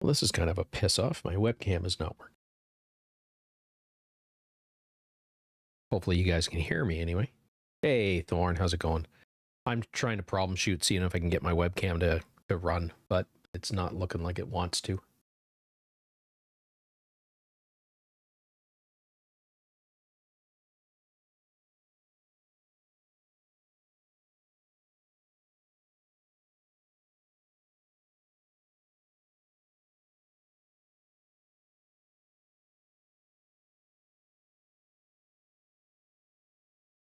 Well, this is kind of a piss off. My webcam is not working. Hopefully you guys can hear me anyway. Hey, Thorn, how's it going? I'm trying to problem shoot, seeing if I can get my webcam to run, but it's not looking like it wants to.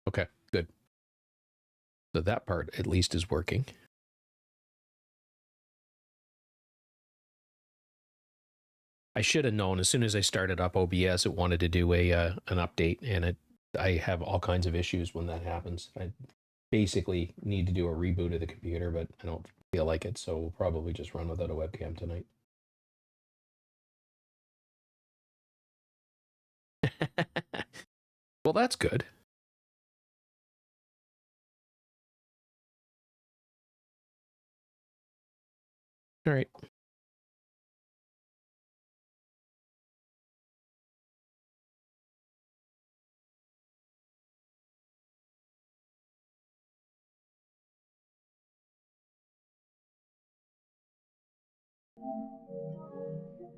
Okay, good. So that part at least is working. I should have known as soon as I started up OBS, it wanted to do an update, and I have all kinds of issues when that happens. I basically need to do a reboot of the computer, but I don't feel like it, so we'll probably just run without a webcam tonight. Well, that's good. All right.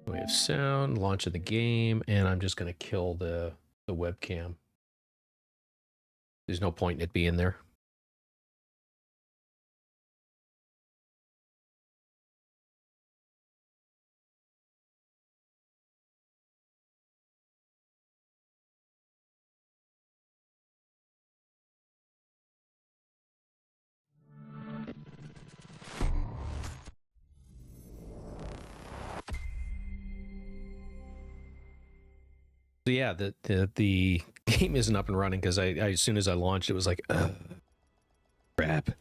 We have sound, launch of the game, and I'm just going to kill the webcam. There's no point in it being there. So yeah, the game isn't up and running because I as soon as I launched, it was like, crap.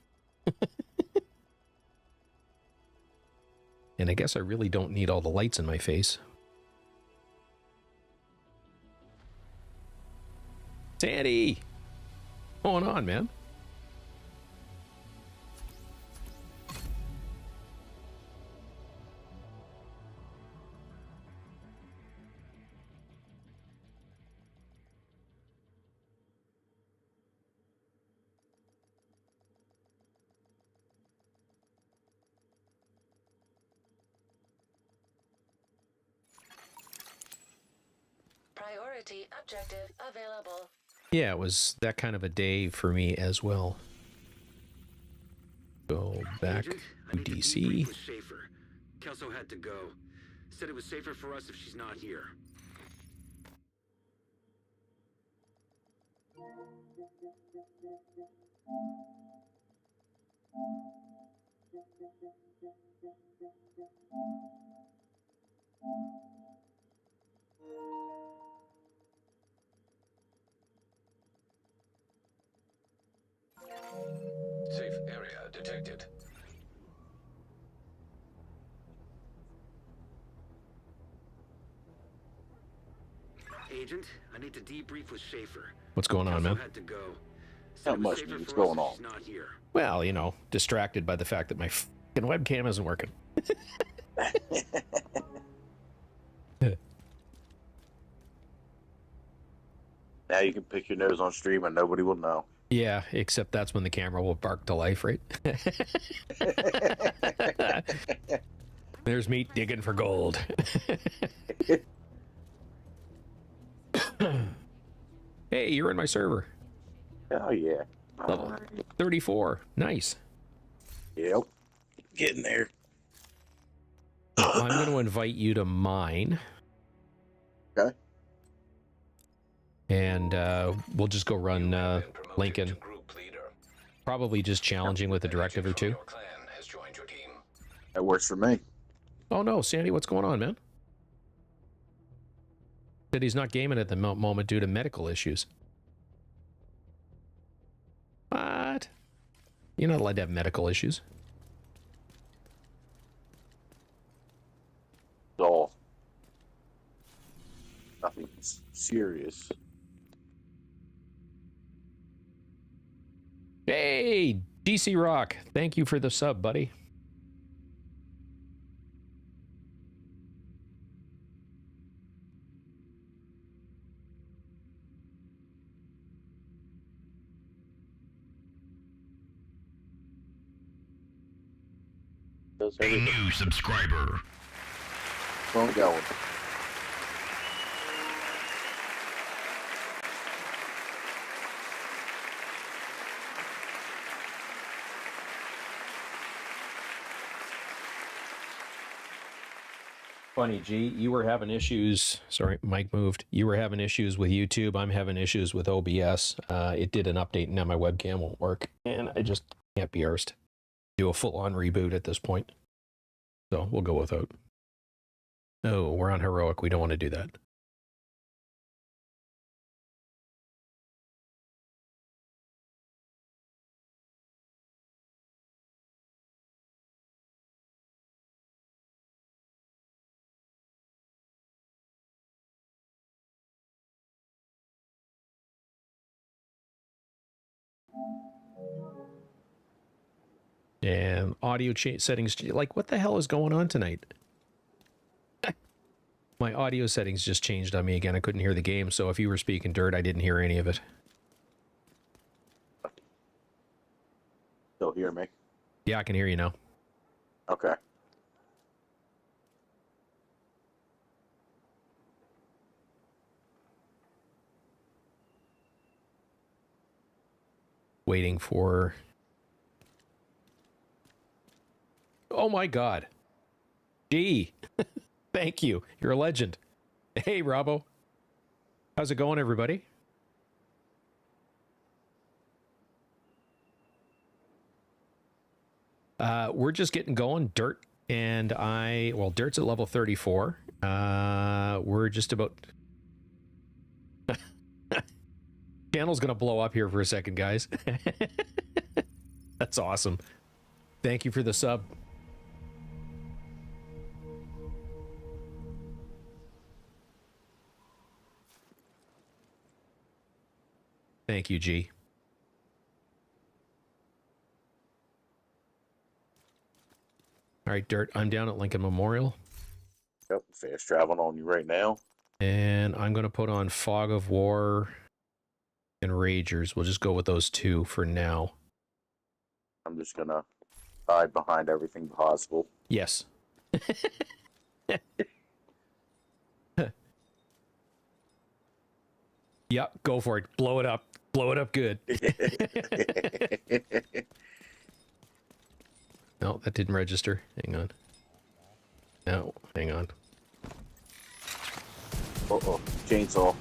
And I guess I really don't need all the lights in my face. Sandy! What's going on, man? Priority objective available. Yeah, it was that kind of a day for me as well. Go back Agent, to DC. Kelso had to go. Said it was safer for us if she's not here. Safe area detected. Agent, I need to debrief with Schaefer. What's going on, man? Had to go. Not much. What's going on? Not here. Well, you know, distracted by the fact that my fucking webcam isn't working. Now you can pick your nose on stream and nobody will know. Yeah, except that's when the camera will bark to life, right? There's me digging for gold. Hey, you're in my server. Oh, yeah. Level 34. Nice. Yep. Getting there. I'm going to invite you to mine. Okay. And we'll just go run Lincoln. Probably just challenging with a directive or two. That works for me. Oh no, Sandy, what's going on, man? Said he's not gaming at the moment due to medical issues. What? You're not allowed to have medical issues. So, nothing serious. Hey, DC Rock, thank you for the sub, buddy. Does A everything. new subscriber. Where we going? Funny, G, you were having issues. Sorry, Mike moved. You were having issues with YouTube. I'm having issues with OBS. It did an update, and now my webcam won't work, and I just can't be arsed. Do a full-on reboot at this point. So we'll go without. No, we're on heroic. We don't want to do that. And audio settings, like, what the hell is going on tonight? My audio settings just changed on me again. I couldn't hear the game, so if you were speaking dirt, I didn't hear any of it. Still hear me? Yeah, I can hear you now. Okay. Waiting for... Oh my God. Gee. Thank you. You're a legend. Hey, Robbo. How's it going, everybody? We're just getting going. Dirt and well, Dirt's at level 34. We're just about... Channel's going to blow up here for a second, guys. That's awesome. Thank you for the sub. Thank you, G. All right, Dirt, I'm down at Lincoln Memorial. Yep, fast traveling on you right now. And I'm going to put on Fog of War and Ragers. We'll just go with those two for now. I'm just gonna hide behind everything possible. Yes. Yep, go for it. Blow it up. Blow it up good. No, that didn't register. Hang on. No, hang on. Uh-oh, chainsaw.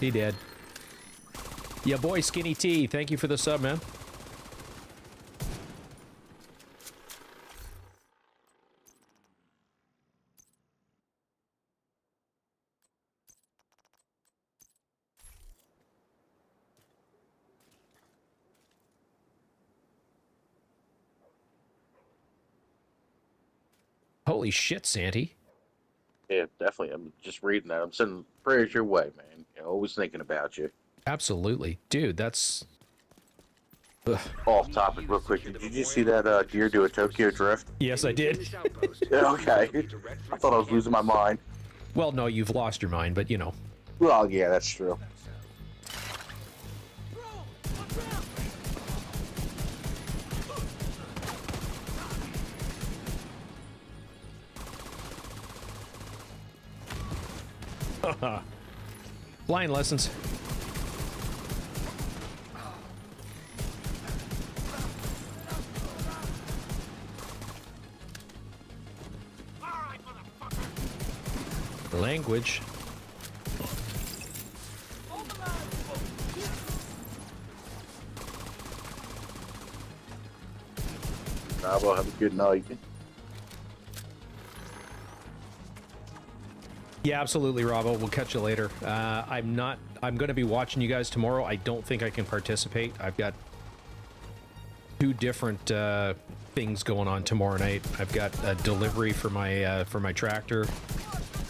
He did. Yeah, boy, Skinny T. Thank you for the sub, man. Holy shit, Santy. Yeah, definitely. I'm just reading that. I'm sending prayers your way, man. You know, always thinking about you. Absolutely. Dude, that's... Ugh. Off topic real quick. Did you just see that deer do a Tokyo drift? Yes, I did. Yeah, okay. I thought I was losing my mind. Well, no, you've lost your mind, but you know. Well, yeah, that's true. Flying lessons. Language. Well, have a good night. Yeah, absolutely, Robbo. We'll catch you later. I'm going to be watching you guys tomorrow. I don't think I can participate. I've got two different things going on tomorrow night. I've got a delivery for my tractor,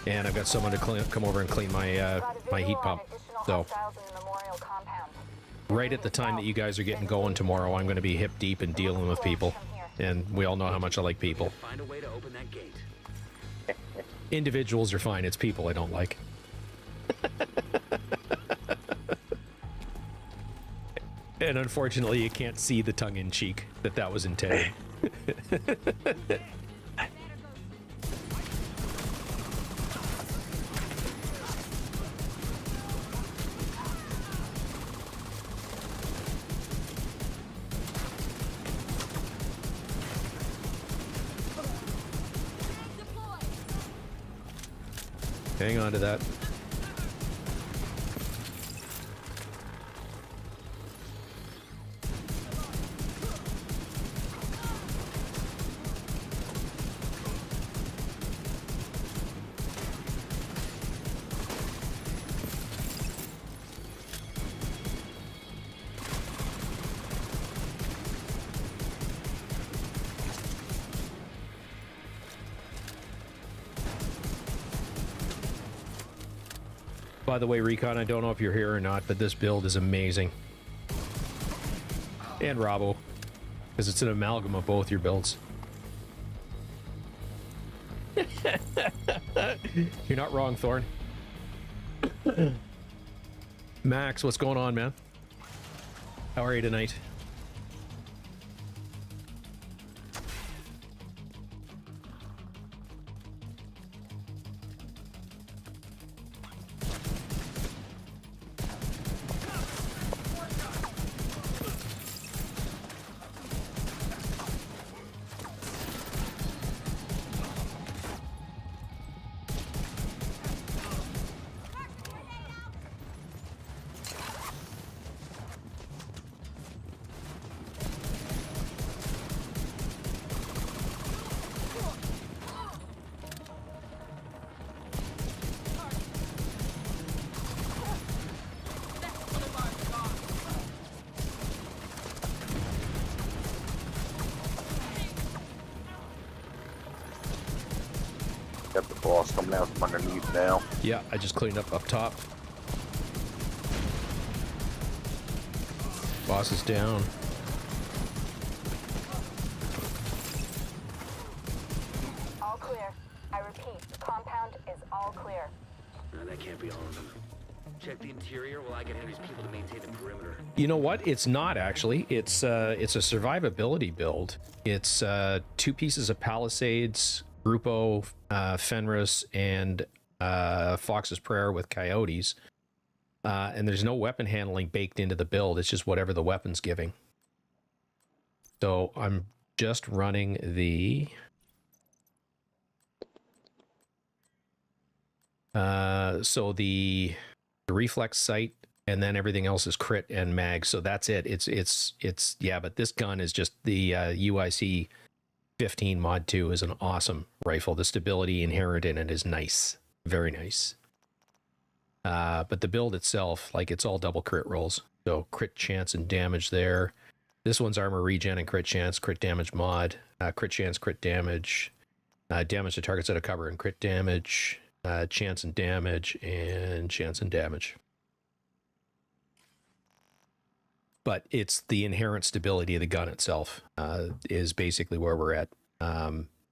and I've got someone to come over and clean my my heat pump. So, right at the time that you guys are getting going tomorrow, I'm going to be hip deep in dealing with people, and we all know how much I like people. Find a way to open that gate. Individuals are fine. It's people I don't like. And unfortunately, you can't see the tongue-in-cheek that was intended. Hang on to that. By the way, Recon, I don't know if you're here or not, but this build is amazing. And Robbo, because it's an amalgam of both your builds. You're not wrong, Thorn. Max, what's going on, man? How are you tonight? Got the boss coming out from underneath now. Yeah, I just cleaned up top. Boss is down. All clear. I repeat, the compound is all clear. No, that can't be all of them. Check the interior while I get Henry's people to maintain the perimeter. You know what? It's not actually. It's a survivability build. It's 2 pieces of Palisades, Grupo, Fenris, and Fox's Prayer with Coyotes. And there's no weapon handling baked into the build. It's just whatever the weapon's giving. So I'm just running the... so the reflex sight, and then everything else is crit and mag. So that's it. It's yeah, but this gun is just the UIC 15 mod 2 is an awesome rifle. The stability inherent in it is nice. Very nice. But the build itself, like, it's all double crit rolls. So crit chance and damage there. This one's armor regen and crit chance, crit damage mod, crit chance, crit damage, damage to targets out of cover and crit damage, chance and damage, and chance and damage. But it's the inherent stability of the gun itself is basically where we're at.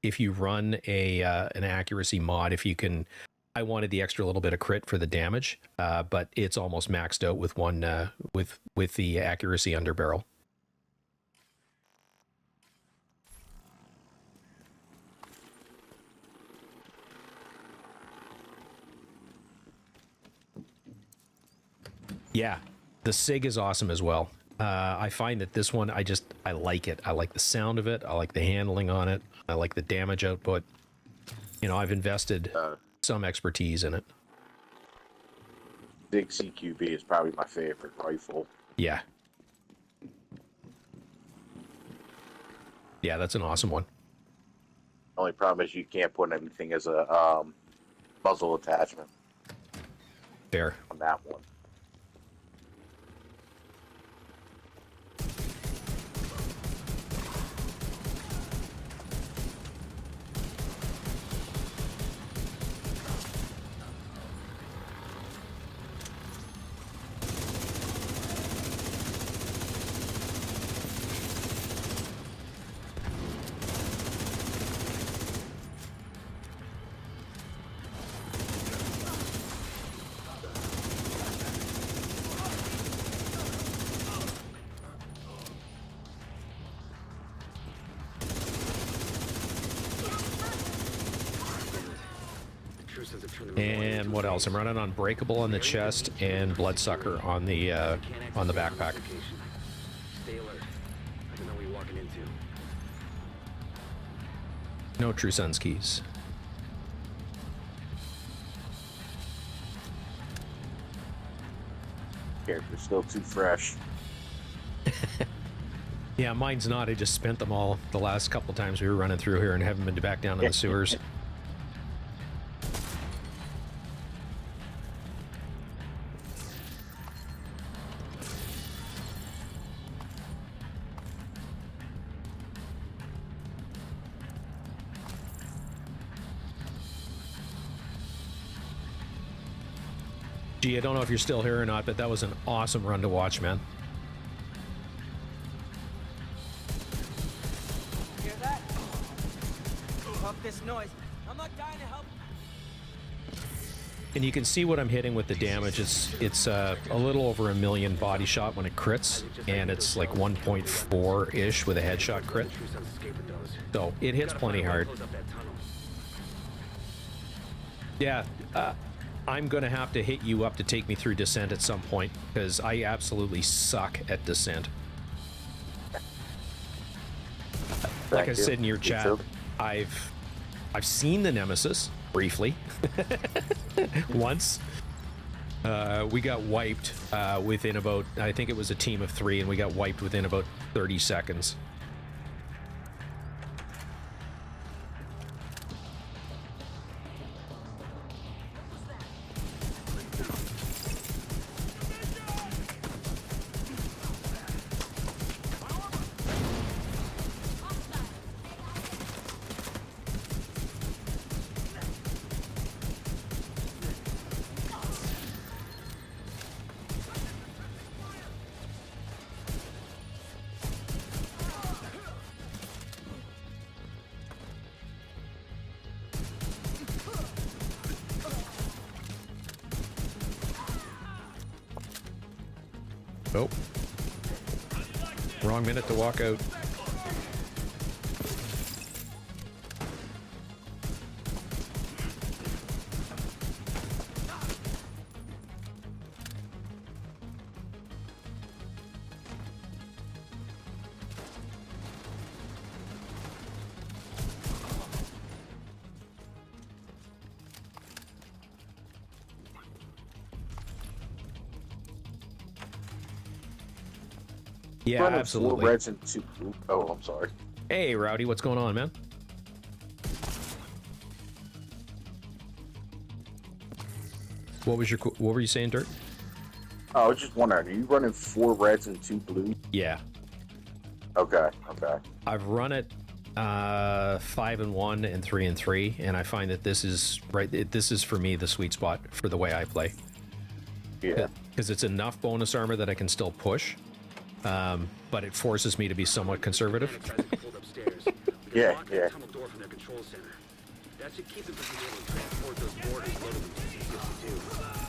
If you run an accuracy mod, if you can, I wanted the extra little bit of crit for the damage, but it's almost maxed out with one with the accuracy under barrel. Yeah, the SIG is awesome as well. I find that this one, I like it. I like the sound of it. I like the handling on it. I like the damage output. You know, I've invested some expertise in it. Big CQB is probably my favorite rifle. Yeah. Yeah, that's an awesome one. Only problem is you can't put anything as a muzzle attachment Fair. on that one. True sense of turn the remote And into what a else? phase. I'm running on Breakable on the chest and Bloodsucker on the Can't backpack. activate location. Stay alert. I don't know what you're walking into. No True Sense keys. Character's still too fresh. Yeah, mine's not. I just spent them all the last couple times we were running through here and haven't been back down in the sewers. Gee, I don't know if you're still here or not, but that was an awesome run to watch, man. Hear that? Fuck this noise. I'm not dying to help. And you can see what I'm hitting with the damage. It's a little over 1 million body shot when it crits, and it's like 1.4-ish with a headshot crit. True sense escape with those. So it hits Gotta plenty find a way to hard. close up that tunnel. Yeah, I'm gonna have to hit you up to take me through descent at some point, because I absolutely suck at descent. Like I Thank you. said in your You chat, too. I've seen the Nemesis briefly once. We got wiped within about, I think it was a team of 3, and we got wiped within about 30 seconds. Oh. Wrong minute to walk out. Yeah, Running absolutely. 4 reds and 2 blue. Oh, I'm sorry. Hey, Rowdy, what's going on, man? What were you saying, Dirt? Oh, I was just wondering, are you running 4 reds and 2 blue? Yeah, Okay, okay. I've run it 5 and 1 and 3 and 3, and I find that this is this is for me the sweet spot for the way I play, Yeah. because it's enough bonus armor that I can still push, but it forces me to be somewhat conservative. Panic tries to pull upstairs. We can Yeah, block yeah. that tunnel door from their control center. That should keep them from being able to transport those boarders loaded with DC-52.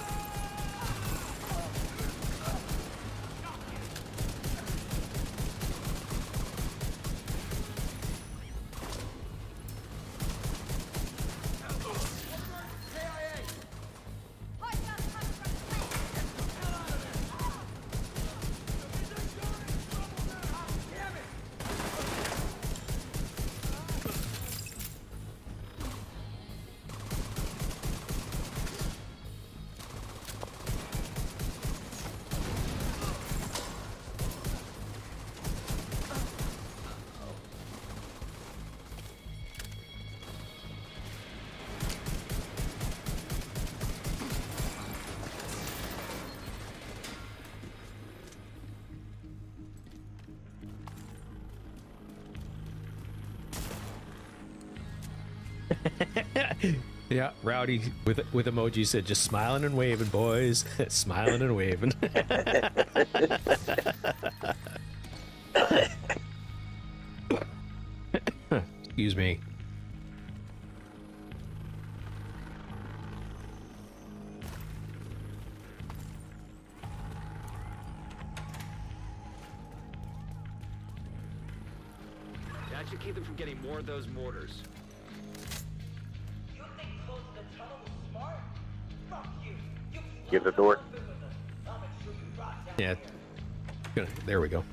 Yeah, Rowdy with emoji said, just smiling and waving, boys. Smiling and waving. Excuse me. That should keep them from getting more of those mortars. You think closing the tunnel will Get the door. Yeah. There we go.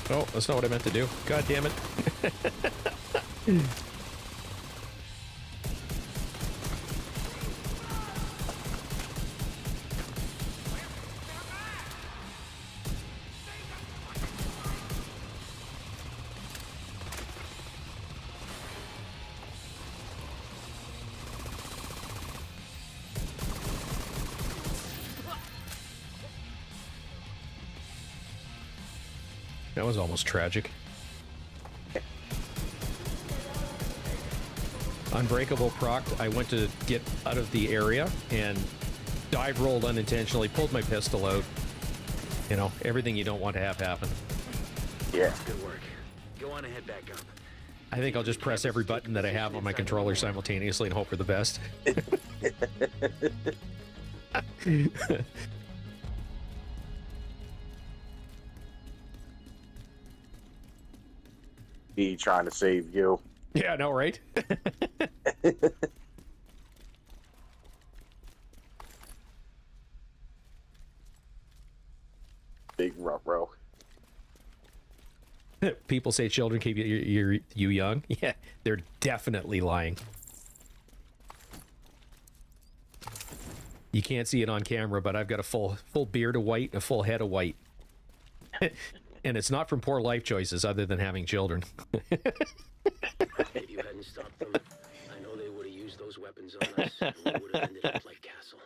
Oh, that's not what I meant to do. God damn it. That was almost tragic. Unbreakable procced. I went to get out of the area and dive rolled unintentionally, pulled my pistol out. You know, everything you don't want to have happen. Yeah. Good work. Go on and head back up. I think I'll just press every button that I have on my controller simultaneously and hope for the best. He trying to save you. Yeah, I know, right? Big ruh-roh. People say children keep you young. Yeah, they're definitely lying. You can't see it on camera, but I've got a full beard of white and a full head of white. And it's not from poor life choices other than having children. If you hadn't stopped them, I know they would have used those weapons on us, and we would have ended up like Castle.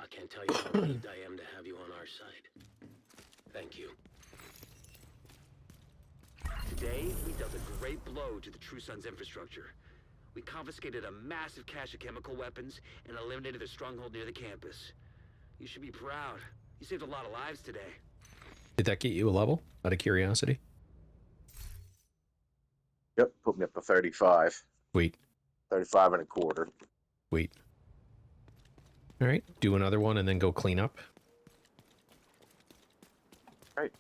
I can't tell you how relieved I am to have you on our side. Thank you. Today, we dealt a great blow to the True Sons infrastructure. We confiscated a massive cache of chemical weapons and eliminated the stronghold near the campus. You should be proud. You saved a lot of lives today. Did that get you a level, out of curiosity? Yep, put me up to 35. Sweet. 35 and a quarter. Sweet. All right, do another one and then go clean up. Right.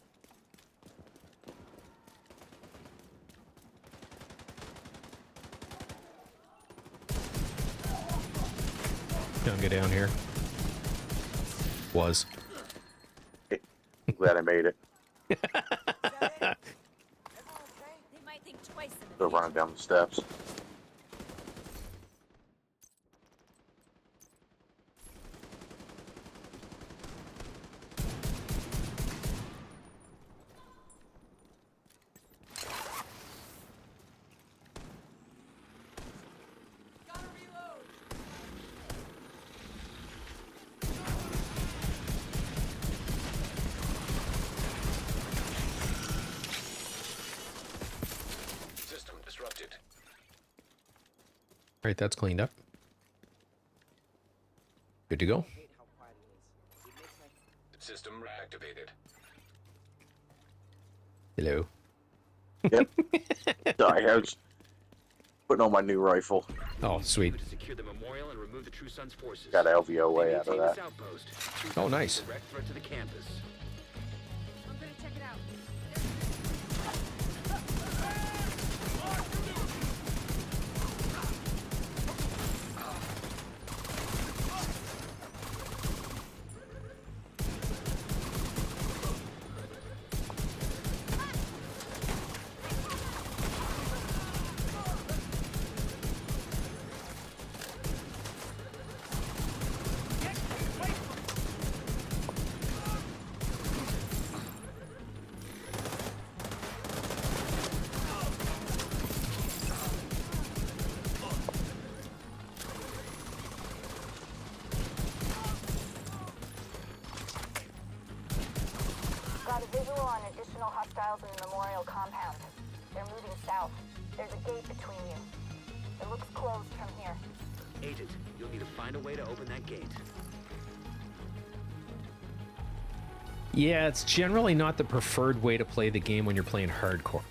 Don't get down here. Was. Glad I made it. Is that it? Everyone okay? They might think twice in Still running down the steps. System disrupted. All right, that's cleaned up. Good to go. System reactivated. Hello. Yep. Sorry, I was putting on my new rifle. Oh, sweet. To secure the memorial and remove the True Sons forces. Got LVOA out of Maintain that. this outpost. True Oh, Sons nice. are a direct threat to the campus. I'm gonna check it out. Got a visual on additional hostiles in the memorial compound. They're moving south. There's a gate between you. It looks closed from here. Agent, you'll need to find a way to open that gate. Yeah, it's generally not the preferred way to play the game when you're playing hardcore.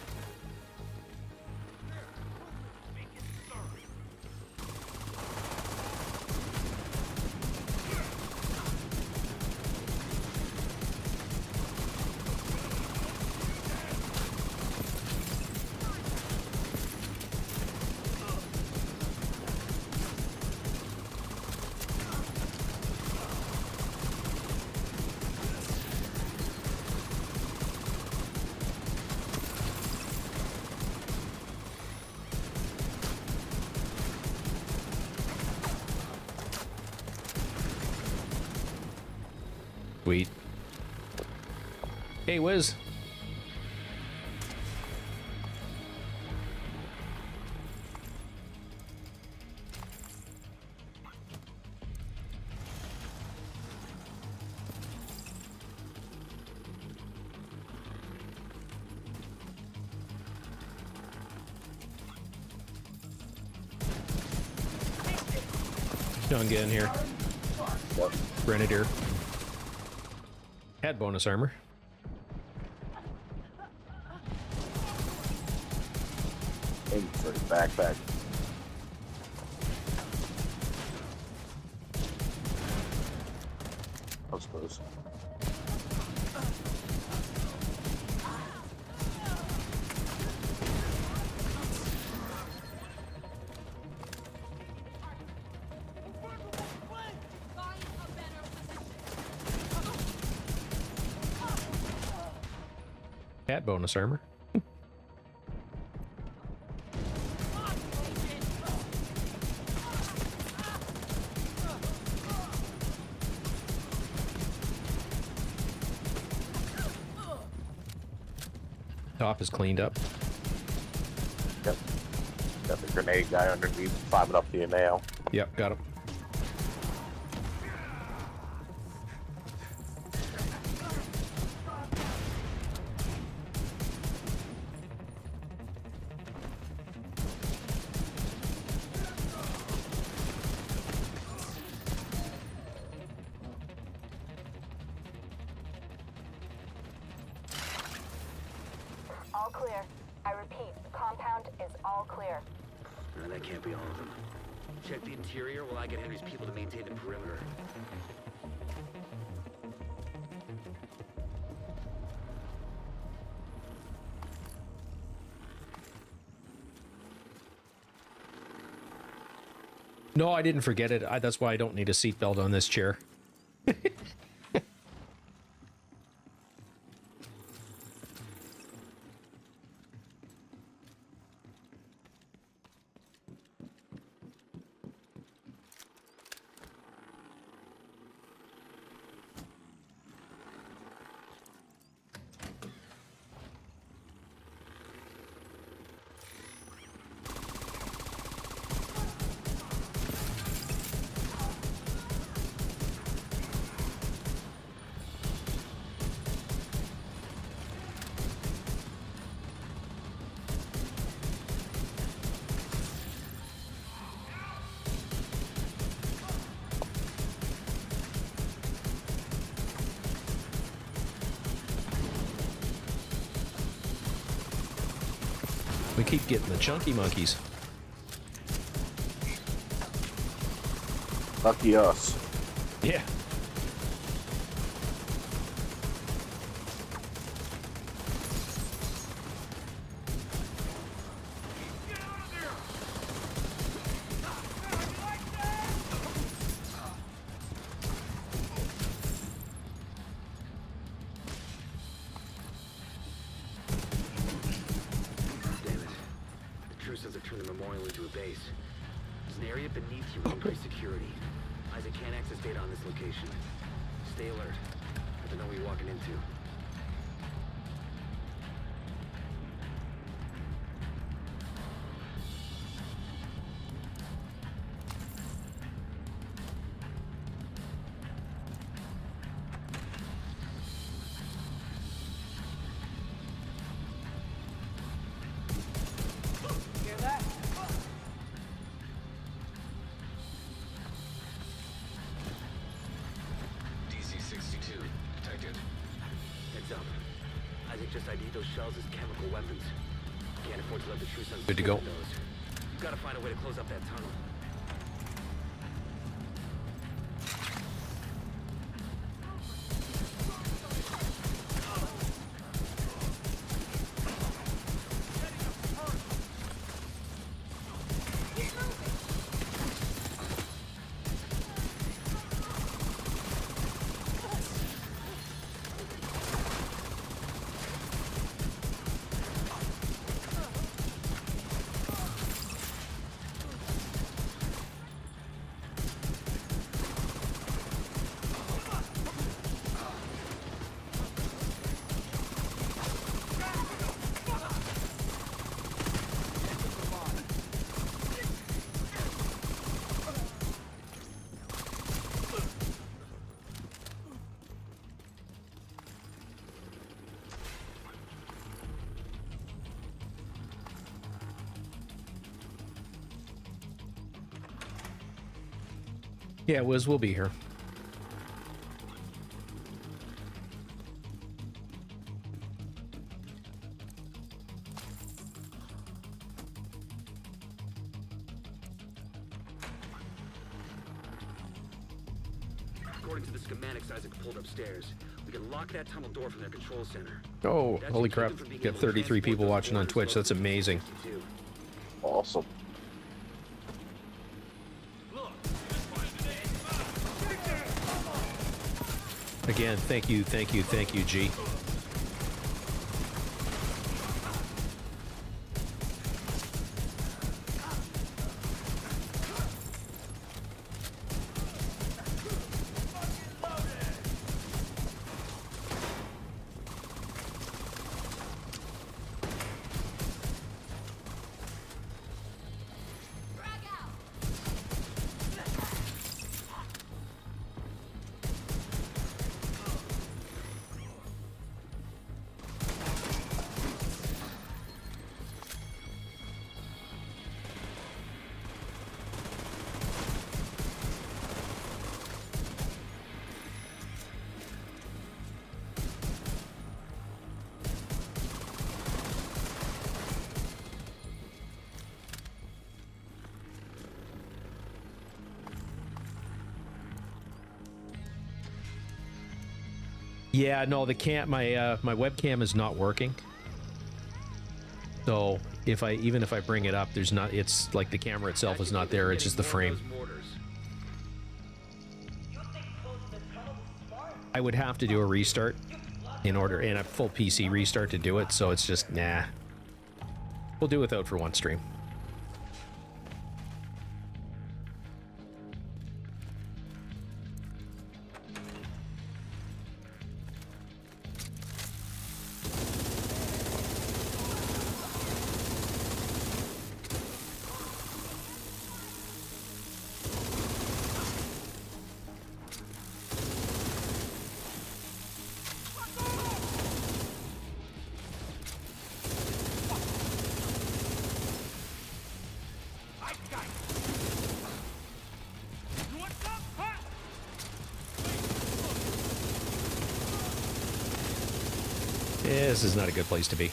Sweet. Hey, Wiz. Don't get in here. What? Grenadier. Had bonus armor. Aim for the backpack. I suppose. Had bonus armor. Top is cleaned up. Yep. Got the grenade guy underneath, climbing up to you now. Yep, got him. All clear. I repeat, the compound is all clear. No, that can't be all of them. Check the interior while I get Henry's people to maintain the perimeter. No, I didn't forget it. That's why I don't need a seatbelt on this chair. We keep getting the chunky monkeys. Lucky us. Yeah. cells as chemical weapons. Can't afford to let the true sons Good to go. those. You've got to find a way to close up that tunnel. Yeah, Wiz, we'll be here. According to the schematics Isaac pulled upstairs, we can lock that tunnel door from their control center. Oh, holy crap. Got 33 people watching on Twitch. That's amazing. Awesome. Again, thank you, G. Yeah, no, my webcam is not working. So even if I bring it up, it's like the camera itself is not there, it's just the frame. I would have to do a restart and a full PC restart to do it, so it's just nah. We'll do without for one stream. This is not a good place to be.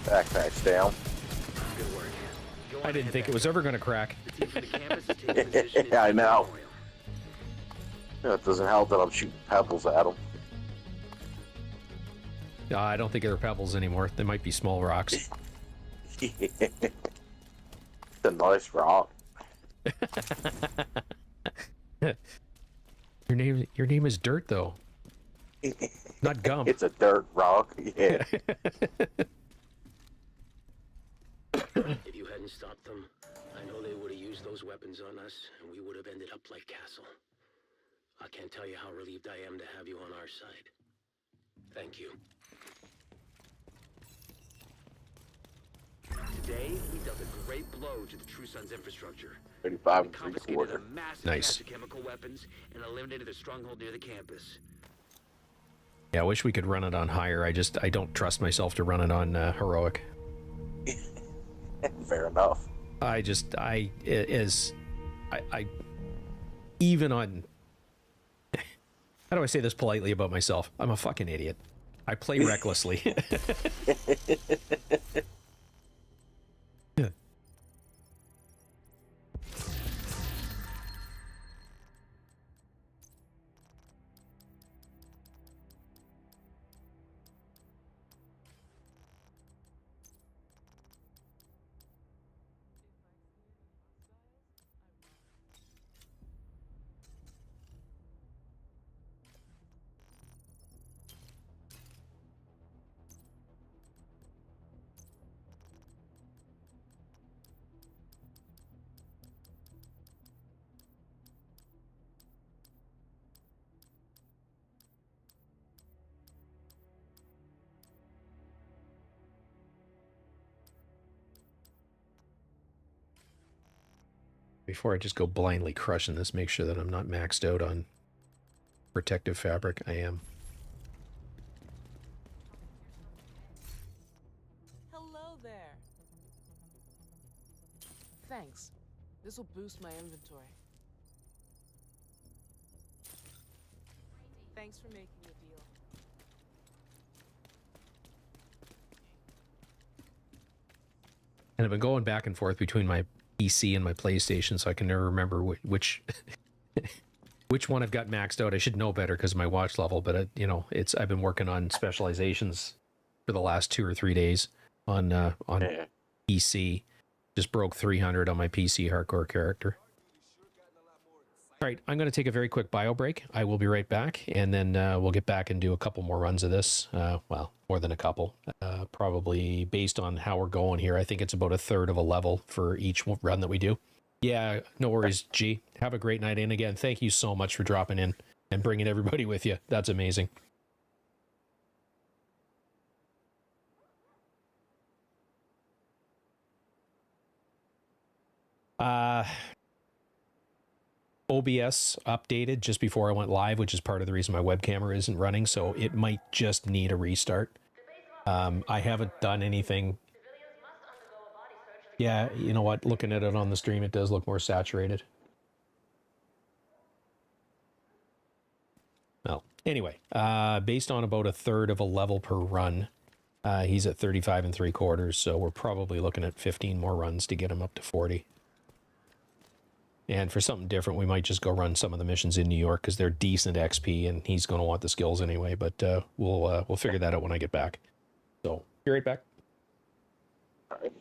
Backpack's down. Good work. Go on I didn't ahead think it back. was ever going to crack. The team from the campus is taking position in Yeah, I know. It doesn't help that I'm shooting pebbles at them. I don't think they're pebbles anymore. They might be small rocks. It's a nice rock. Your name is Dirt, though. Not Gump. It's a dirt rock. Yeah. If you hadn't stopped them, I know they would have used those weapons on us, and we would have ended up like Castle. I can't tell you how relieved I am to have you on our side. Thank you. Today, we dealt a great blow to the True Sun's infrastructure. 35 We and confiscated 3/4. a massive Nice. cache of chemical weapons and eliminated their stronghold near the campus. Yeah, I wish we could run it on higher. I don't trust myself to run it on heroic. Fair enough. Even on, how do I say this politely about myself? I'm a fucking idiot. I play recklessly. Before I just go blindly crushing this, make sure that I'm not maxed out on protective fabric. I am. Hello there. Thanks. This will boost my inventory. Thanks for making a deal. And I've been going back and forth between my PC and my PlayStation, so I can never remember which which one I've got maxed out. I should know better because of my watch level, but I've been working on specializations for the last 2 or 3 days on PC. Just broke 300 on my PC hardcore character. All right, I'm going to take a very quick bio break. I will be right back, and then we'll get back and do a couple more runs of this. Well, more than a couple. Probably based on how we're going here, I think it's about a third of a level for each run that we do. Yeah, no worries, G. Have a great night. And again, thank you so much for dropping in and bringing everybody with you. That's amazing. OBS updated just before I went live, which is part of the reason my web camera isn't running, so it might just need a restart. I haven't done anything. Yeah, you know what? Looking at it on the stream, it does look more saturated. Well, anyway, based on about a third of a level per run, he's at 35 3/4, so we're probably looking at 15 more runs to get him up to 40. And for something different, we might just go run some of the missions in New York because they're decent XP, and he's going to want the skills anyway. But we'll figure that out when I get back. So be right back. All right.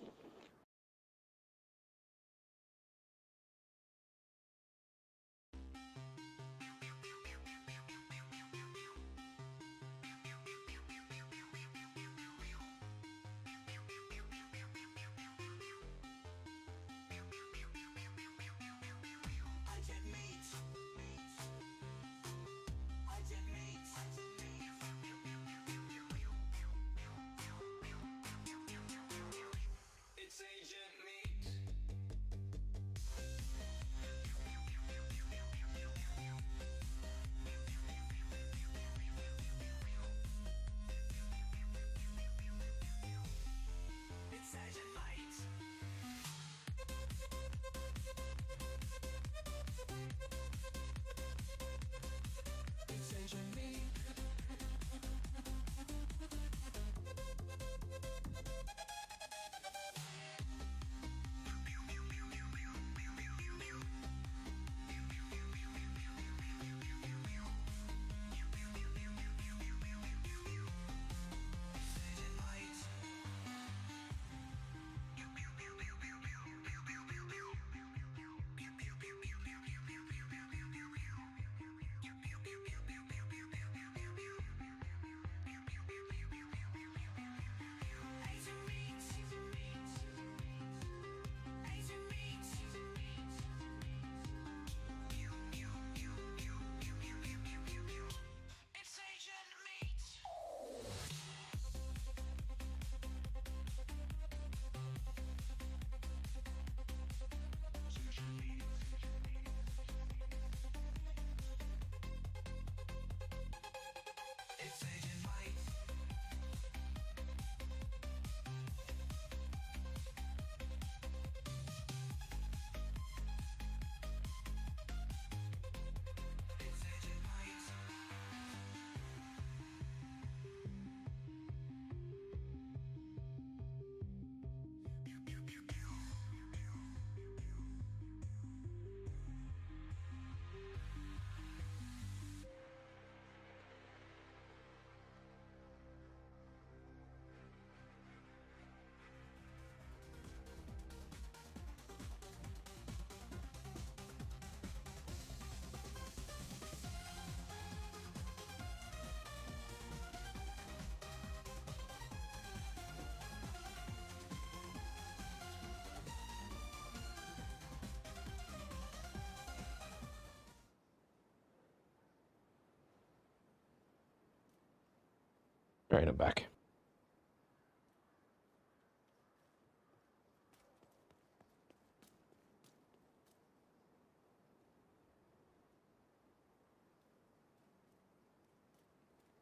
All right, I'm back.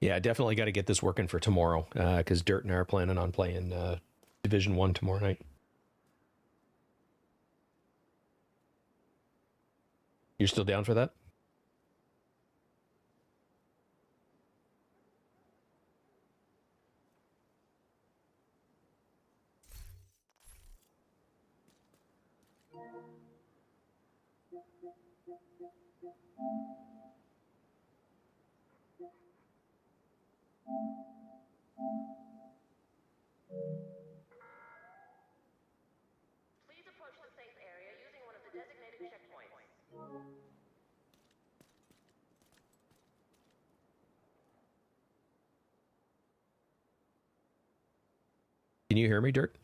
Yeah, definitely got to get this working for tomorrow because Dirt and I are planning on playing Division 1 tomorrow night. You're still down for that? Please approach the safe area using one of the designated checkpoints. Can you hear me, Dirt?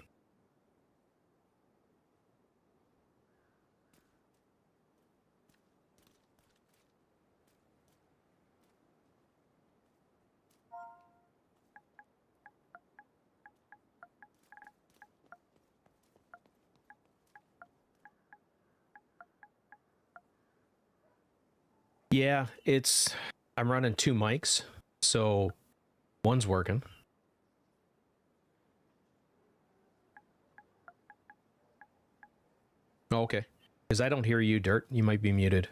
Yeah, I'm running 2 mics, so one's working. Oh, okay. Because I don't hear you, Dirt. You might be muted.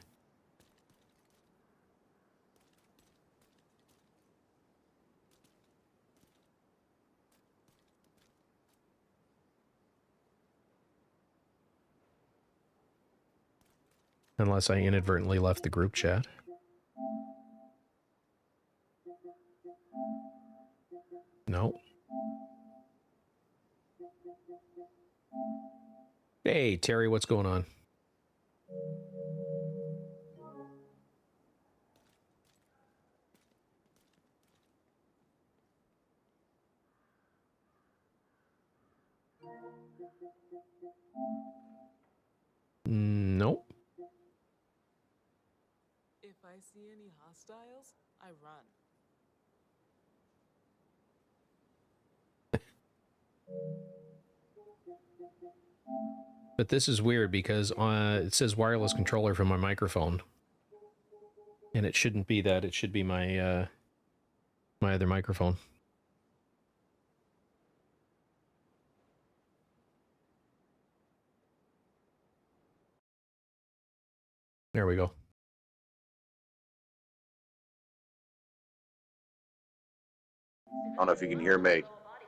Unless I inadvertently left the group chat. No. Hey, Terry, what's going on? Nope. If I see any hostiles, I run. But this is weird because it says wireless controller from my microphone. And it shouldn't be that. It should be my my other microphone. There we go. I don't know if you can hear me.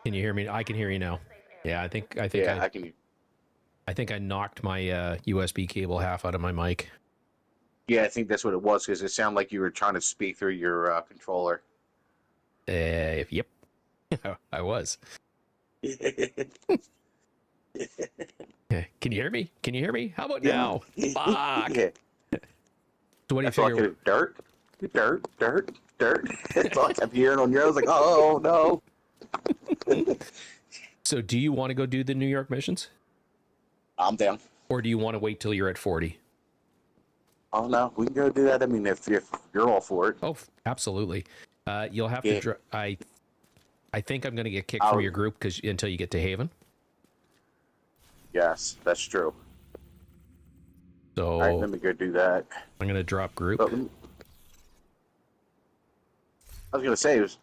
Can you hear me? I can hear you now. Yeah, I think Yeah, I can. I think I knocked my USB cable half out of my mic. Yeah, I think that's what it was because it sounded like you were trying to speak through your controller. Yep. I was. Yeah. Can you hear me? Can you hear me? How about now? Fuck. Yeah. So what do you That's all I figure? could. Dirt. That's all I kept hearing on your. I was like, oh no. So do you want to go do the New York missions? I'm down. Or do you want to wait till you're at 40? Oh no, we can go do that. I mean, if you're all for it. Oh, absolutely. You'll have Yeah. to. I think I'm going to get kicked from your group until you get to Haven. Yes, that's true. So All right, let me go do that. I'm going to drop group. But, I was gonna say, it was,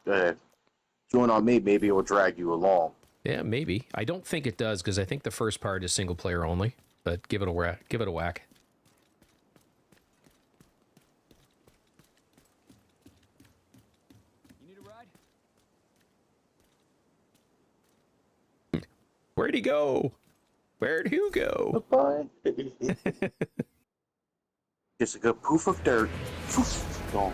join on me. Maybe it will drag you along. Yeah, maybe. I don't think it does because I think the first part is single player only. But give it a whack. Give it a whack. You need a ride? Where'd he go? Where'd who go? Bye. Just a good poof of dirt. Poof, gone.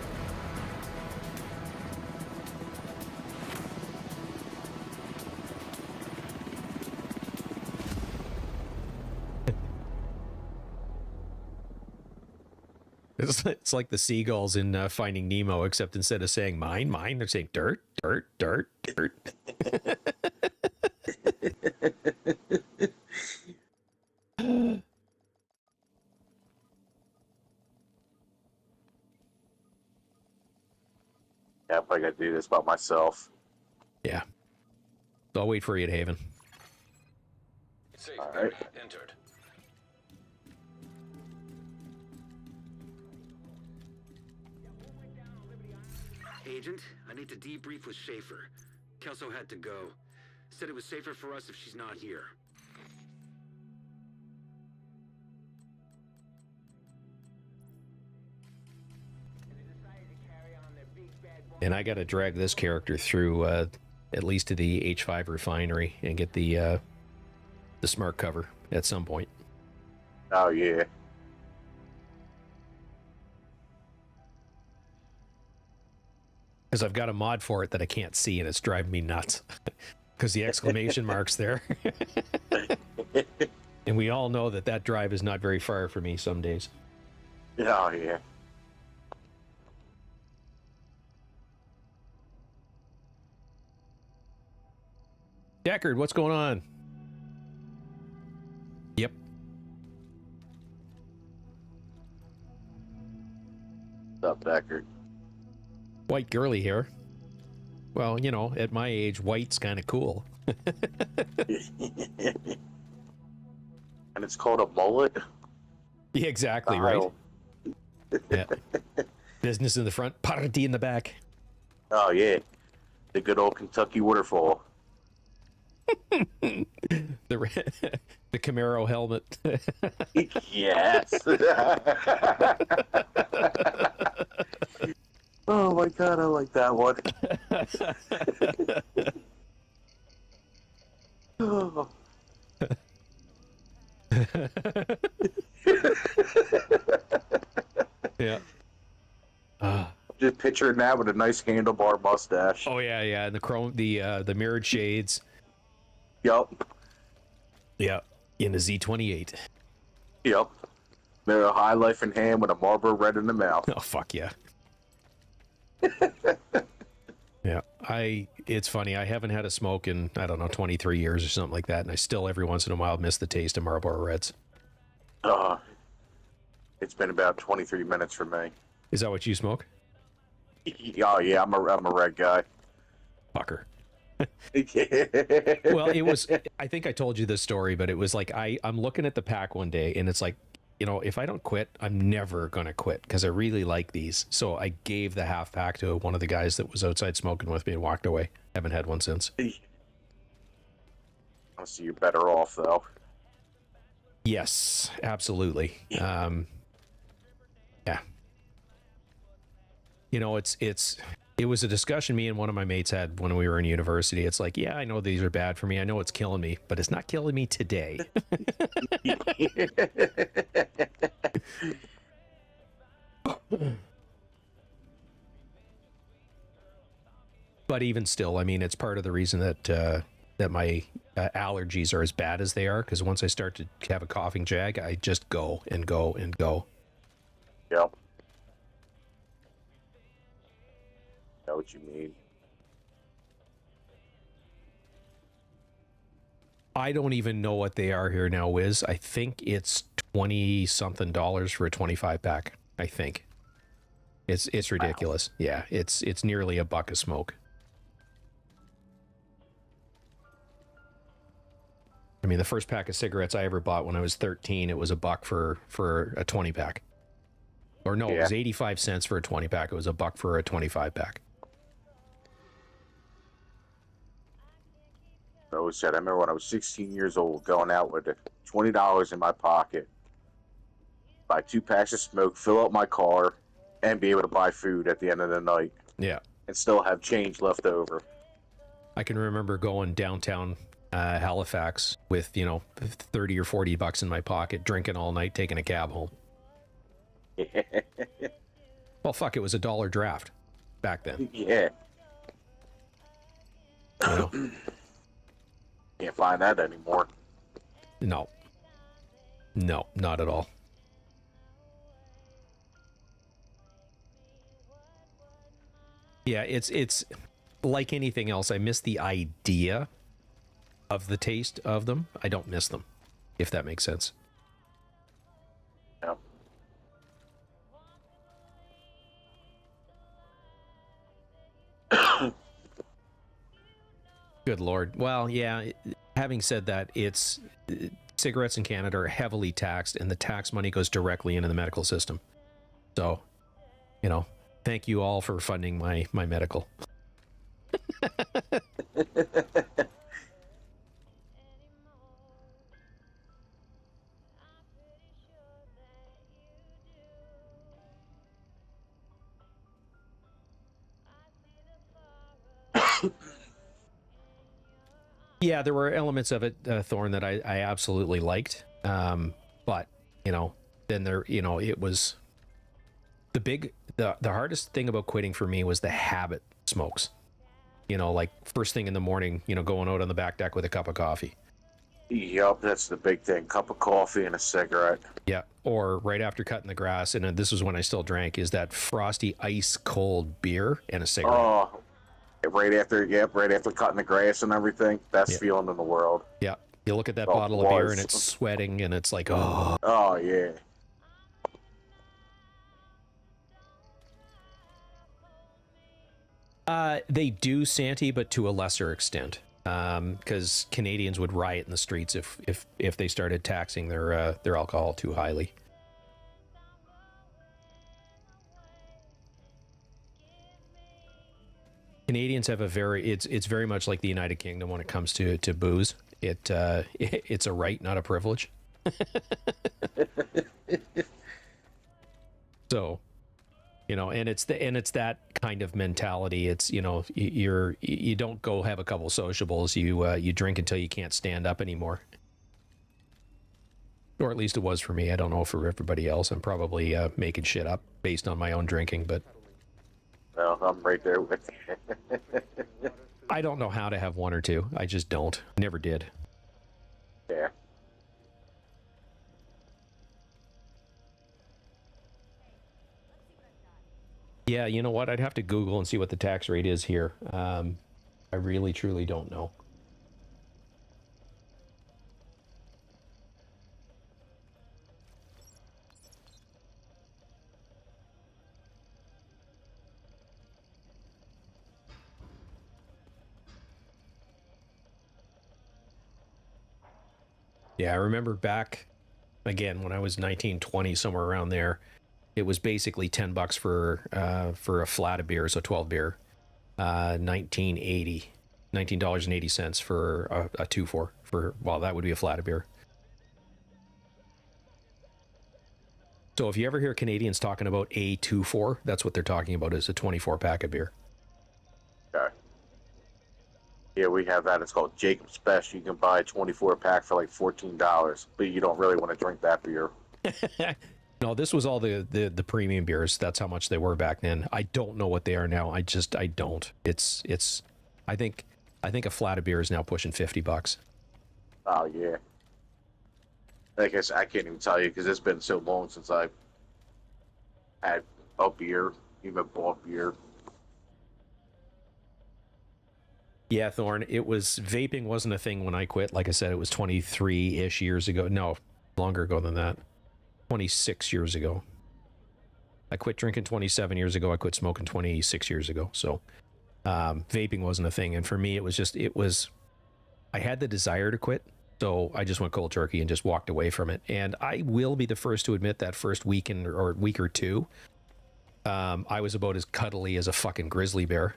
It's like the seagulls in Finding Nemo, except instead of saying mine, they're saying dirt, dirt, dirt, dirt. Yeah, I probably got to do this by myself. Yeah. So I'll wait for you at Haven. Safe All area right. entered. Agent, I need to debrief with Schaefer. Kelso had to go. Said it was safer for us if she's not here. And I got to drag this character through at least to the H5 refinery and get the smart cover at some point. Oh yeah. Because I've got a mod for it that I can't see, and it's driving me nuts. Because the exclamation mark's there. And we all know that that drive is not very far for me some days. Oh yeah. Deckard, what's going on? Yep. What's up, Deckard? White girly hair. Well, you know, at my age, white's kind of cool. And it's called a mullet. Yeah, exactly, right? Yeah. Business in the front, party in the back. Oh yeah, the good old Kentucky waterfall. The Camaro helmet. Yes. Oh my god, I like that one. Oh. Yeah. Just picturing that with a nice handlebar mustache. Oh yeah, yeah, and the chrome, the mirrored shades. Yup. Yeah, in the Z28. Yep. They're a high life in hand with a Marlboro Red in the mouth. Oh fuck yeah. Yeah, it's funny. I haven't had a smoke in, I don't know, 23 years or something like that, and I still every once in a while miss the taste of Marlboro Reds. It's been about 23 minutes for me. Is that what you smoke? Oh yeah, I'm a red guy. Fucker. Well, it was, I think I told you this story, but it was like, I'm looking at the pack one day, and it's like, you know, if I don't quit, I'm never going to quit because I really like these. So I gave the half pack to one of the guys that was outside smoking with me and walked away. Haven't had one since. Honestly, you're better off though. Yes, absolutely. Yeah. You know, it was a discussion me and one of my mates had when we were in university. It's like, yeah, I know these are bad for me. I know it's killing me, but it's not killing me today. But even still, I mean, it's part of the reason that that my allergies are as bad as they are, because once I start to have a coughing jag, I just go and go and go. Yep. Know what you mean. I don't even know what they are here now, Wiz. I think it's $20-something for a 25 pack. I think it's ridiculous. Wow. Yeah, it's nearly a buck of smoke. I mean, the first pack of cigarettes I ever bought when I was 13, it was a buck for a 20 pack. Or no, yeah. It was 85 cents for a 20 pack. It was a buck for a 25 pack. I always said, I remember when I was 16 years old, going out with $20 in my pocket, buy 2 packs of smoke, fill up my car, and be able to buy food at the end of the night. Yeah. And still have change left over. I can remember going downtown Halifax with, you know, 30 or 40 bucks in my pocket, drinking all night, taking a cab home. Well, fuck, it was $1 draft back then. Yeah. You know? Can't find that anymore. No. No, not at all. Yeah, it's like anything else. I miss the idea of the taste of them. I don't miss them, if that makes sense. Yeah. Good Lord. Well, yeah. Having said that, it's cigarettes in Canada are heavily taxed, and the tax money goes directly into the medical system. So, you know, thank you all for funding my medical. Yeah, there were elements of it, Thorn, that I absolutely liked. But, you know, then there, you know, it was the hardest thing about quitting for me was the habit smokes. You know, like first thing in the morning, you know, going out on the back deck with a cup of coffee. Yep, that's the big thing. Cup of coffee and a cigarette. Yeah, or right after cutting the grass, and this was when I still drank, is that frosty ice cold beer and a cigarette. Oh, right after cutting the grass and everything. Best feeling in the world. Yeah, you look at that bottle of beer and it's sweating, and it's like, oh. Oh, yeah. They do, Santy, but to a lesser extent, because Canadians would riot in the streets if they started taxing their alcohol too highly. Canadians have a it's very much like the United Kingdom when it comes to booze. It's a right, not a privilege. So, you know, and it's that kind of mentality. It's, you know, you don't go have a couple sociables. You drink until you can't stand up anymore. Or at least it was for me. I don't know for everybody else. I'm probably making shit up based on my own drinking, but Well, I'm right there with you. I don't know how to have one or two. I just don't. Never did. Yeah. Yeah, you know what? I'd have to Google and see what the tax rate is here. I really, truly don't know. Yeah, I remember back, again, when I was 19, 20, somewhere around there, it was basically $10 for a flat of beer, so 12 beer. $19.80 for a 2-4 for, well, that would be a flat of beer. So if you ever hear Canadians talking about a 2-4, that's what they're talking about, is a 24 pack of beer. Okay. Yeah, we have that. It's called Jacob's Best. You can buy a 24 pack for like $14, but you don't really want to drink that beer. No, this was all the premium beers. That's how much they were back then. I don't know what they are now. I don't. It's I think a flat of beer is now pushing $50. Oh yeah. I guess I can't even tell you because it's been so long since I've had a beer, even bought beer. Yeah, Thorn, it was, vaping wasn't a thing when I quit. Like I said, it was 23-ish years ago. No, longer ago than that. 26 years ago. I quit drinking 27 years ago. I quit smoking 26 years ago. So vaping wasn't a thing. And for me, it was, I had the desire to quit. So I just went cold turkey and just walked away from it. And I will be the first to admit that first week or two, I was about as cuddly as a fucking grizzly bear.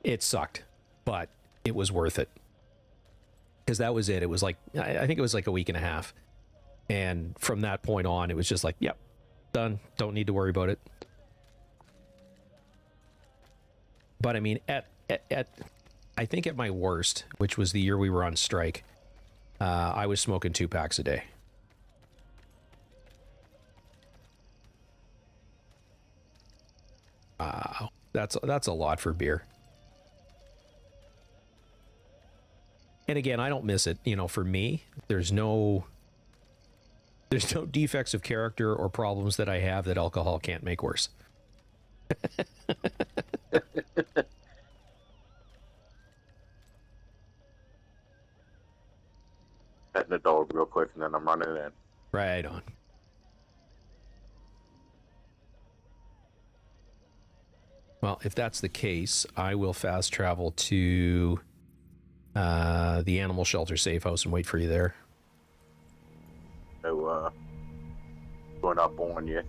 It sucked, but it was worth it. Because that was it. It was like, I think it was like a week and a half. And from that point on, it was just like, yep, done. Don't need to worry about it. But I mean, I think at my worst, which was the year we were on strike, I was smoking 2 packs a day. Wow, that's a lot for beer. And again, I don't miss it. You know, for me, there's no defects of character or problems that I have that alcohol can't make worse. Petting the dog real quick and then I'm running in. Right on. Well, if that's the case, I will fast travel to the animal shelter safe house and wait for you there. So, going up on you.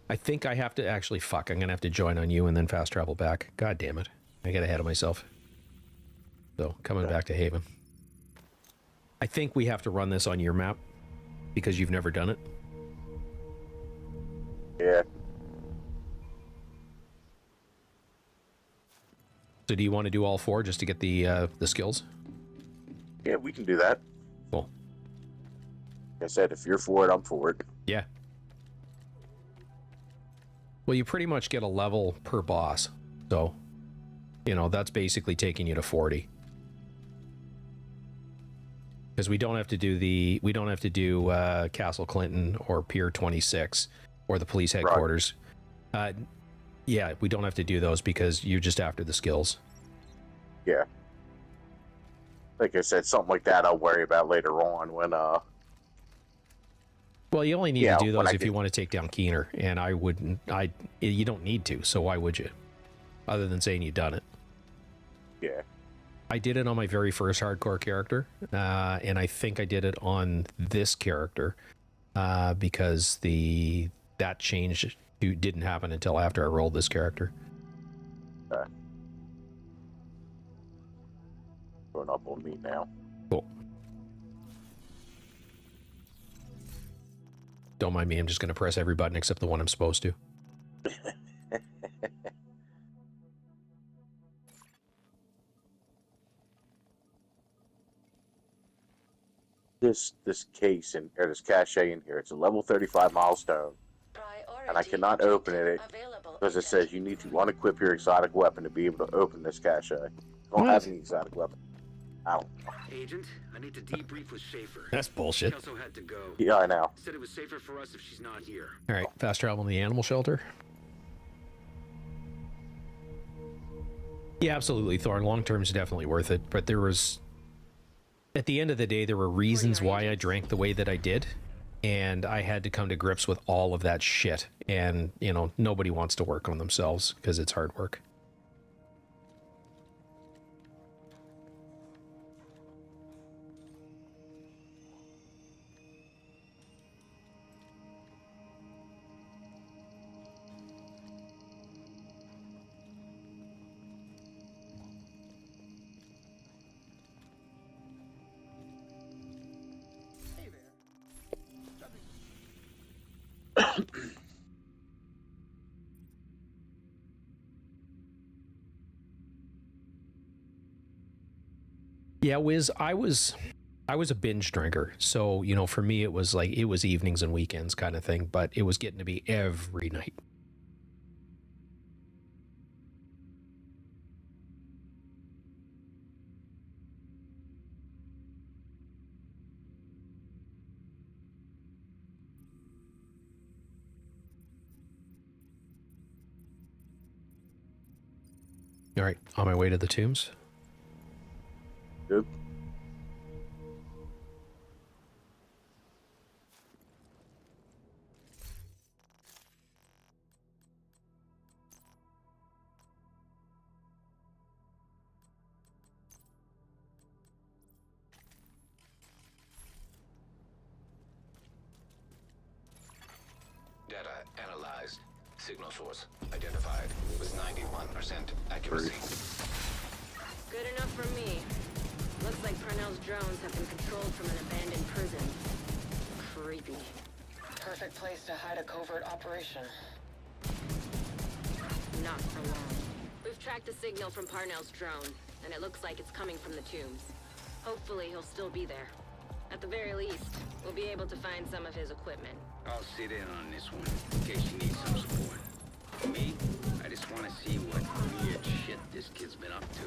I think I have to actually, fuck, I'm going to have to join on you and then fast travel back. God damn it. I get ahead of myself. So, coming back to Haven. I think we have to run this on your map because you've never done it. Yeah. So do you want to do all 4 just to get the skills? Yeah, we can do that. Cool. Like I said, if you're for it, I'm for it. Yeah. Well, you pretty much get a level per boss. So, you know, that's basically taking you to 40. Because we don't have to do Castle Clinton or Pier 26 or the police headquarters. Right. Yeah, we don't have to do those because you're just after the skills. Yeah. Like I said, something like that I'll worry about later on when Well, you only need to do those if you want to take down Keener, and you don't need to, so why would you? Other than saying you've done it. Yeah. I did it on my very first hardcore character, and I think I did it on this character because that change didn't happen until after I rolled this character. Going up on me now. Cool. Don't mind me, I'm just going to press every button except the one I'm supposed to. This case or this cache in here, it's a level 35 milestone. And I cannot open it because it says you need to unequip your exotic weapon to be able to open this cache. I don't have any exotic weapon. I don't know. Agent, I need to debrief with Schaefer. That's bullshit. Kelso had to go. Yeah, I know. Said it was safer for us if she's not here. All right, fast travel in the animal shelter. Yeah, absolutely, Thorn. Long term is definitely worth it, but there was, at the end of the day, there were reasons why I drank the way that I did, and I had to come to grips with all of that shit. And, you know, nobody wants to work on themselves because it's hard work. Yeah, Wiz, I was a binge drinker. So, you know, for me, it was evenings and weekends kind of thing, but it was getting to be every night. All right, on my way to the tombs. Good. Data analyzed. Signal source identified with 91% accuracy. Good enough for me. Looks like Parnell's drones have been controlled from an abandoned prison. Creepy. Perfect place to hide a covert operation. Not for long. We've tracked a signal from Parnell's drone, and it looks like it's coming from the tombs. Hopefully he'll still be there. At the very least, we'll be able to find some of his equipment. I'll sit in on this one, in case you need some support. For me, I just want to see what weird shit this kid's been up to.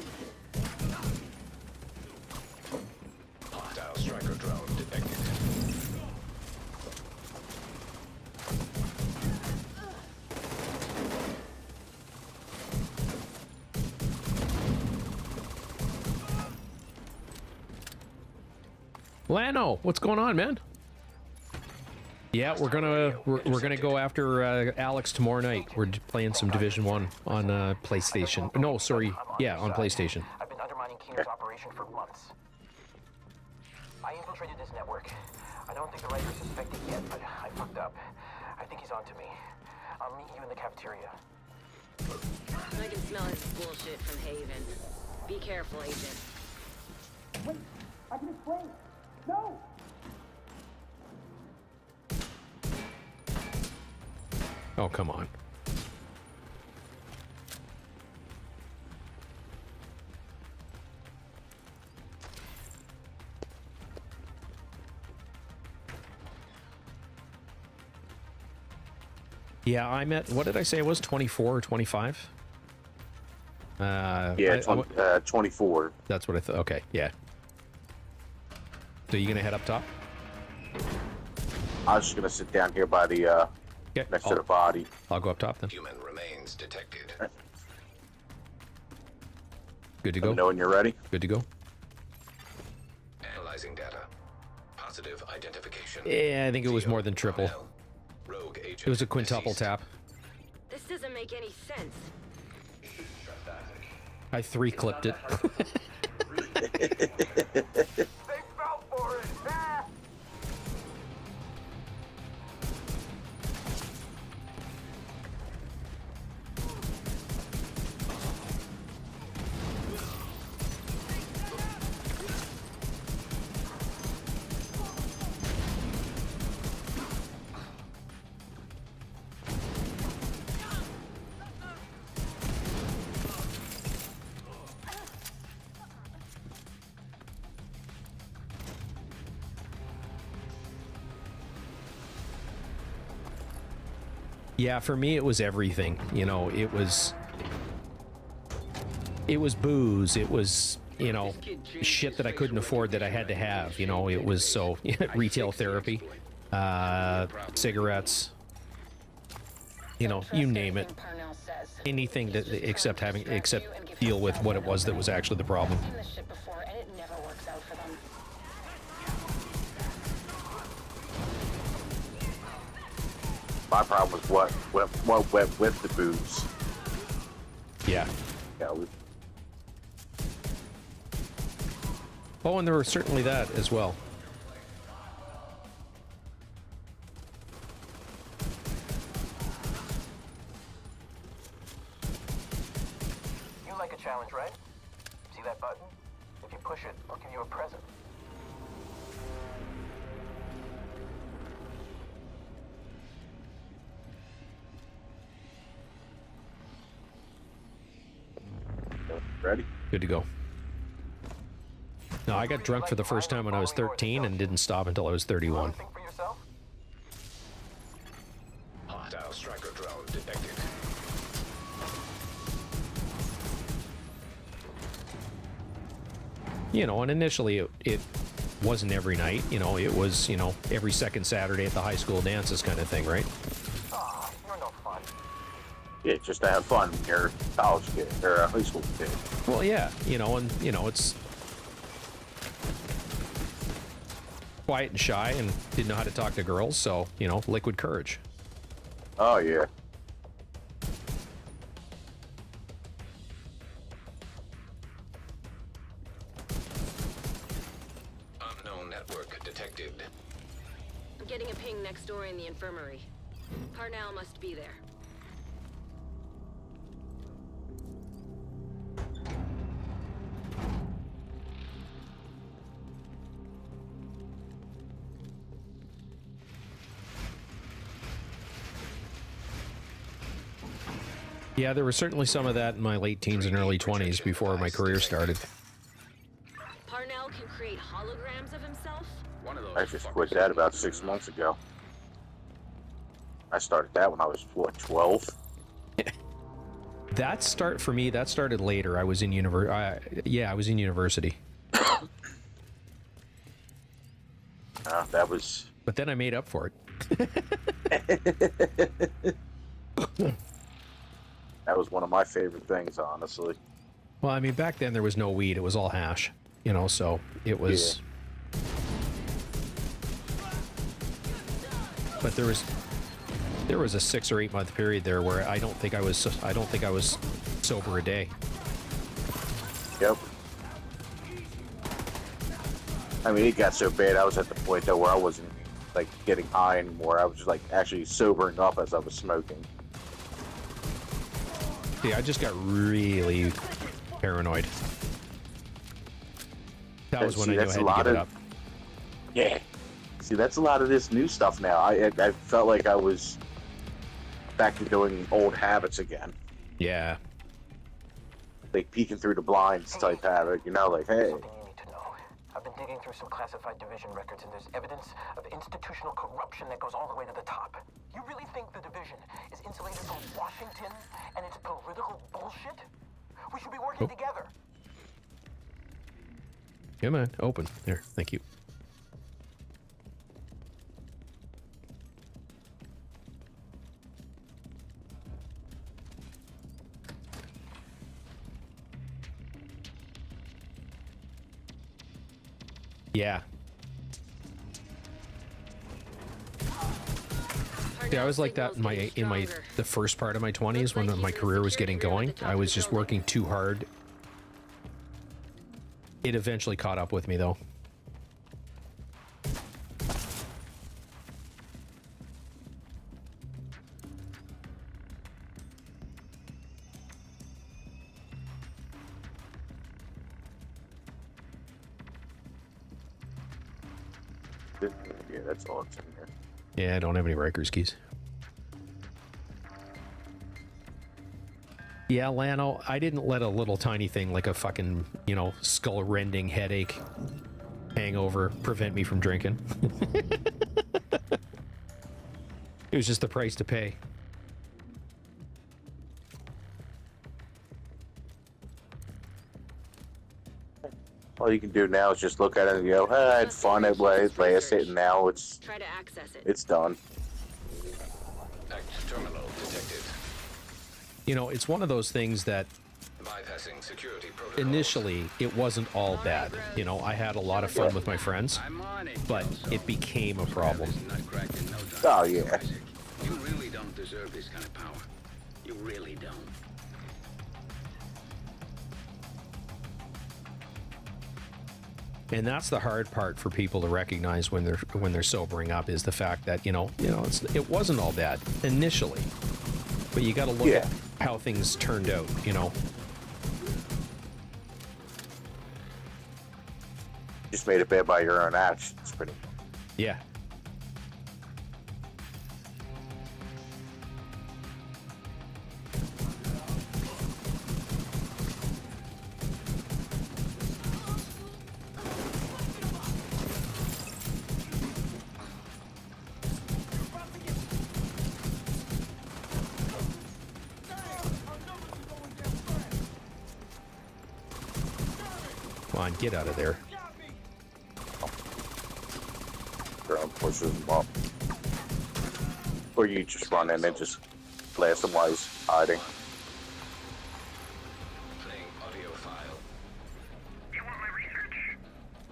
Hostile striker drone detected. Lano, what's going on, man? Yeah, we're gonna go after Alex tomorrow night. We're playing some Division 1 on PlayStation. No, sorry, yeah, on PlayStation. I've been undermining Keener's operation for months. I infiltrated his network. I don't think the writer's suspected yet, but I fucked up. I think he's onto me. I'll meet you in the cafeteria. I can smell his bullshit from Haven. Be careful, Agent. Wait, I can explain. No! Oh, come on. Yeah, I'm at, what did I say? I was 24 or 25? Yeah, 24. That's what I thought. Okay, yeah. So you gonna head up top? I was just gonna sit down here by the next to the body. I'll go up top then. Human remains detected. Good to Let me go. know when you're ready. Good to go. Analyzing data. Positive identification. Yeah, I think it was more than triple. Rogue agent It was a quintuple deceased. tap. This doesn't make any sense. I 3-clipped it. They fell for it! Ah! Yeah, for me it was everything. You know, it was booze, it was, you know, shit that I couldn't afford that I had to have, you know, it was so retail therapy, cigarettes, you know, you name it. Anything that except deal with what it was that was actually the problem. I've seen this shit before, and it never works out for them. My problem was what went with the booze. Yeah. Yeah. Oh, and there was certainly that as well. You like a challenge, right? See that button? If you push it, I'll give you a present. Ready? Good to go. No, I got drunk for the first time when I was 13 and didn't stop until I was 31. Think for yourself? Hostile striker drone detected. You know, and initially it wasn't every night, you know, it was, you know, every second Saturday at the high school dances kind of thing, right? Aw, you're no fun. Yeah, just to have fun when you're a college kid or a high school kid. Well, yeah, you know, and, you know, it's quiet and shy and didn't know how to talk to girls, so, you know, liquid courage. Oh, yeah. Unknown network detected. I'm getting a ping next door in the infirmary. Parnell must be there. Yeah, there was certainly some of that in my late teens and early 20s before my career started. Parnell can create holograms of himself? One of those I just fuckers quit that about 6 months ago. I started that when I was, what, 12? That started later. I was in I was in university. That was... But then I made up for it. That was one of my favorite things, honestly. Well, I mean, back then there was no weed. It was all hash, you know, so it was... But there was a 6 or 8 month period there where I don't think I was sober a day. Yep. I mean, it got so bad. I was at the point though where I wasn't like getting high anymore. I was just like actually sobering up as I was smoking. Yeah, I just got really paranoid. That was when I knew I had to give it up. Yeah. See, that's a lot of this new stuff now. I felt like I was back to doing old habits again. Yeah. Like peeking through the blinds type habit, you know, like, hey. Something you need to know. I've been digging through some classified division records, and there's evidence of institutional corruption that goes all the way to the top. You really think the division is insulated from Washington and its political bullshit? We should be working together. Come on, open. There, thank you. Yeah. Yeah, I was like that in the first part of my 20s when my career was getting going. I was just working too hard. It eventually caught up with me though. Yeah, that's all it's in here. Yeah, I don't have any Rikers keys. Yeah, Lano, I didn't let a little tiny thing like a fucking, you know, skull-rending headache, hangover prevent me from drinking. It was just the price to pay. All you can do now is just look at it and go, "Ah, I had fun at last it, and now it's Try to access it. it's done." Active terminal detected. You know, it's one of those things that Bypassing security protocols. initially it wasn't all bad. You know, I had a lot of fun with my friends, but it became a problem. Oh yeah. You really don't deserve this kind of power. You really don't. And that's the hard part for people to recognize when they're sobering up, is the fact that it wasn't all bad initially, but you got to look at how things turned out. You know, Just made it bad by your own actions, pretty much. yeah. Come on, get out of there. Ground pushes them up. Or you just run in and just blast them while he's hiding. Playing audio file. You want my research?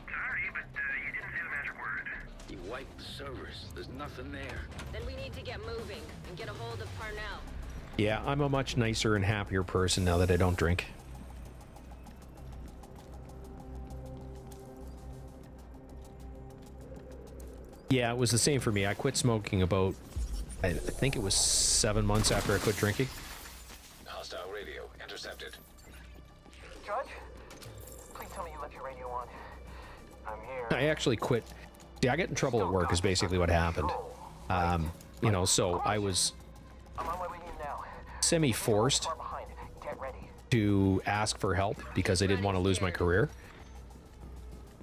Sorry, but you didn't say the magic word. You wiped the servers. There's nothing there. Then we need to get moving and get a hold of Parnell. Yeah, I'm a much nicer and happier person now that I don't drink. Yeah, it was the same for me. I quit smoking about, I think it was 7 months after I quit drinking. Hostile radio intercepted. Judge? Please tell me you left your radio on. I'm here. I actually quit. See, I got in trouble at work is basically what happened. You know, so I was I'm on my way to you now. semi-forced Far behind. Get ready. to ask for help because I didn't want to lose my career.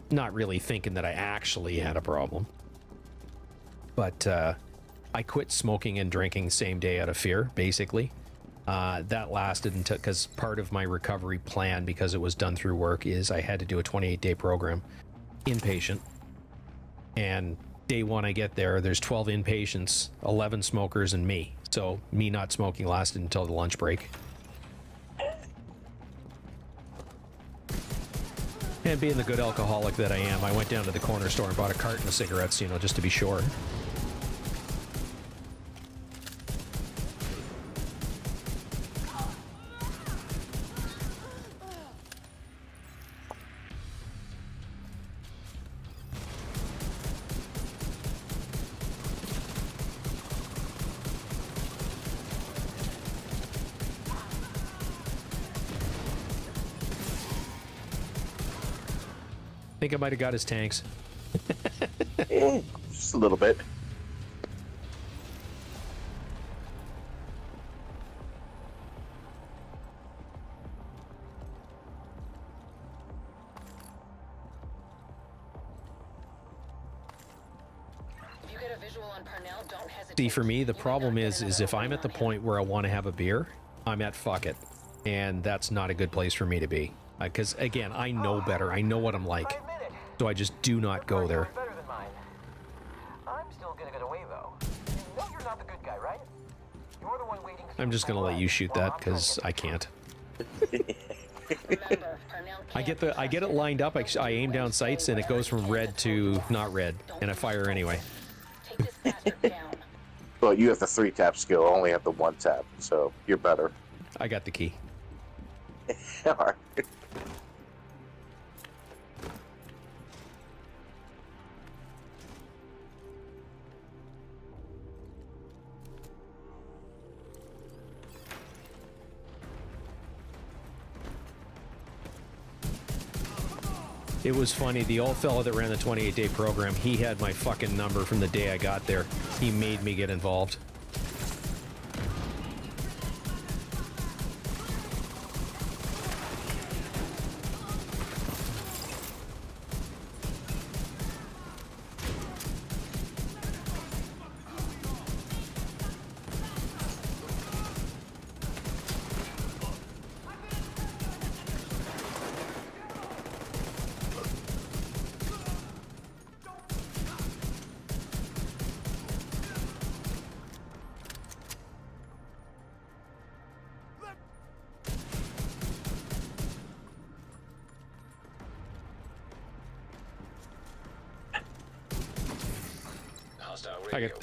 Not really thinking that I actually had a problem. But I quit smoking and drinking same day out of fear, basically. That lasted until, because part of my recovery plan, because it was done through work, is I had to do a 28-day program, inpatient. And day one I get there, there's 12 inpatients, 11 smokers, and me. So me not smoking lasted until the lunch break. And being the good alcoholic that I am, I went down to the corner store and bought a carton of cigarettes, you know, just to be sure. think I might have got his tanks. Just a little bit. See, for me, the problem is if I'm at the point where I want to have a beer, I'm at fuck it. And that's not a good place for me to be. Because, again, I know better. I know what I'm like. So I just do not go there. Better than mine. I'm still gonna get away, though. You know you're not the good guy, right? You're the one waiting. I'm just going to let you shoot that, because I can't. I get it lined up. I aim down sights, and it goes from red to not red. And I fire anyway. Well, you have the 3-tap skill. I only have the 1-tap, so you're better. I got the key. All right. It was funny, the old fella that ran the 28-day program, he had my fucking number from the day I got there. He made me get involved.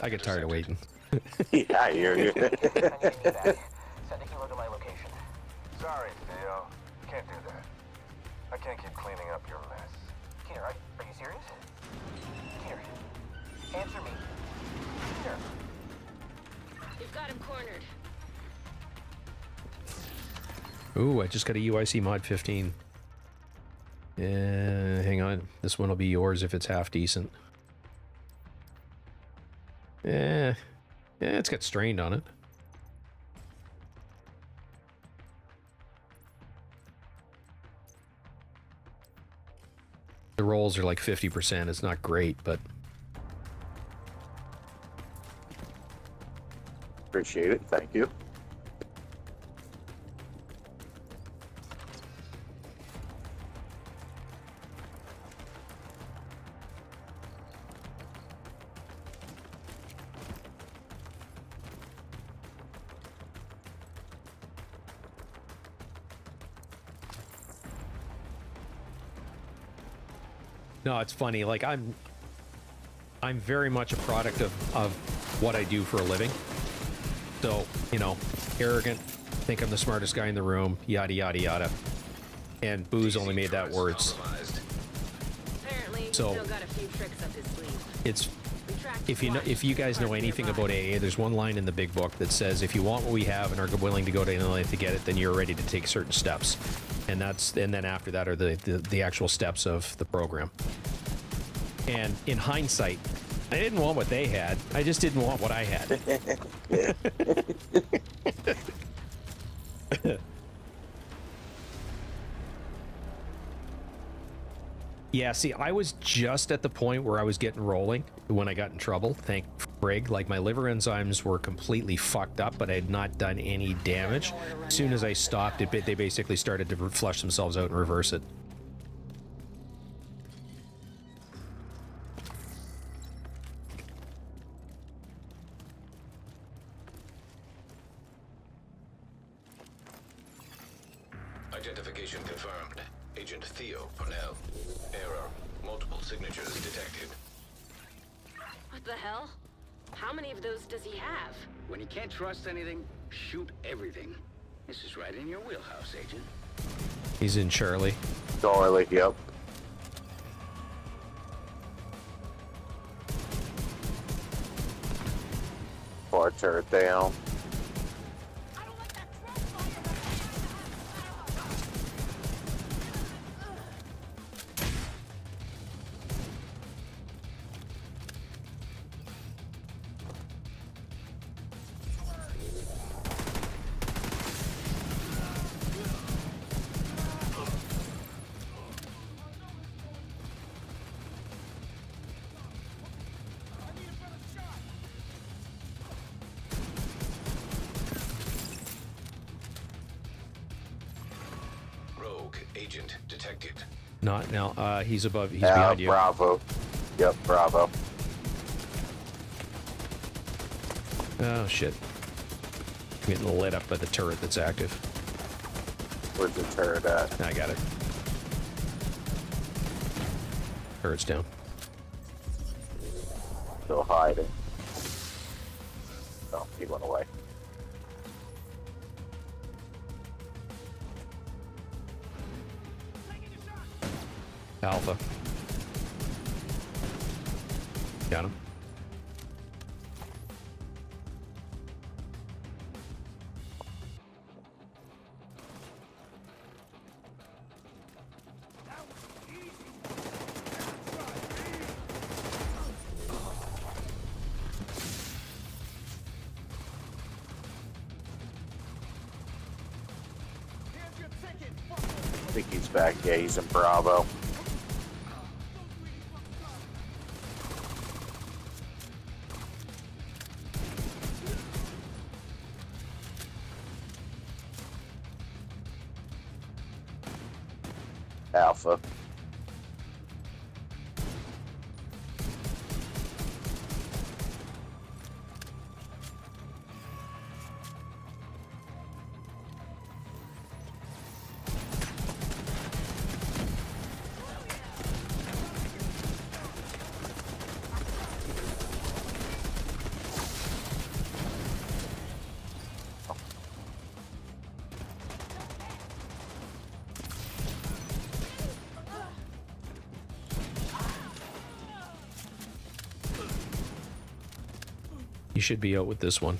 I get tired of waiting. Yeah, you're. Send a helo to my location. Sorry, Theo. Can't do that. I can't keep cleaning up your mess. Peter, are you serious? Peter, answer me. Peter. You've got him cornered. Ooh, I just got a UIC mod 15. Hang on. This one will be yours if it's half decent. Yeah, it's got strained on it. The rolls are like 50%. It's not great, but... Appreciate it. Thank you. No, it's funny. Like, I'm very much a product of what I do for a living. So, you know, arrogant, think I'm the smartest guy in the room, yada, yada, yada. And Boo's only made that worse. Apparently, so, still got a few tricks up his sleeve. It's... If you guys know anything about AA, there's one line in the big book that says, if you want what we have and are willing to go to any length to get it, then you're ready to take certain steps. And then after that are the actual steps of the program. And in hindsight, I didn't want what they had. I just didn't want what I had. Yeah, see, I was just at the point where I was getting rolling when I got in trouble. Thank frig. Like, my liver enzymes were completely fucked up, but I had not done any damage. As soon as I stopped, they basically started to flush themselves out and reverse it. Identification confirmed. Agent Theo Purnell. Error. Multiple signatures detected. What the hell? How many of those does he have? When you can't trust anything, shoot everything. This is right in your wheelhouse, Agent. He's in Charlie. Charlie, yep. Bar turret down. Agent detected. Not now. He's above. He's behind you. Bravo. Yep, Bravo. Oh shit! I'm getting lit up by the turret that's active. Where's the turret at? I got it. Turret's down. Still hiding. Oh, he went away. Alpha. Got him. I think he's back. Yeah, he's in Bravo. Alpha. You should be out with this one.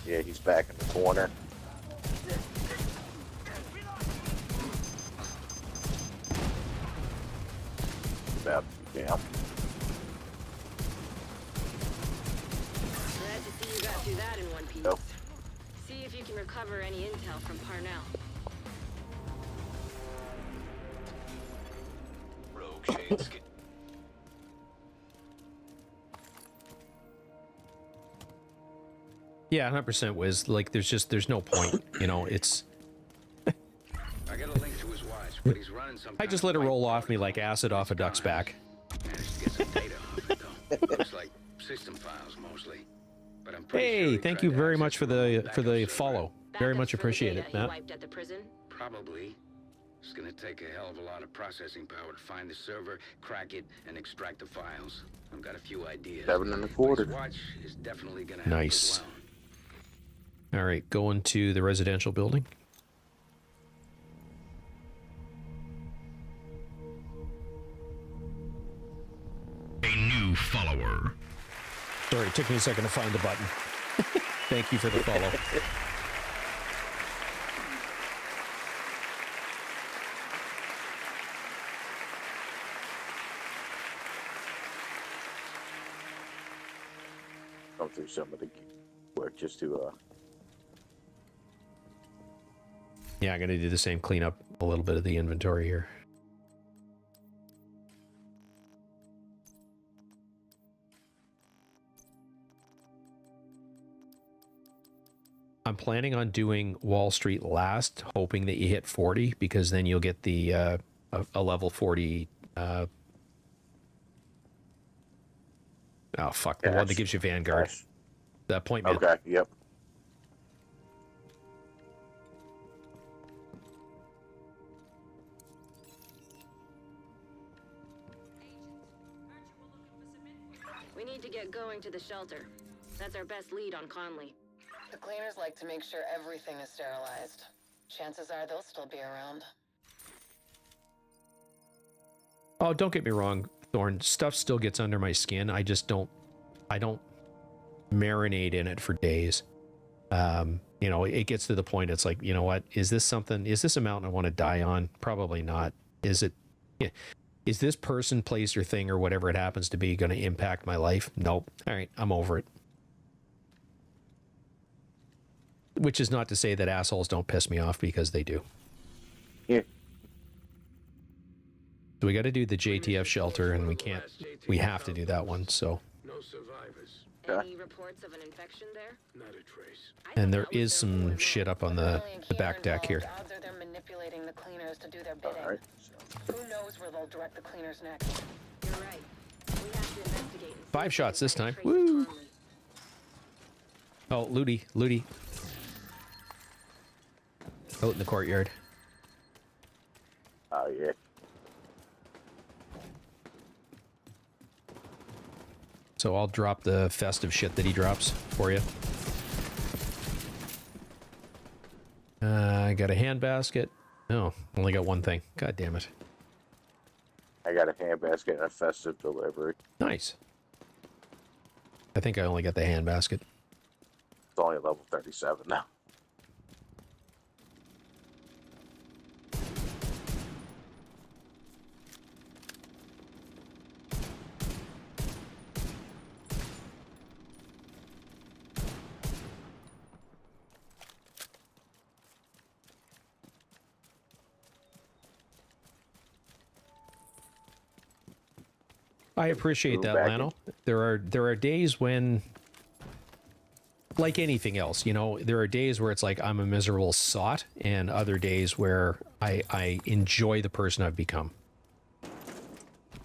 Yeah, he's back in the corner. About to be down. Glad to see you got through that in one piece. Nope. See if you can recover any intel from Parnell. Rogue shades. Yeah, 100% Wiz. Like, there's no point. You know, it's. I got a link to his watch, but he's running some. I just let it roll off me like acid off a duck's back. Managed to get some data off it though. Looks like system files mostly. But I'm pretty sure Hey, he thank tried you to very access much for the the backup follow. Very much appreciate it, He Matt. wiped at the prison. Probably. It's gonna take a hell of a lot of processing power to find the server, crack it, and extract the files. I've got a few ideas. 7 1/4. But his watch is definitely gonna have Nice. to go down. All right, going to the residential building. A new follower. Sorry, it took me a second to find the button. Thank you for the follow. Come through some of the work just to Yeah, I'm going to do the same cleanup a little bit of the inventory here. I'm planning on doing Wall Street last, hoping that you hit 40, because then you'll get the a level 40. Oh, fuck. The one that gives you Vanguard. The appointment. Okay, yep. We need to get going to the shelter. That's our best lead on Conley. The cleaners like to make sure everything is sterilized. Chances are they'll still be around. Oh, don't get me wrong, Thorn. Stuff still gets under my skin. I just don't marinate in it for days. You know, it gets to the point, it's like, you know what, is this a mountain I want to die on? Probably not. Is this person, place, or thing, or whatever it happens to be, going to impact my life? Nope. All right, I'm over it. Which is not to say that assholes don't piss me off, because they do. Yeah. So we got to do the JTF shelter, and we have to do that one, so. No survivors. Any reports of an infection there? Not a trace. And there is some shit up on the back deck here. Odds are they're manipulating the cleaners to do their bidding. Alright. Who knows where they'll direct the cleaners next? You're right. We have to investigate. 5 shots this time. Woo! Oh, Looty. Out in the courtyard. Oh, yeah. So I'll drop the festive shit that he drops for you. I got a handbasket. No, only got one thing. God damn it. I got a handbasket and a festive delivery. Nice. I think I only got the handbasket. It's only level 37 now. I appreciate that, Lano. There are days when, like anything else, you know, there are days where it's like I'm a miserable sot, and other days where I enjoy the person I've become.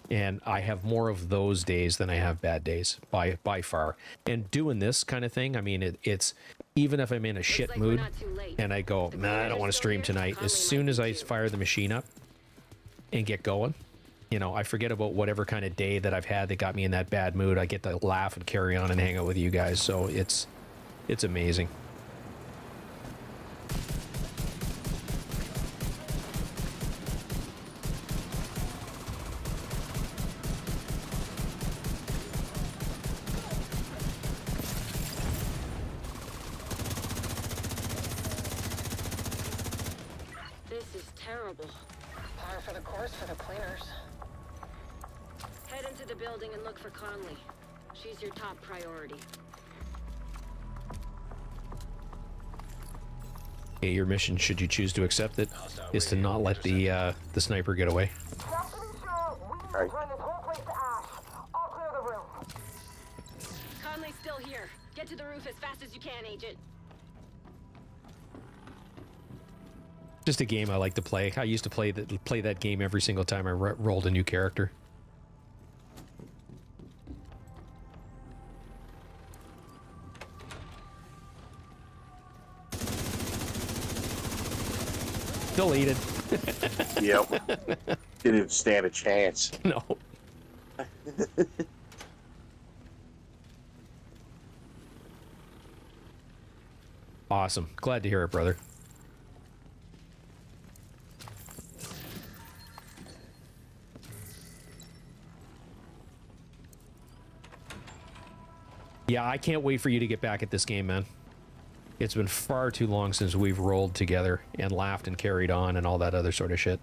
And I have more of those days than I have bad days, by far. And doing this kind of thing, I mean, it's even if I'm in a shit mood and I go, nah, I don't want to stream tonight. As soon as I fire the machine up and get going, you know, I forget about whatever kind of day that I've had that got me in that bad mood. I get to laugh and carry on and hang out with you guys. So it's amazing. This is terrible. Par for the course for the cleaners. Head into the building and look for Conley. She's your top priority. Okay, your mission, should you choose to accept it, is to not let the sniper get away. Right. Conley's still here. Get to the roof as fast as you can, Agent. Just a game I like to play. I used to play that game every single time I rolled a new character. Deleted. Yep. Didn't stand a chance. No. Awesome. Glad to hear it, brother. Yeah, I can't wait for you to get back at this game, man. It's been far too long since we've rolled together and laughed and carried on and all that other sort of shit.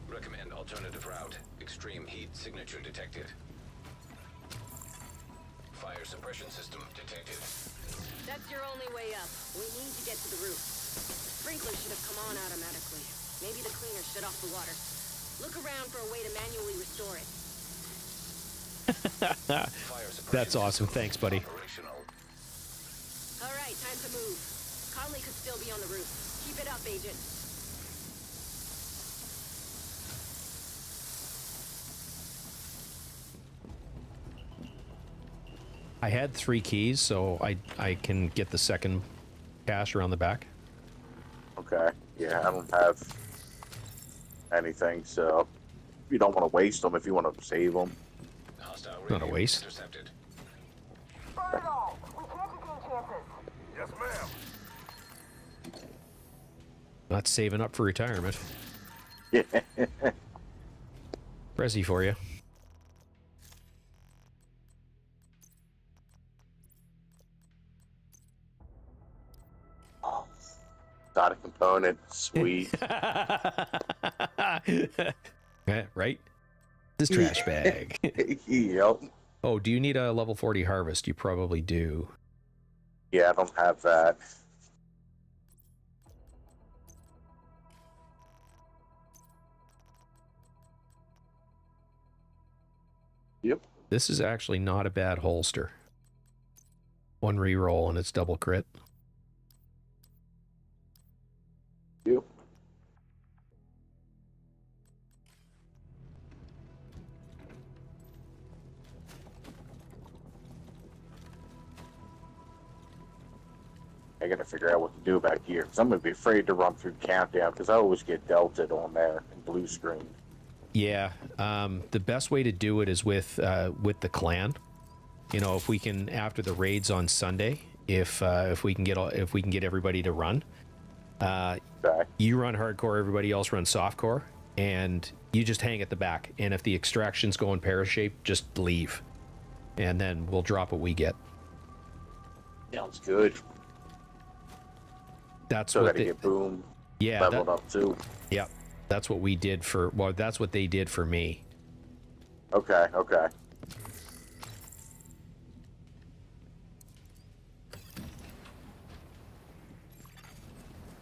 Recommend alternative route. Extreme heat signature detected. Fire suppression system detected. That's your only way up. We need to get to the roof. The sprinkler should have come on automatically. Maybe the cleaner shut off the water. Look around for a way to manually restore it. That's awesome. Thanks, buddy. All right, time to move. Conley could still be on the roof. Keep it up, Agent. I had 3 keys, so I can get the second cache around the back. Okay. Yeah, I don't have anything, so you don't want to waste them if you want to save them. Not a waste. Intercepted. Burn it all. We can't take any chances. Yes, ma'am. Not saving up for retirement. Yeah. Prezi for you. Oh, got a component. Sweet. Yeah, right? This trash bag. Yep. Oh, do you need a level 40 harvest? You probably do. Yeah, I don't have that. Yep. This is actually not a bad holster. One reroll and it's double crit. Yep. I gotta figure out what to do back here, because I'm gonna be afraid to run through countdown, because I always get delted on there in blue screen. Yeah, the best way to do it is with the clan. You know, if we can, after the raids on Sunday, if we can get everybody to run, you run hardcore, everybody else runs softcore, and you just hang at the back. And if the extractions go in pear-shaped, just leave, and then we'll drop what we get. Sounds good. That's so what they get boom. Yeah, leveled up too. Yep, that's what we did for. Well, that's what they did for me. Okay. Okay.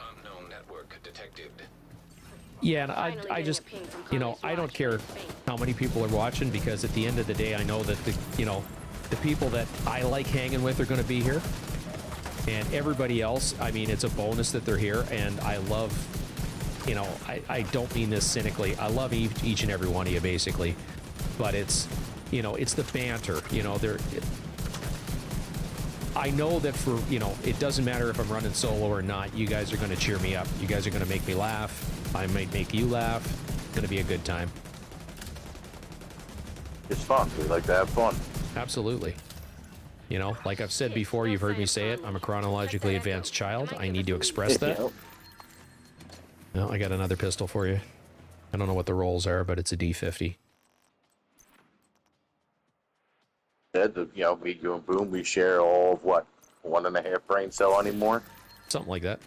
Unknown network detected. Yeah, and I just, you know, I don't care how many people are watching, because at the end of the day, I know that the people that I like hanging with are going to be here, and everybody else, I mean, it's a bonus that they're here, and I love, you know, I don't mean this cynically, I love each and every one of you, basically, but it's, you know, it's the banter, you know, I know that for, you know, it doesn't matter if I'm running solo or not, you guys are going to cheer me up, you guys are going to make me laugh, I might make you laugh, it's going to be a good time. It's fun, we like to have fun. Absolutely. You know, like I've said before, you've heard me say it, I'm a chronologically advanced child. I need to express that. No, I got another pistol for you. I don't know what the rolls are, but it's a D50. You know, me, you, and Boom, we share all of what, 1.5 brain cell anymore? Something like that.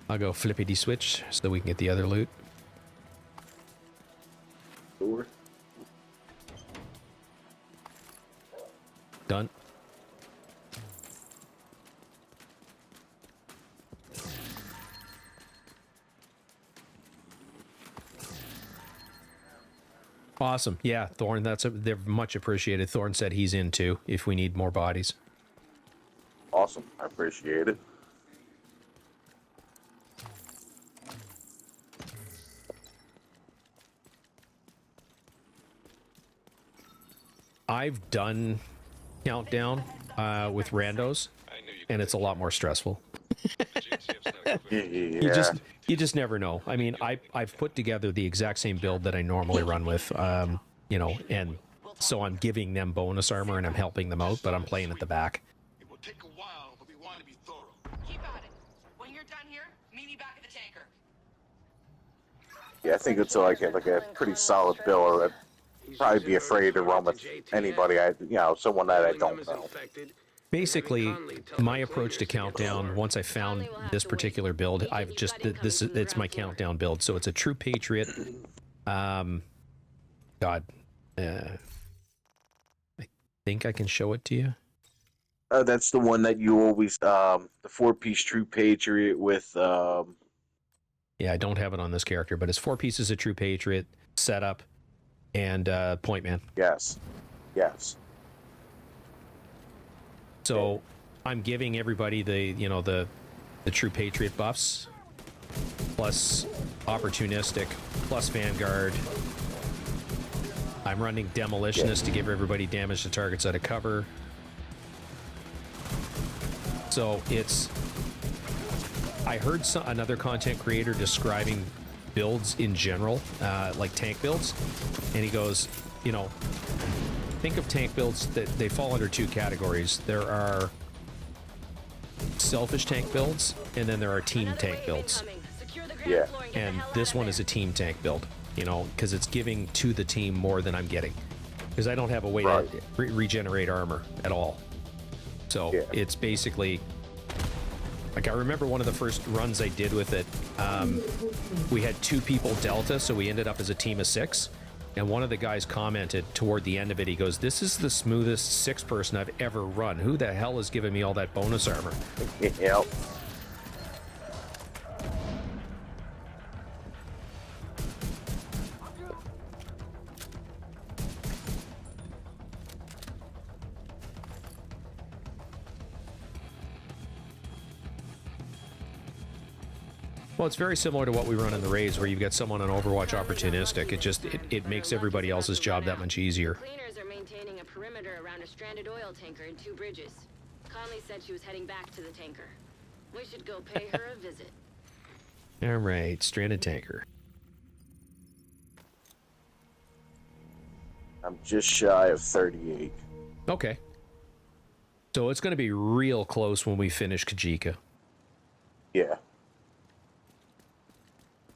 I'll go flippity switch so that we can get the other loot. Sure. Done. Awesome. Yeah, Thorn, they're much appreciated. Thorn said he's in too, if we need more bodies. Awesome. I appreciate it. I've done countdown with randos, and it's a lot more stressful. You just never know. I mean, I've put together the exact same build that I normally run with, you know, and so I'm giving them bonus armor and I'm helping them out, but I'm playing at the back. It will take a while, but we want to be thorough. Keep at it. When you're done here, meet me back at the tanker. Yeah, I think it's like a pretty solid build. I'd probably be afraid to run with anybody, someone that I don't know. Basically, my approach to countdown, once I found this particular build, it's my countdown build. So it's a true patriot. I think I can show it to you. That's the one that you always, the 4-piece true patriot with. Yeah, I don't have it on this character, but it's 4 pieces of true patriot setup and point man. Yes. Yes. So I'm giving everybody the true patriot buffs, plus opportunistic, plus vanguard. I'm running demolitionist to give everybody damage to targets out of cover. So I heard another content creator describing builds in general, like tank builds, and he goes, you know, think of tank builds that they fall under 2 categories. There are selfish tank builds, and then there are team tank builds. Yeah. And this one is a team tank build, you know, because it's giving to the team more than I'm getting. Because I don't have a way to regenerate armor at all. So it's basically Like, I remember one of the first runs I did with it, we had 2 people Delta, so we ended up as a team of 6. And one of the guys commented toward the end of it, he goes, "This is the smoothest 6-person I've ever run. Who the hell is giving me all that bonus armor?" Yep. Well, it's very similar to what we run in the raids, where you've got someone on Overwatch opportunistic. It makes everybody else's job that much easier. Cleaners are maintaining a perimeter around a stranded oil tanker in 2 bridges. Conley said she was heading back to the tanker. We should go pay her a visit. All right, stranded tanker. I'm just shy of 38. Okay. So it's going to be real close when we finish Kajika. Yeah.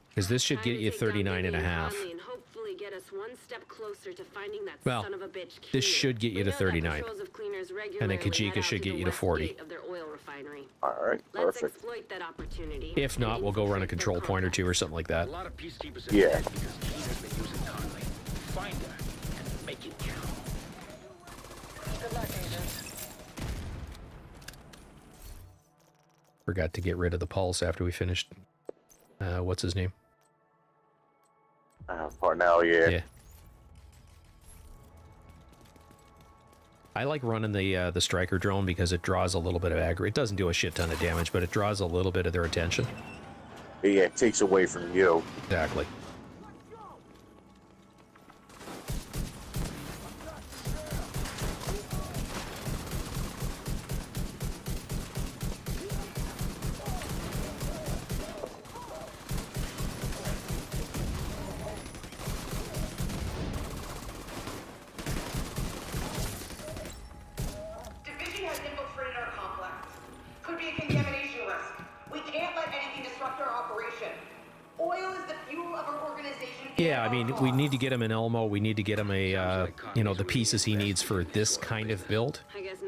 Because this should get you 39 and a half. And hopefully get us one step closer to finding that Well, son of a bitch this should get you to 39. And then Kajika should get you to 40. All right, Let's perfect. exploit that opportunity. If not, we'll go run a control point or 2 or something like that. A lot of peacekeepers are Yeah. dead because Keener's been using Conley. Find her and make it count. Good luck, Agent. Forgot to get rid of the pulse after we finished. What's his name? Parnell, yeah. Yeah. I like running the striker drone because it draws a little bit of aggro. It doesn't do a shit ton of damage, but it draws a little bit of their attention. Yeah, it takes away from you. Exactly. Division has infiltrated our complex. Could be a contamination risk. We can't let anything disrupt our operation. Oil is the fuel of our organization. Yeah, I mean, we need to get him an Elmo. We need to get him a, you know, the pieces he needs for this kind of build.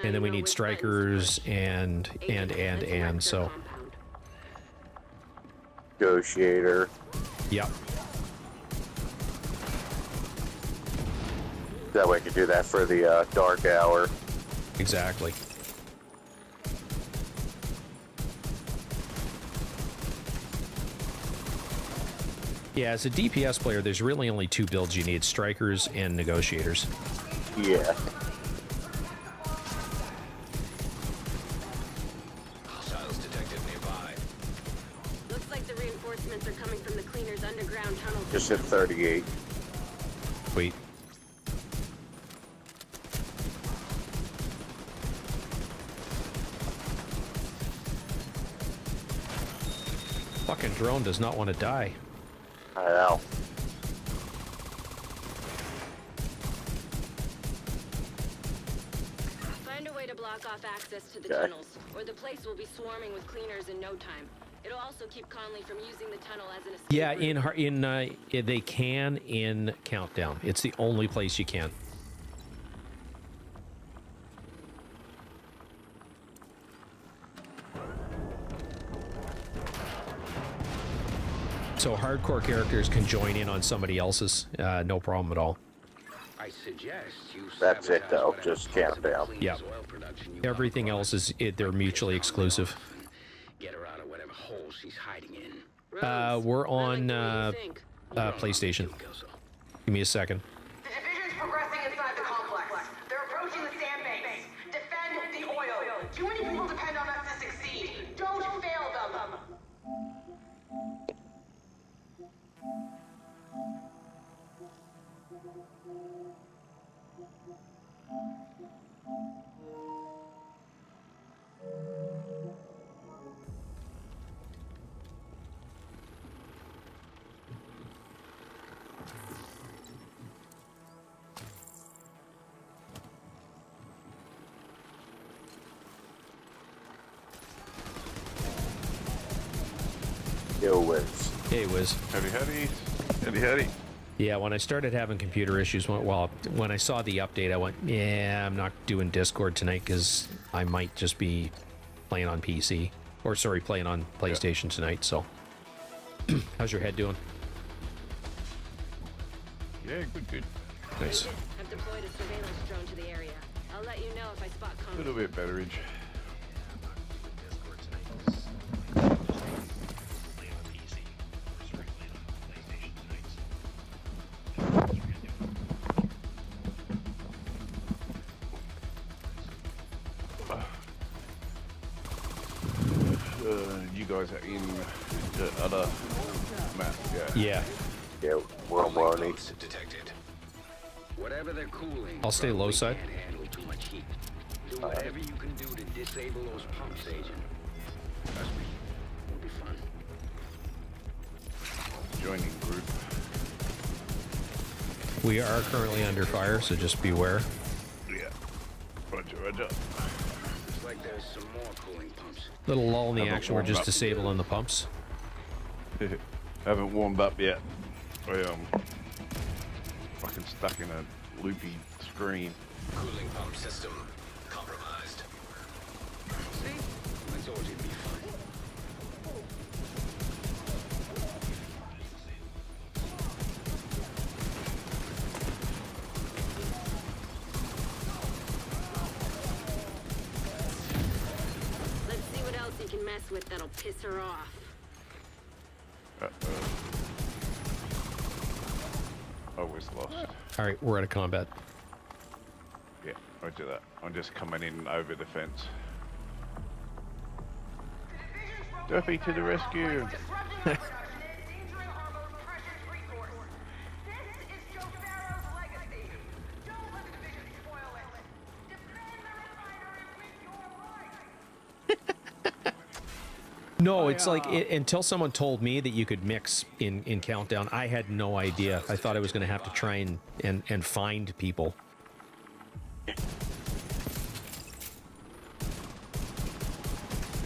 And then we need strikers and so. Negotiator. Yep. That way I can do that for the dark hour. Exactly. Yeah, as a DPS player, there's really only 2 builds you need, strikers and negotiators. Yeah. Hostiles detected nearby. Looks like the reinforcements are coming from the cleaner's underground tunnel. Just hit 38. Sweet. Fucking drone does not want to die. I know. Find a way to block off access to the Okay. tunnels, or the place will be swarming with cleaners in no time. It'll also keep Conley from using the tunnel as an escape Yeah, route. they can in Countdown. It's the only place you can. So hardcore characters can join in on somebody else's, no problem at all. I suggest you That's it, sabotage though. whatever Just possible Countdown. cleans Yep. oil production you Everything come else across. they're mutually exclusive. Get her out of whatever hole she's hiding in. We're on PlayStation. Give me a second. The division's progressing inside the complex. They're approaching the sandbanks. Defend the oil. Too many people depend on us to succeed. Don't fail them. Yo, Wiz. Hey, Wiz. Heavy. Yeah, when I started having computer issues, when I saw the update, I went, yeah, I'm not doing Discord tonight because I might just be playing on PC. Or sorry, playing on PlayStation tonight. So, how's your head doing? Yeah, good. Nice. I've deployed a surveillance drone to the area. I'll let you know if I spot A comms. little bit betterage. You guys are in the other map, Yeah. Yeah, we're on Warney. Detected. Whatever they're cooling, I'll stay low side. can't handle too much heat. Do whatever you can do to disable those pumps, Agent. Trust me, it'll be fun. joining group. We are currently under fire, so just beware. Yeah. Roger. Looks like there's some more cooling pumps. Little lull in the Haven't action. We're warmed just up. disabling the pumps. Haven't warmed up yet. I fucking stuck in a loopy screen. Cooling pump system compromised. See? I told you it'd be fun. Let's see what else you can mess with that'll piss her off. I was lost. All right, we're out of combat. Yeah, roger that. I'm just coming in over the fence. Duffy to the rescue! No, it's like until someone told me that you could mix in Countdown, I had no idea. I thought I was going to have to try and find people.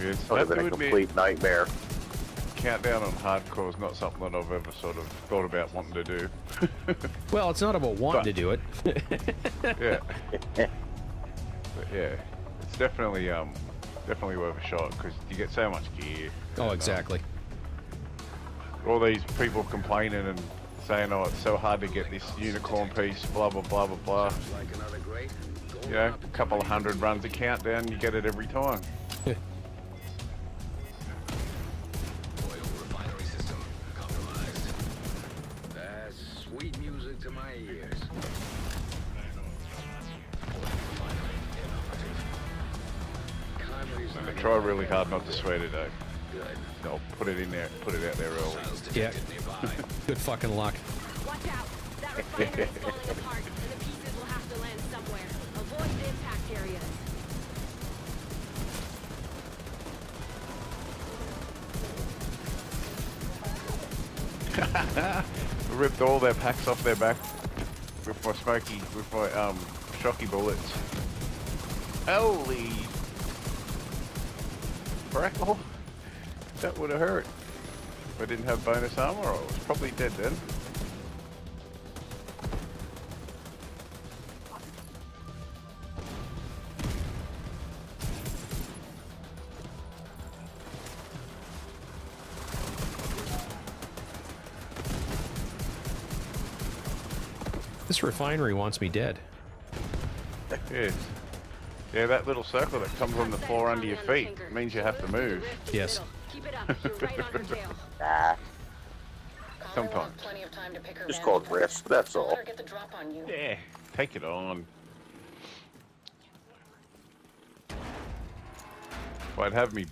Yes, Would have been a complete nightmare. Countdown on hardcore is not something that I've ever sort of thought about wanting to do. Well, it's not about wanting to do it. Yeah. But yeah, it's definitely worth a shot because you get so much gear. Oh, exactly. All these people complaining and saying, "Oh, it's so hard to get this unicorn piece," blah blah blah blah blah. Like another great. You know, a couple of hundred runs of Countdown, you get it every time. That's sweet music to my ears. I try really hard not to sweat it though. I'll put it in there, put it out there early. Yeah. Good fucking luck. Watch out! That refinery's falling apart, and the pieces will have to land somewhere. Avoid the impact areas. Ripped all their packs off their back with my shocky bullets. Holy crackle! That would have hurt. If I didn't have bonus armor, I was probably dead then. This refinery wants me dead. Yes. Yeah, that little circle that comes on the floor under your feet means you have to move. Yes. Keep it up. You're right on her tail. Ah, Sometimes. Plenty of time to pick her just man. called risk, that's all. Let her get the drop on you. Yeah, take it on. If I'd have me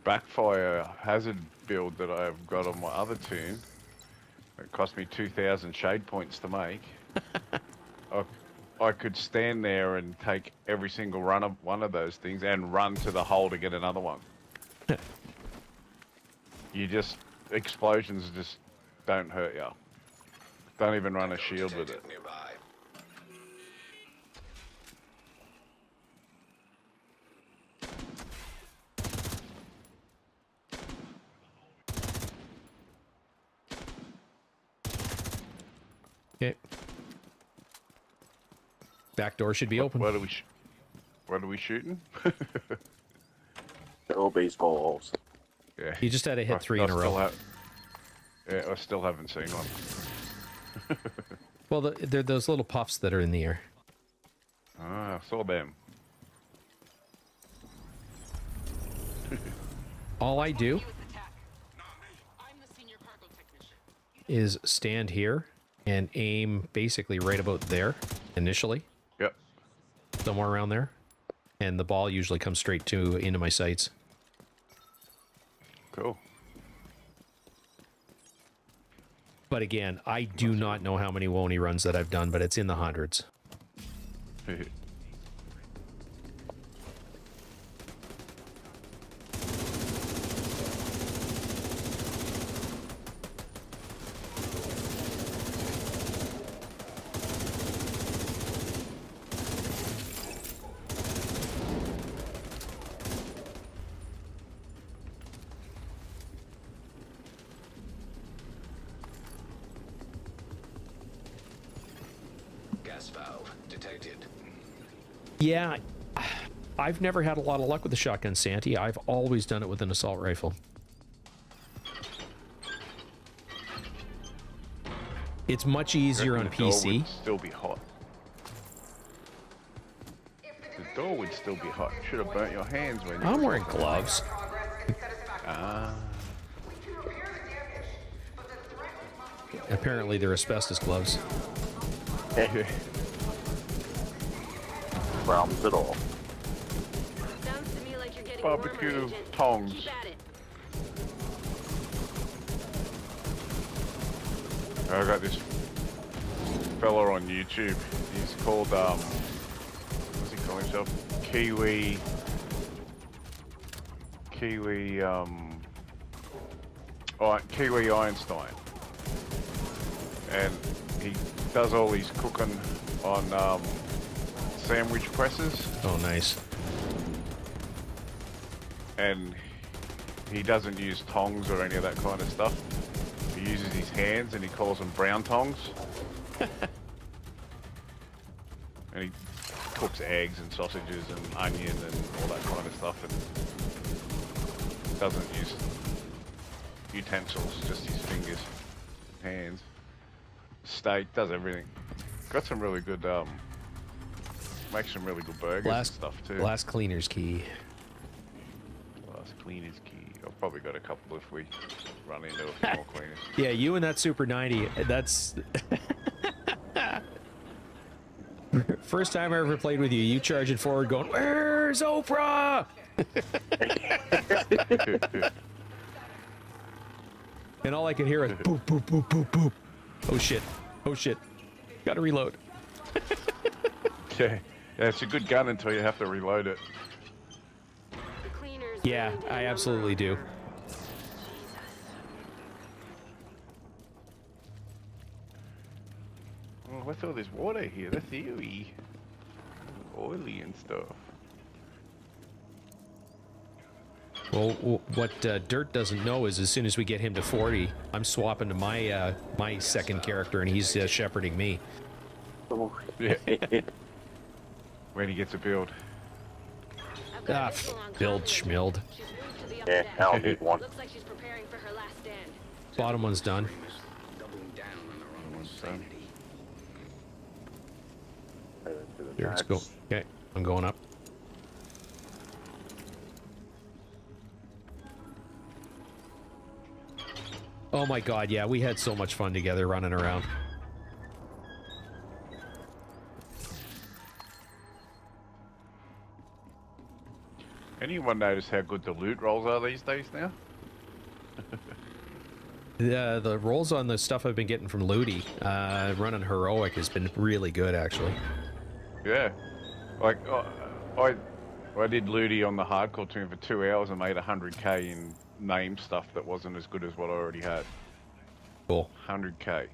backfire hazard build that I've got on my other tune, it cost me 2,000 shade points to make. I could stand there and take every single one of those things and run to the hole to get another one. Explosions just don't hurt you. Don't even run a shield with it. Okay. Back door should be open. What are we shooting? Oh, baseballs. Yeah. You just had to hit 3 in a row. Yeah, I still haven't seen one. Well, they're those little puffs that are in the air. Ah, I saw them. All I do is stand here and aim basically right about there initially. Yep. Somewhere around there. And the ball usually comes straight into my sights. Cool. But again, I do not know how many Woney runs that I've done, but it's in the hundreds. Valve detected. Yeah, I've never had a lot of luck with the shotgun, Santy. I've always done it with an assault rifle. It's much easier on The PC. door would still be hot. The door would still be hot. Should have burnt your hands when you I'm were wearing gloves. Ah. Apparently they're asbestos gloves. Problems at all. Sounds to me like you're getting Barbecue warmer, Agent. tongs. Keep at it. I got this fella on YouTube. He's called what's he call himself? Kiwi Einstein. And he does all his cooking on sandwich presses. Oh, nice. And he doesn't use tongs or any of that kind of stuff. He uses his hands and he calls them brown tongs. And he cooks eggs and sausages and onion and all that kind of stuff, and doesn't use utensils, just his fingers, hands. Steak, does everything. Got some really good, makes some really good burgers and stuff too. Last cleaner's key. Last cleaner's key. I've probably got a couple if we run into a few more cleaners. Yeah, you and that Super 90, that's... First time I ever played with you, you charging forward going, "Where's Oprah?" And all I could hear was boop, boop, boop, boop, boop. Oh shit. Oh shit. Gotta reload. Yeah, it's a good gun until you have to reload it. Yeah, I absolutely do. Oh, what's all this water here? That's eerie. Oily and stuff. Well, what Dirt doesn't know is as soon as we get him to 40, I'm swapping to my my second character, and he's shepherding me. Yeah. When he gets a build. Ah, build schmilled. Yeah, I don't need one. Looks like she's preparing for her last stand. Bottom one's done. Here, let's go. Okay, I'm going up. Oh my god, yeah, we had so much fun together running around. Anyone notice how good the loot rolls are these days now? The rolls on the stuff I've been getting from Looty, running Heroic has been really good, actually. Yeah. Like, I did Looty on the hardcore team for 2 hours and made 100k in name stuff that wasn't as good as what I already had. Cool. 100k.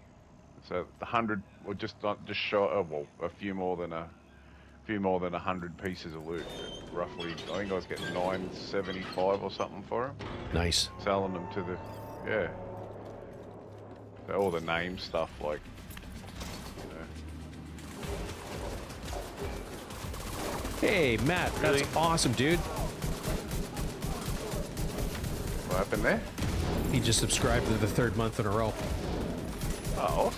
So the 100 were just short of, well, a few more than 100 pieces of loot. Roughly, I think I was getting 975 or something for them. Nice. Selling them to the, yeah. So all the name stuff, like, you know. Hey, Matt, that's awesome, dude. What happened there? He just subscribed to the 3rd month in a row. Oh,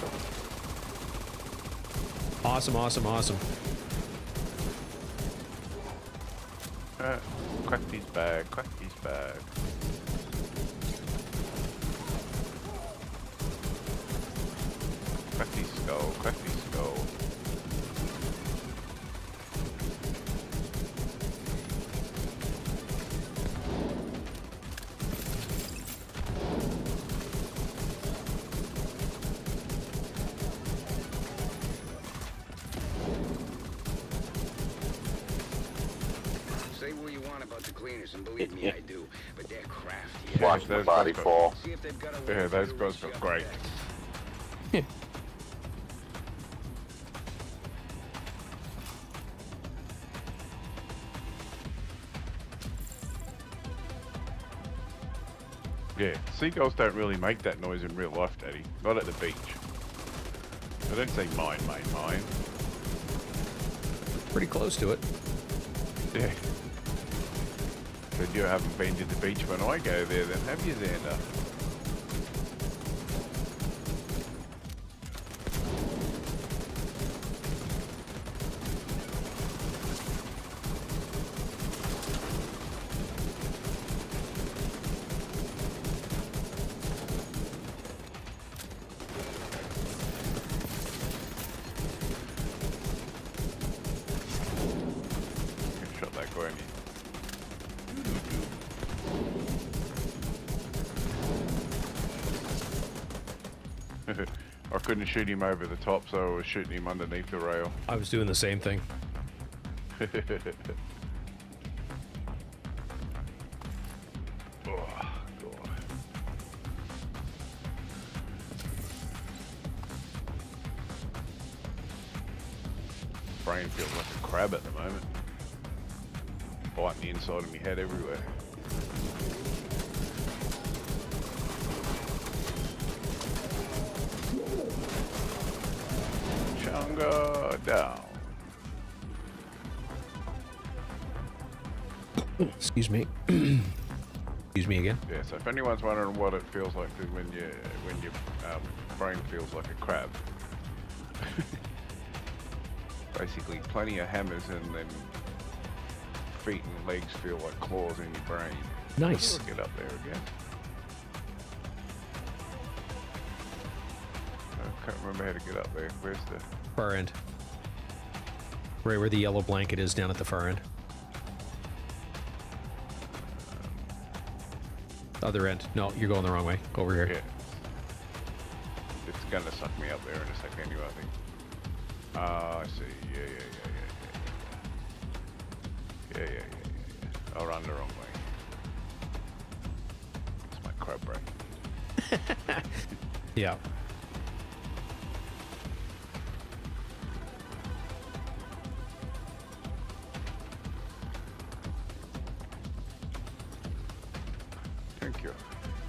awesome. Awesome, awesome, awesome. Crack these bag, crack these bag. Crack these skull, crack these skull. Say what you want about the cleaners, and believe me, I do. But they're crafty. Watch the body fall. See if they've got a way Yeah, to those really guys look shove great. that. Yeah, seagulls don't really make that noise in real life, Daddy. Not at the beach. I don't say mine, mine. Pretty close to it. Yeah. Said you haven't been to the beach when I go there, then have you, Xander? Shot that guy in here. I couldn't shoot him over the top, so I was shooting him underneath the rail. I was doing the same thing. Oh, God. Brain feels like a crab at the moment. Biting the inside of my head everywhere. Chunga down. Excuse me. Excuse me again. Yeah, so if anyone's wondering what it feels like when your brain feels like a crab, basically plenty of hammers and then feet and legs feel like claws in your brain. Nice. We'll get up there again. I can't remember how to get up there. Where's the Far end. Right where the yellow blanket is down at the far end. Other end. No, you're going the wrong way. Over here. Yeah. It's gonna suck me up there in a second anyway, I think. I see. Yeah. I'll run the wrong way. It's my crab brain. Yeah. Thank you.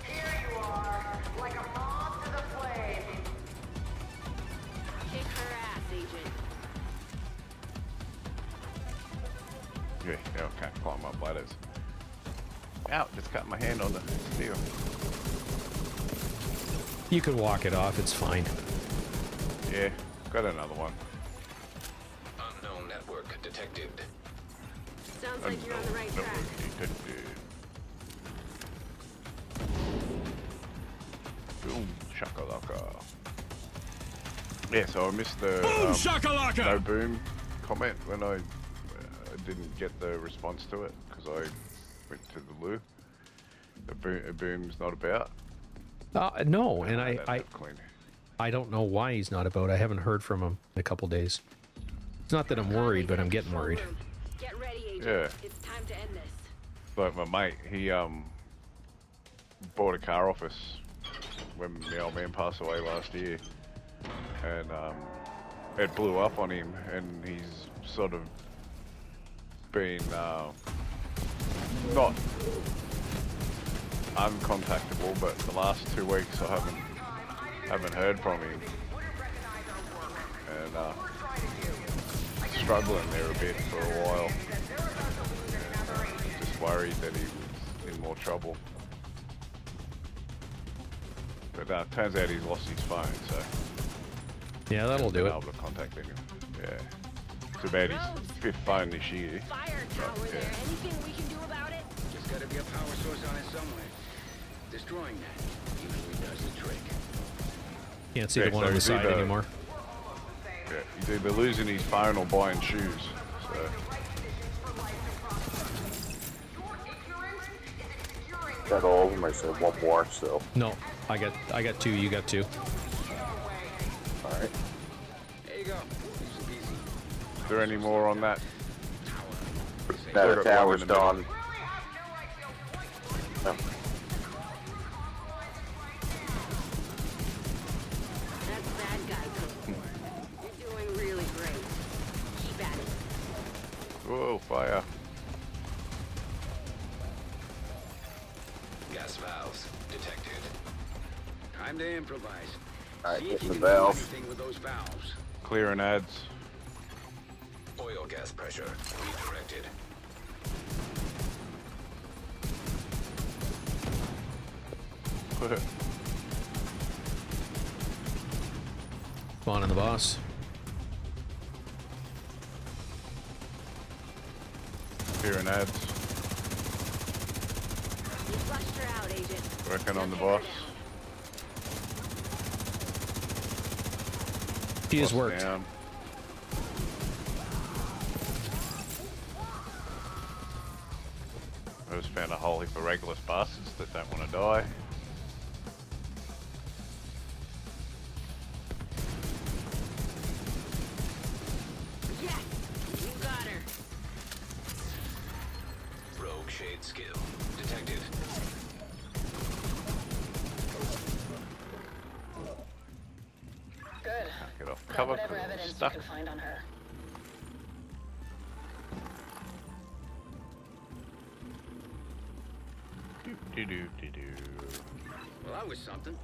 Here you are, like a moth to the flame. Kick her ass, Agent. Yeah, I can't climb up ladders. Ow, just cut my hand on the steel. You can walk it off. It's fine. Yeah, got another one. Unknown network detected. Sounds like you're on the right track. Boom, shakalaka. Yeah, so I missed the Boom, shakalaka! no boom comment when I didn't get the response to it because I went to the loo. A boom's not about. No, and I don't know why he's not about. I haven't heard from him in a couple days. It's not that I'm worried, but I'm getting worried. Get ready, Agent. Yeah. It's time to end this. Like my mate, he bought a car off us when the old man passed away last year, and it blew up on him, and he's sort of been not uncontactable, but the last 2 weeks I haven't heard from him, and struggling there a bit for a while. Just worried that he was in more trouble. But turns out he's lost his phone, so... Yeah, that'll do it. Able to contact anyone. Yeah. Too bad his fifth phone this year. Fire tower there. Anything we can do about it? There's gotta be a power source on it somewhere. Destroying that usually does the trick. Can't see the one on the side anymore. Yeah, he's either losing his phone or buying shoes. So. Got all of them. I said one more still. No, I got 2. You got 2. All right. There you go. Is there any more on that? No, the tower's done. No. That's bad guy code. You're doing really great. Keep at it. Whoa, fire. Gas valves detected. Time to improvise. Alright, See if hitting you the can do valve. anything with those valves. Clearing ads. Oil gas pressure redirected. Spawn in the boss. Clearing ads. You flushed her out, Agent. Working on the boss. He has worked. Down. I just found a whole heap of regular bastards that don't want to die. Yes, you got her. Rogue shade skill detected. Good. Get off Grab cover. whatever evidence Stuck. you can find on her. Well, that was something.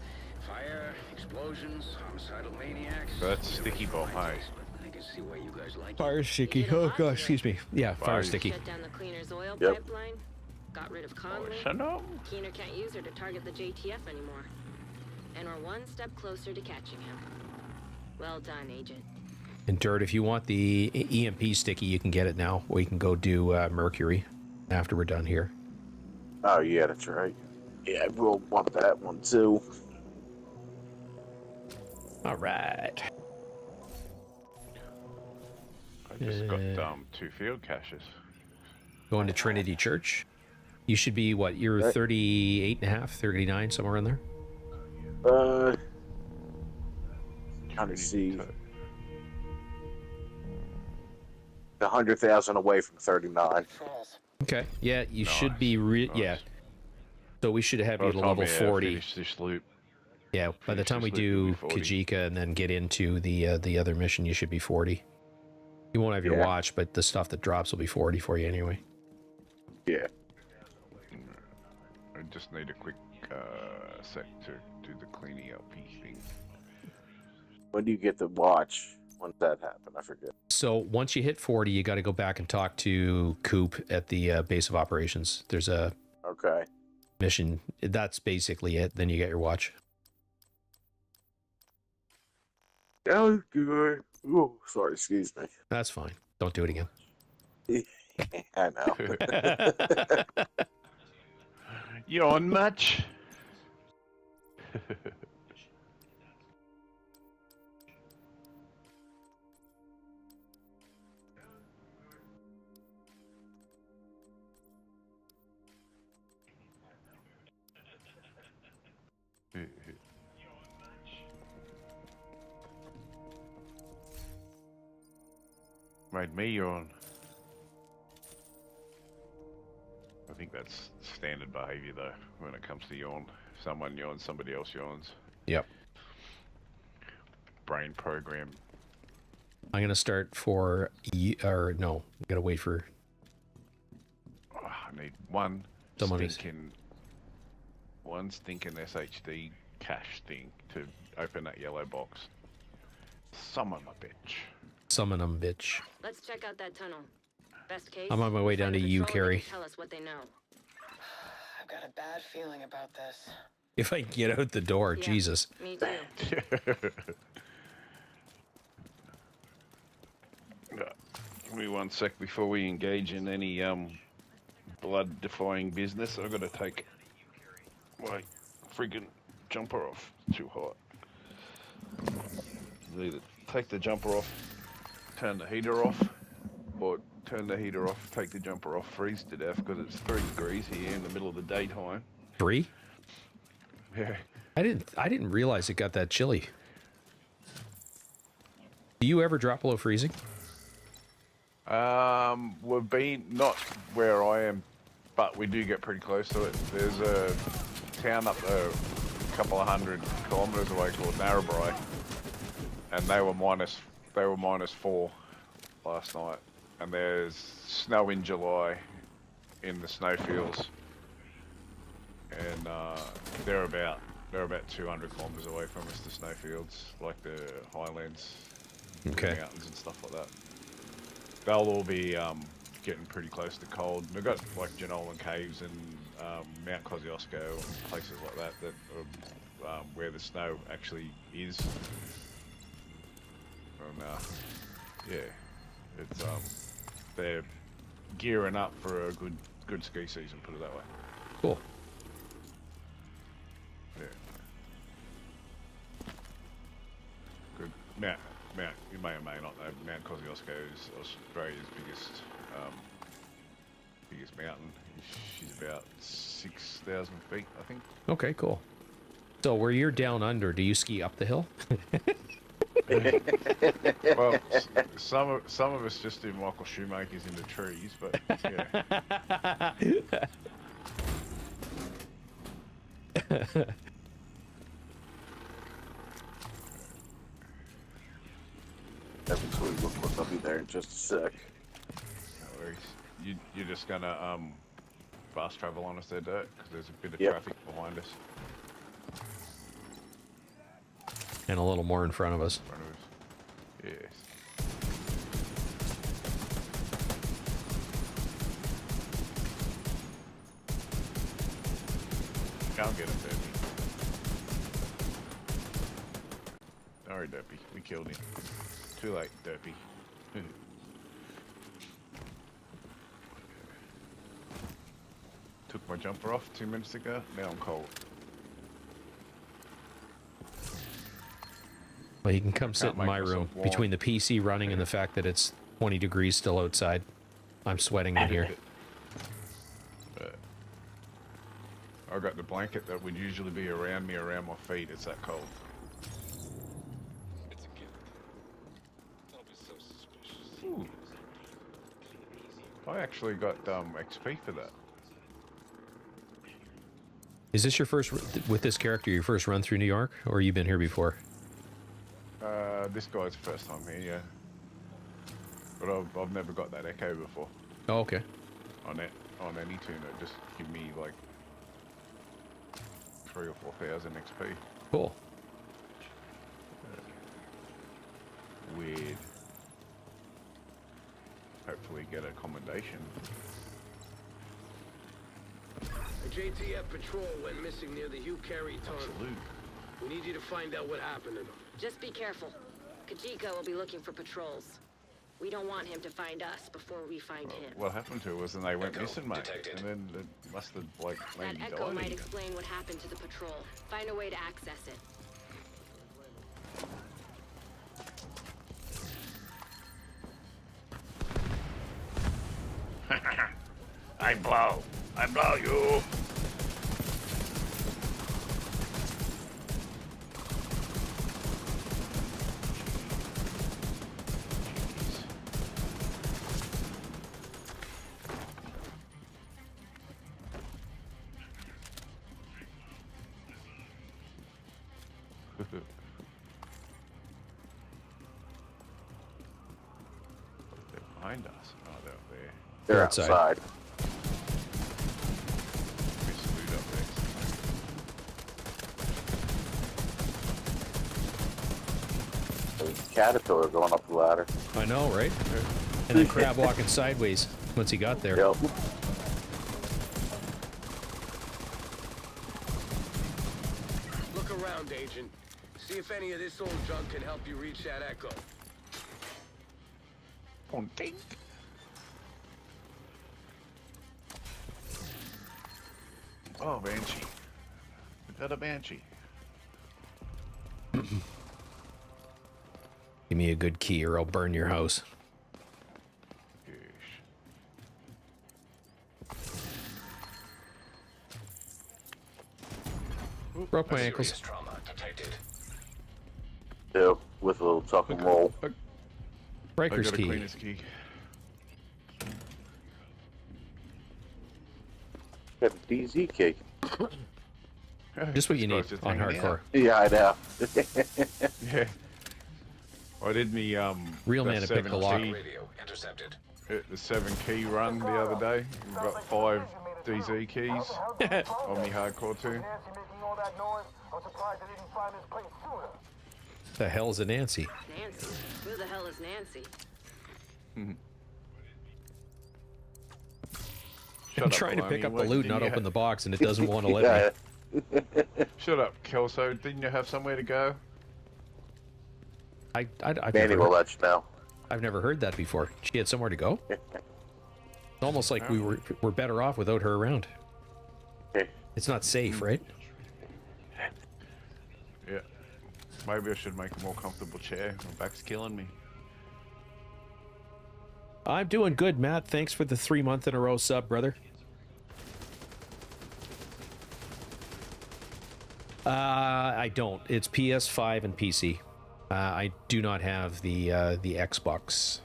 Fire, explosions, homicidal maniacs. That's sticky bomb, hey. I can see why you guys like Fire sticky. Oh gosh, excuse me. Yeah, fire sticky. Shut down the cleaner's oil Yep. pipeline. Got rid of Conley. Shut up. Keener can't use her to target the JTF anymore. And we're one step closer to catching him. Well done, Agent. And Dirt, if you want the EMP sticky, you can get it now. We can go do Mercury after we're done here. Oh yeah, that's right. Yeah, we'll want that one too. All right. I just got 2 field caches. Going to Trinity Church. You should be, what, you're 38 and a half, 39, somewhere in there? Trying to see. 100,000 away from 39. Okay. Yeah, you should be, yeah. So we should have you to level 40. Finish this loop. Yeah, by the time we do Kajika and then get into the other mission, you should be 40. You won't have your watch, but the stuff that drops will be 40 for you anyway. Yeah. I just need a quick sec to do the cleaning up thing. When do you get the watch? When did that happen? I forget. So once you hit 40, you got to go back and talk to Coop at the base of operations. There's a mission. That's basically it. Then you get your watch. That was good. Oh, sorry, excuse me. That's fine. Don't do it again. I know. You on much? Made me yawn. I think that's standard behavior though, when it comes to yawn. Someone yawns, somebody else yawns. Yep. Brain program. I'm going to start for, or no, I'm going to wait for... Oh, I need one stinking SHD cache thing to open that yellow box. Summon a bitch. Summon them, bitch. Let's check out that tunnel. Best case, I'm on my way down to you, Carrie. tell us what they know. I've got a bad feeling about this. If I can get out the door, Yeah, Jesus. Me too. Give me 1 sec before we engage in any blood-defying business. I've got to take my freaking jumper off. It's too hot. Either take the jumper off, turn the heater off, or turn the heater off, take the jumper off, freeze to death because it's 3 degrees here in the middle of the daytime. 3? Yeah. I didn't realize it got that chilly. Do you ever drop below freezing? We've been not where I am, but we do get pretty close to it. There's a town up a couple of 100 kilometers away called Narrabri, and they were -4 last night. And there's snow in July in the snowfields, and they're about 200 kilometers away from us, the snowfields, like the highlands, Okay. mountains and stuff like that. They'll all be getting pretty close to cold. They've got like Jenolan Caves and Mount Kosciuszko and places like that are where the snow actually is. And yeah, it's they're gearing up for a good ski season, put it that way. Cool. Yeah. Good. Mount, you may or may not know, Mount Kosciuszko is Australia's biggest mountain. She's about 6,000 feet, I think. Okay, cool. So where you're down under, do you ski up the hill? Well, some of us just do Michael Schumacher's in the trees, but yeah. Of course, I'll be there in just a sec. No worries. You're just gonna fast travel on us there, Dirk, because there's a bit of Yep. traffic behind us. And a little more in front of us. Yes. I'll get him, Derpy. Sorry, Derpy. We killed him. Too late, Derpy. Took my jumper off 2 minutes ago. Now I'm cold. Well, you can come sit in make my room myself warm. between the PC running and the fact that it's 20 degrees still outside. I'm sweating in here. I got the blanket that would usually be around me, around my feet. It's that cold. It's a gift. Don't be so suspicious. Ooh. I actually got XP for that. Is this your first, with this character, your first run through New York? Or you been here before? This guy's the first time here, yeah. But I've never got that echo before. Oh, okay. On any tune, it just give me like 3,000 or 4,000 XP. Cool. Weird. Hopefully get a commendation. A JTF patrol went missing near the Hugh Carey tunnel. Salute. We need you to find out what happened to them. Just be careful. Kajiko will be looking for patrols. We don't want him to find us before we find him. What happened to it was, and they went Echo missing, mate. detected. And then it must have like That maybe echo died might again. explain what happened to the patrol. Find a way to access it. I blow you. They're behind us. Oh, they're up there. They're outside. outside. We salute up there. There's a caterpillar going up the ladder. I know, right? And then crab walking sideways once he got there. Yep. around, Agent. See if any of this old junk can help you reach that echo. On dink. Oh, Banshee. We got a Banshee. Give me a good key or I'll burn your house. Broke my ankles. Trauma detected. Yeah, with a little tuck and roll. Breaker's I got a key. cleaner's key. Got a DZ key. Just what you need Just on hanging hardcore. out. Yeah, I know. Yeah. I did me Real the man to pick the lock. Radio intercepted. The 7 key run the other day. We've got 5 DZ keys on me hardcore too. The hell's a Nancy? Nancy? Who the hell is Nancy? I'm trying to pick up the loot, not open the box, and it doesn't want to let me. Shut up, Kelso. Didn't you have somewhere to go? I've Manny never, will let you know. I've never heard that before. She had somewhere to go? It's almost like we're better off without her around. It's not safe, right? Yeah. Maybe I should make a more comfortable chair. My back's killing me. I'm doing good, Matt. Thanks for the 3 month in a row sub, brother. I don't. It's PS5 and PC. I do not have the Xbox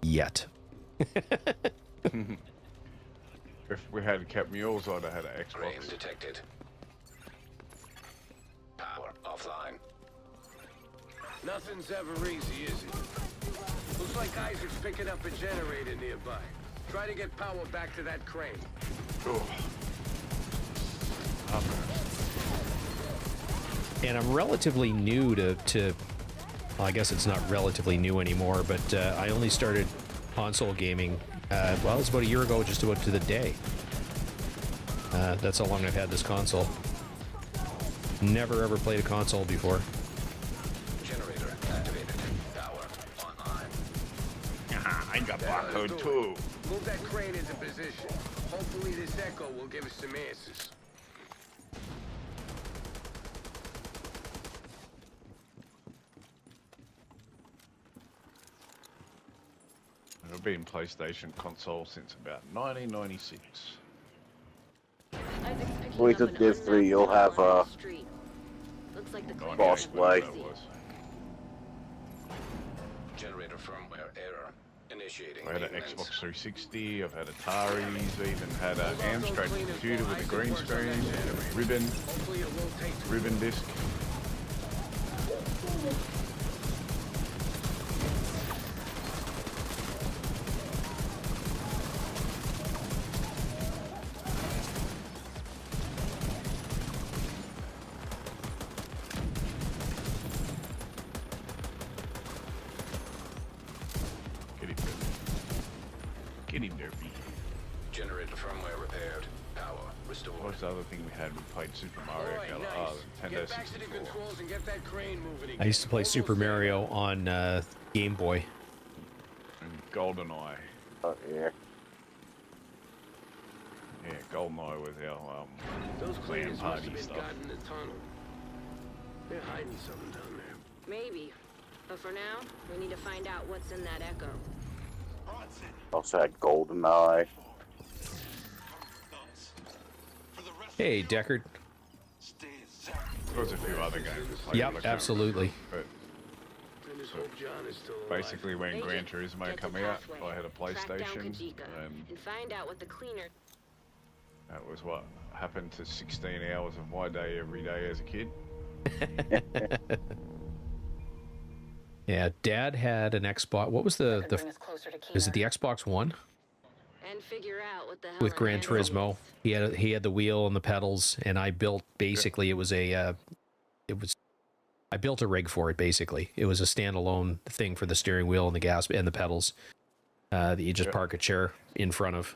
yet. If we had kept mules, I'd have had an Xbox. Graham detected. Power offline. Nothing's ever easy, is it? Looks like Isaac's picking up a generator nearby. Try to get power back to that crane. And I'm relatively new to well, I guess it's not relatively new anymore, but I only started console gaming, well, it's about a year ago, just about to the day. That's how long I've had this console. Never ever played a console before. Generator activated. Power online. I got barcode too. Move that crane into position. Hopefully this echo will give us some answers. I've been PlayStation console since about 1996. Wait till Div 3, you'll have Looks like the boss play. Generator firmware error. Initiating. I had an Xbox 360, I've had Ataris, I even had an Amstrad computer with a green screen, ribbon disc. Get him there, B. Generator firmware repaired. Power restored. What's the other thing we had? We played Super Mario Nintendo 64. I used to play Super Mario on Game Boy. And GoldenEye. Oh, yeah. Yeah, GoldenEye was our Those LAN cleaners must party have been stuff. got in the tunnel. They're hiding something down there. Maybe. But for now, we need to find out what's in that echo. Also had GoldenEye. Hey, Deckard. There was a few other games we played. Yep, absolutely. But basically, when Gran Turismo came out, I had a PlayStation, And find out what the cleaner. that was what happened to 16 hours of my day every day as a kid. Yeah, Dad had an Xbox. What was the is it the Xbox One? And figure out what the hell With Gran Turismo. He had the wheel and the pedals, and I built basically I built a rig for it. Basically, it was a standalone thing for the steering wheel and the gas and the pedals that you just park a chair in front of.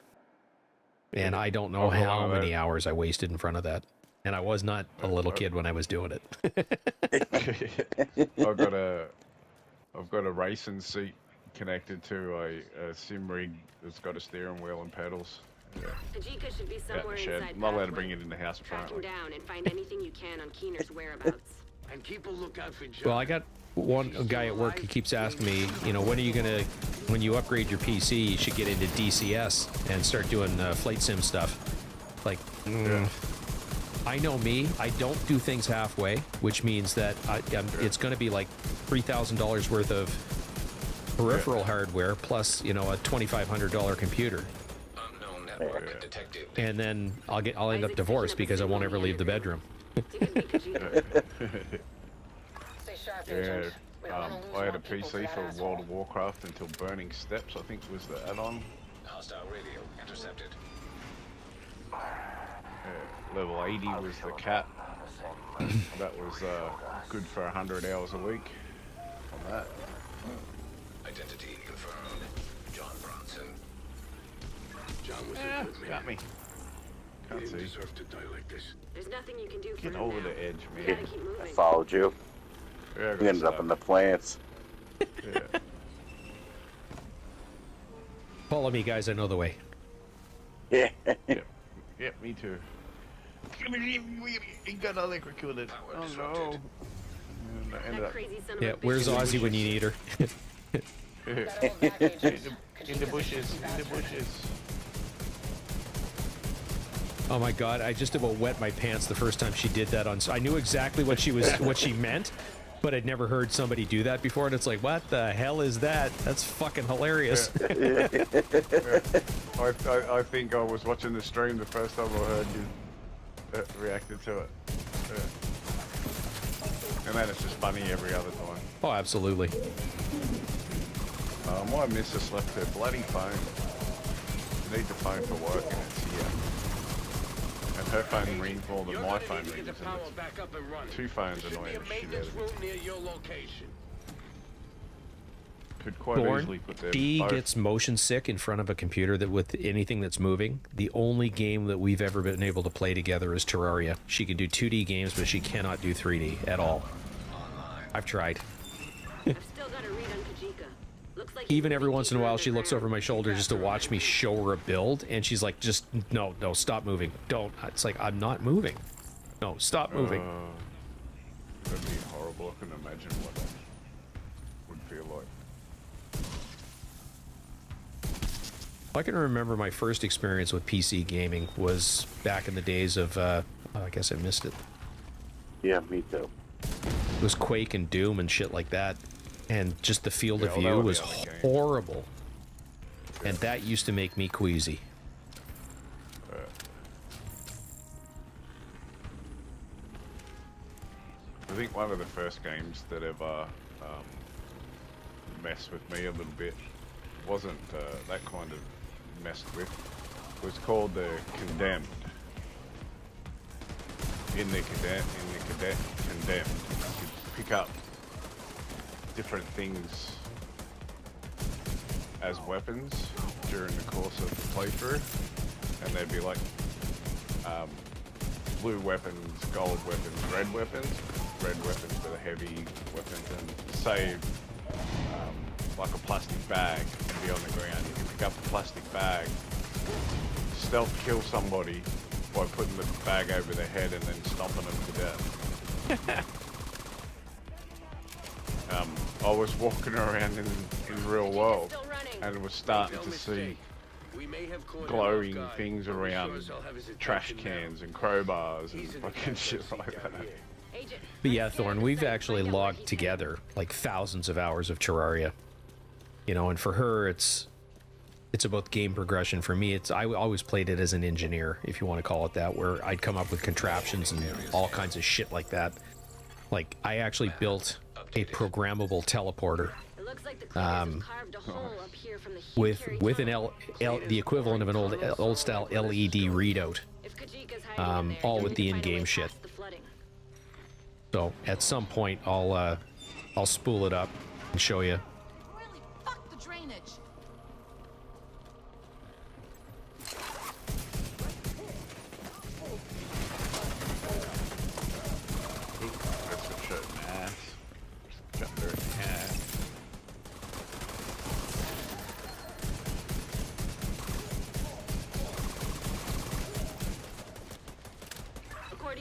And I don't know how many hours I wasted in front of that. and I was not a little kid when I was doing it. I've got a racing seat connected to a sim rig that's got a steering wheel and pedals. Yeah. Kajika should be somewhere Shed. inside. Not allowed to bring it in the house Track him apparently. down and find anything you can on Keener's whereabouts. And keep a lookout for John. Well, I got a guy at work who keeps asking me, you know, when you upgrade your PC, you should get into DCS and start doing flight sim stuff. Like, I know me, I don't do things halfway, which means that it's going to be like $3,000 worth of peripheral hardware plus, you know, a $2,500 computer. Network detected. And then I'll end up divorced because I won't ever leave the bedroom. Yeah, I had a PC for World of Warcraft until Burning Steps, I think was the add-on. Hostile radio intercepted. Level 80 was the cat. That was good for 100 hours a week on that. Identity confirmed. John Bronson. John was a good man. Got me. Can't He see. didn't deserve to die like this. There's nothing you can do for Get him over now. the edge, You man. gotta keep I moving. followed you. Yeah, I We got ended up in the plants. Yeah. Follow me, guys. I know the way. Yeah. Yep, me too. He got electrocuted. Oh no. And I ended That up crazy son of Yeah, a bitch. where's Ozzy when you need her? in the bushes, in the bushes. Oh my god, I just about wet my pants the first time she did that on. I knew exactly what she meant, but I'd never heard somebody do that before, and it's like, what the hell is that? That's fucking hilarious. Yeah. I think I was watching the stream the first time I heard you reacted to it. Yeah. And then it's just funny every other time. Oh, absolutely. My missus left her bloody phone. She needs the phone for work and it's here. And her phone rings more than my phone rings. And it's two phones annoying the shit out of me. Near your location. Could quite easily put their She both. gets motion sick in front of a computer that with anything that's moving. The only game that we've ever been able to play together is Terraria. She can do 2D games, but she cannot do 3D at all. I've tried. I've still got a read on Kajika. Looks like Even every once in a while, she looks over my shoulder just to watch me show her a build, and she's like, just, no, stop moving. Don't. It's like, I'm not moving. No, stop moving. That'd be horrible. I can imagine what that would feel like. I can remember my first experience with PC gaming was back in the days of, I guess I missed it. Yeah, me too. It was Quake and Doom and shit like that. And just the field of Yeah, well, view that would was be on the game. horrible. And that used to make me queasy. I think one of the first games that ever messed with me a little bit wasn't that kind of messed with. It was called the Condemned. In the Condemned, you pick up different things as weapons during the course of the playthrough, and they'd be like blue weapons, gold weapons, red weapons. Red weapons for the heavy weapons, and say like a plastic bag and be on the ground. You can pick up the plastic bag, stealth kill somebody by putting the bag over their head and then stomping them to death. I was walking around in real world and was starting to see glowing things around trash cans and crowbars and fucking shit like that. But yeah, Thorn, we've actually logged together like thousands of hours of Terraria. You know, and for her, it's about game progression. For me, I always played it as an engineer, if you want to call it that, where I'd come up with contraptions and all kinds of shit like that. Like, I actually built a programmable teleporter with an the equivalent of an old style LED readout, all with the in-game shit. So at some point, I'll spool it up and show you. Really, fuck the drainage.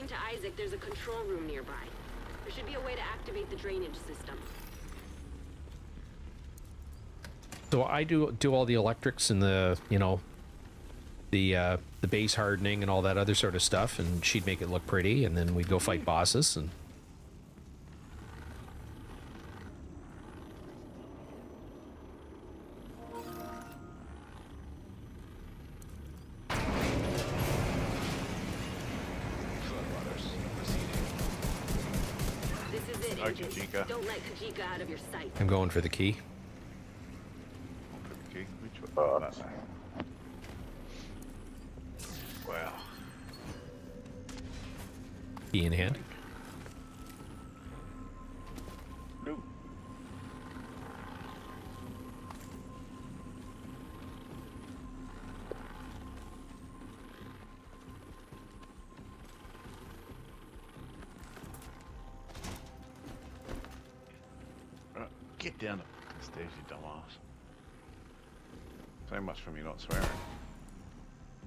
According to Isaac, there's a control room nearby. There should be a way to activate the drainage system. So I do all the electrics and the, you know, the base hardening and all that other sort of stuff, and she'd make it look pretty, and then we'd go fight bosses. And This is it, Oh, Agent. Kajika. Don't let Kajika out of your sight. I'm going for the key. Okay, which one? That way. Wow. Key in hand. Nope. Right, get down the stairs, you dumbass. So much for me not swearing.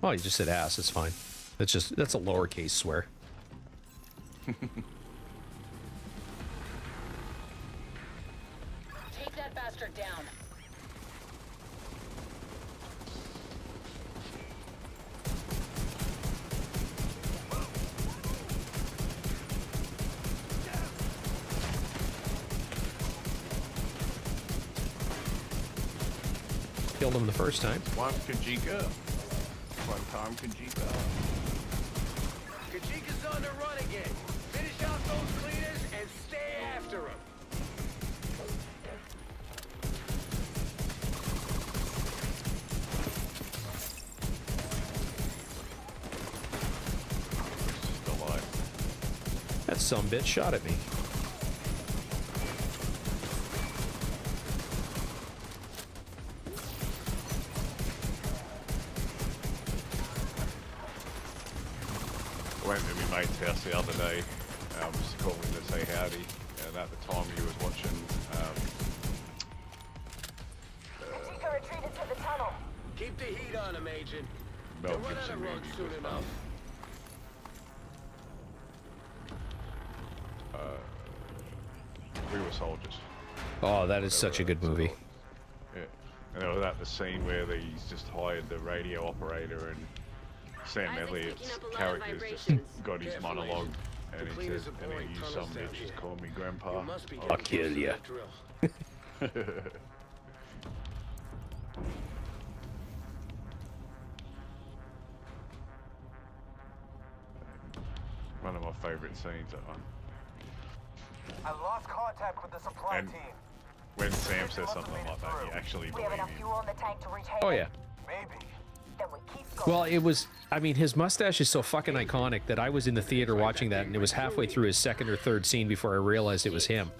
Oh, you just said ass. It's fine. That's a lowercase swear. Take that bastard down. Killed him the first time. One Kajika. One time Kajika. Kajika's on the run again. Finish out those cleaners and stay after him. Still alive. That sumbitch shot at me. I went to my mate's house the other day, just to call him to say howdy, and at the time he was watching, Kajika retreated to the tunnel. Keep the heat on him, Agent. Mel They'll run out Gibson of road movie soon was enough. We Were Soldiers. Oh, that is such a good movie. Yeah, and it was at the scene where he's just hired the radio operator and Sam Elliott's character's just got his monologue, and he says, and he used some bitch just call me grandpa. I'll kill ya. One of my favorite scenes, that one. I lost contact with the supply And team. when Sam says something like that, you actually We believe have enough him. fuel in the tank to reach Haven. Oh yeah. Maybe. Then we keep going. Well, it was. I mean, his mustache is so fucking iconic that I was in the theater watching that, and it was halfway through his second or third scene before I realized it was him.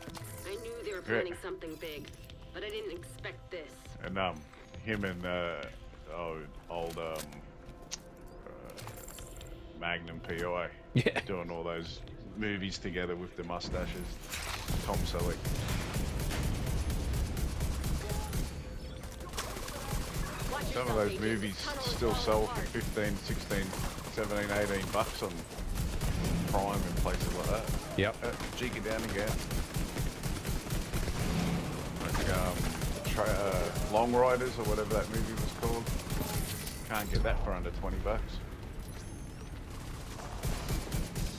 I knew they were planning something big, but I didn't expect this. And him and old Magnum PI, yeah, doing all those movies together with the mustaches. Tom Selleck. Some of those movies still sell for 15, 16, 17, 18 bucks on Prime and places like that. Yep. Cheek it down again. Like Long Riders or whatever that movie was called. Can't get that for under 20 bucks.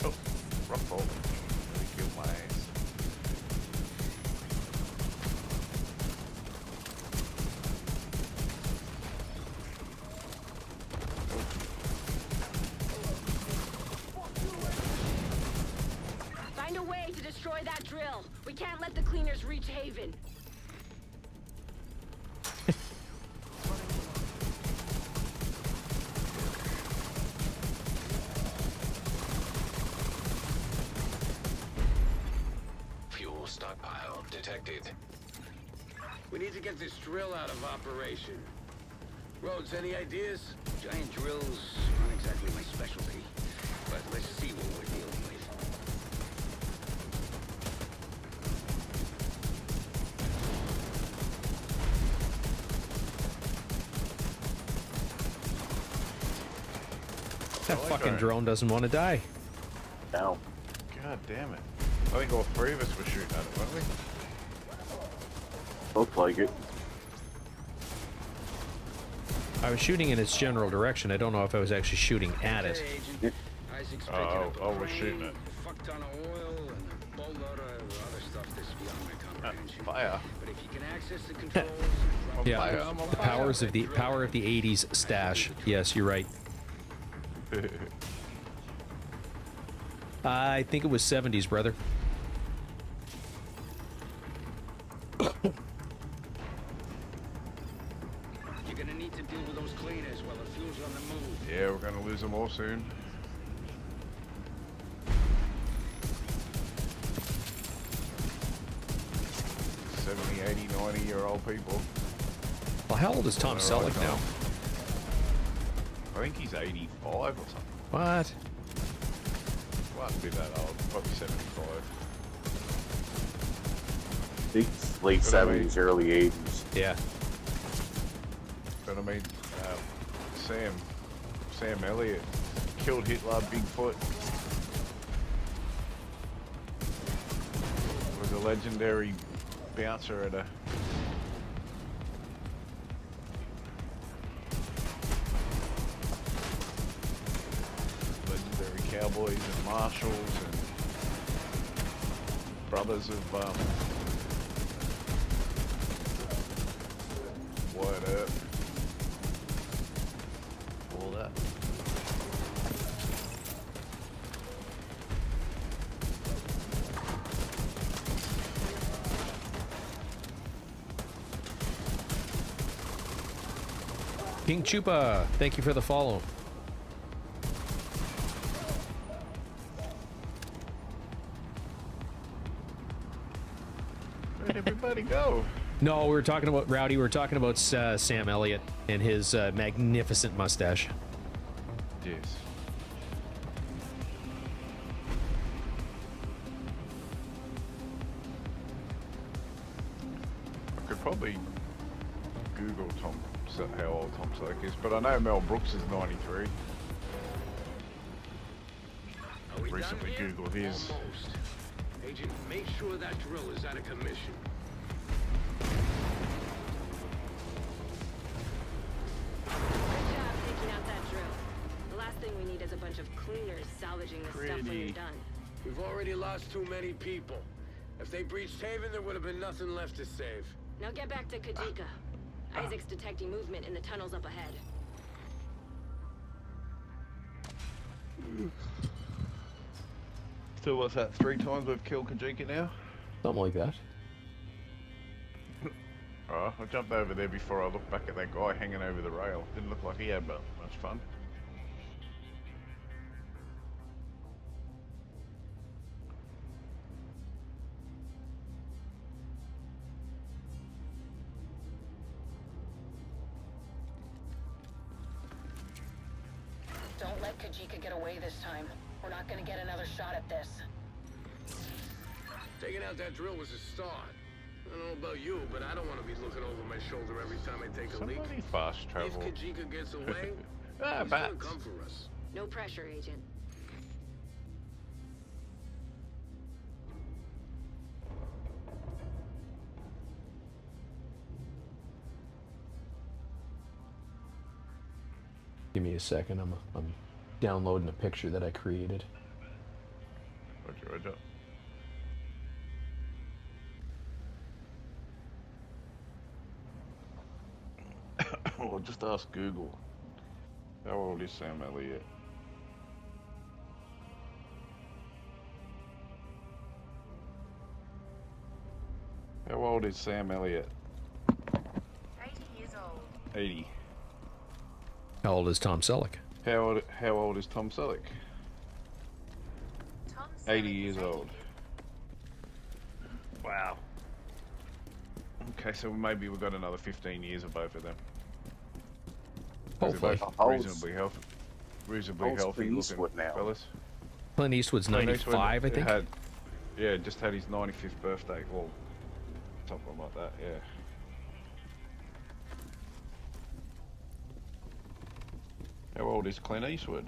Oh, rock fall. Really killed my ass. Find a way to destroy that drill. We can't let the cleaners reach Haven. Fuel stockpile detected. We need to get this drill out of operation. Rhodes, any ideas? Giant drills aren't exactly my specialty, but let's see what we're dealing with. That fucking drone doesn't want to die. now. God damn it. I think all three of us were shooting at it, weren't we? Looked like it. I was shooting in its general direction. I don't know if I was actually shooting at it. Oh, we're shooting it. Fuck ton of oil and a boatload of other stuff that's beyond my comprehension. Fire. But if you can access the controls, Yeah, power of the 80s stash. Yes, you're right. I think it was 70s, brother. you're gonna need to deal with those cleaners while the fuel's on the move. Yeah, we're gonna lose them all soon. 70, 80, 90-year-old people. Well, how old is Tom Selleck now? I think he's 85 or something. What? Won't be that old. Probably 75. Late 70s, early 80s. Yeah. But I mean, Sam Elliott killed Hitler, Bigfoot. Was a legendary bouncer at a legendary cowboys and marshals and brothers of what up? All that. King Chupa, thank you for the follow. Where'd everybody go? No, we were talking about Rowdy. We were talking about Sam Elliott and his magnificent mustache. Yes. I could probably Google how old Tom Selleck is, but I know Mel Brooks is 93. Recently Googled his. Almost. Agent, make sure that drill is out of commission. Good job taking out that drill. The last thing we need is a bunch of cleaners salvaging this stuff when you're done. We've already lost too many people. If they breached Haven, there would have been nothing left to save. Now get back to Kajika. Isaac's detecting movement in the tunnels up ahead. So what's that, 3 times we've killed Kajika now? Something like that. Alright, I jumped over there before I looked back at that guy hanging over the rail. Didn't look like he had much fun. Don't let Kajika get away this time. We're not gonna get another shot at this. Taking out that drill was a start. I don't know about you, but I don't want to be looking over my shoulder every time I take a leak. Somebody fast travel. If Kajika gets away, Ah, he's gonna bats. come for us. No pressure, Agent. Give me a second. I'm downloading a picture that I created. Roger. Well, just ask Google. How old is Sam Elliott? How old is Sam Elliott? 80 years old. 80. How old is Tom Selleck? How old is Tom Selleck? 80 years old. Wow. Okay, so maybe we've got another 15 years of both of them. Hopefully. Reasonably healthy looking fellas. Clint Eastwood's 95, I think. Just had his 95th birthday, or something like that, yeah. How old is Clint Eastwood?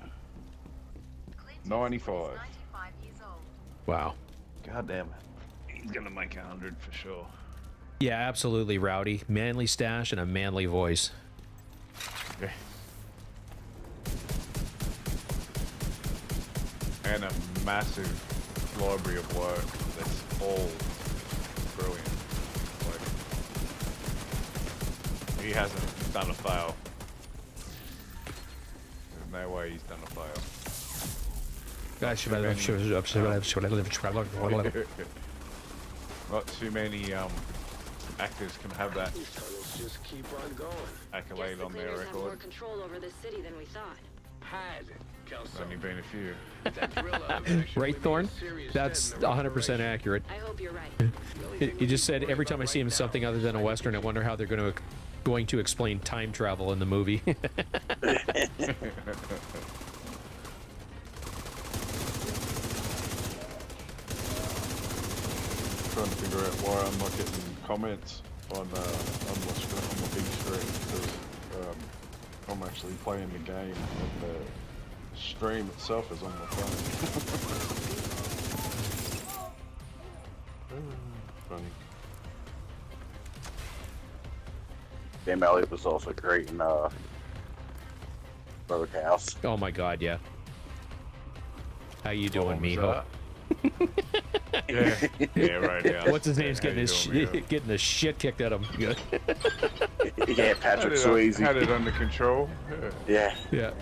95. Wow. God damn it. He's gonna make 100 for sure. Yeah, absolutely, Rowdy. Manly stash and a manly voice. Okay. And a massive library of work that's all brilliant. Like, he hasn't done a fail. There's no way he's done a fail. Not too many actors can have that Just keep on going. accolade on their Have more record. control over this city than we thought. Had There's only been a few. Right, Thorn? That's 100% accurate. I hope you're right. He just said every time I see him in something other than a Western, I wonder how they're going to explain time travel in the movie. Trying to figure out why I'm not getting comments on my big screen, because I'm actually playing the game and the stream itself is on my phone. Funny. Sam Elliott was also great in Roadhouse. Oh my God, yeah. How you doing, Miho? Yeah, right. Yeah. What's his name's getting getting the shit kicked out of him? Yeah, Patrick Swayze. Had it under control. Yeah. Yeah.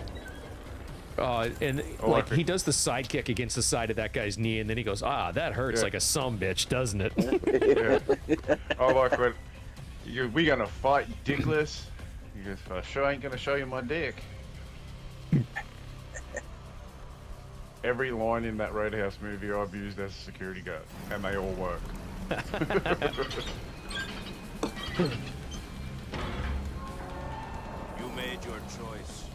And like he does the side kick against the side of that guy's knee, and then he goes, "Ah, that hurts like a sumbitch, doesn't it?" I like when we gonna fight, you dickless. He goes, "I sure ain't gonna show you my dick." Every line in that Roadhouse movie I've used as a security guard, and they all work. You made your choice.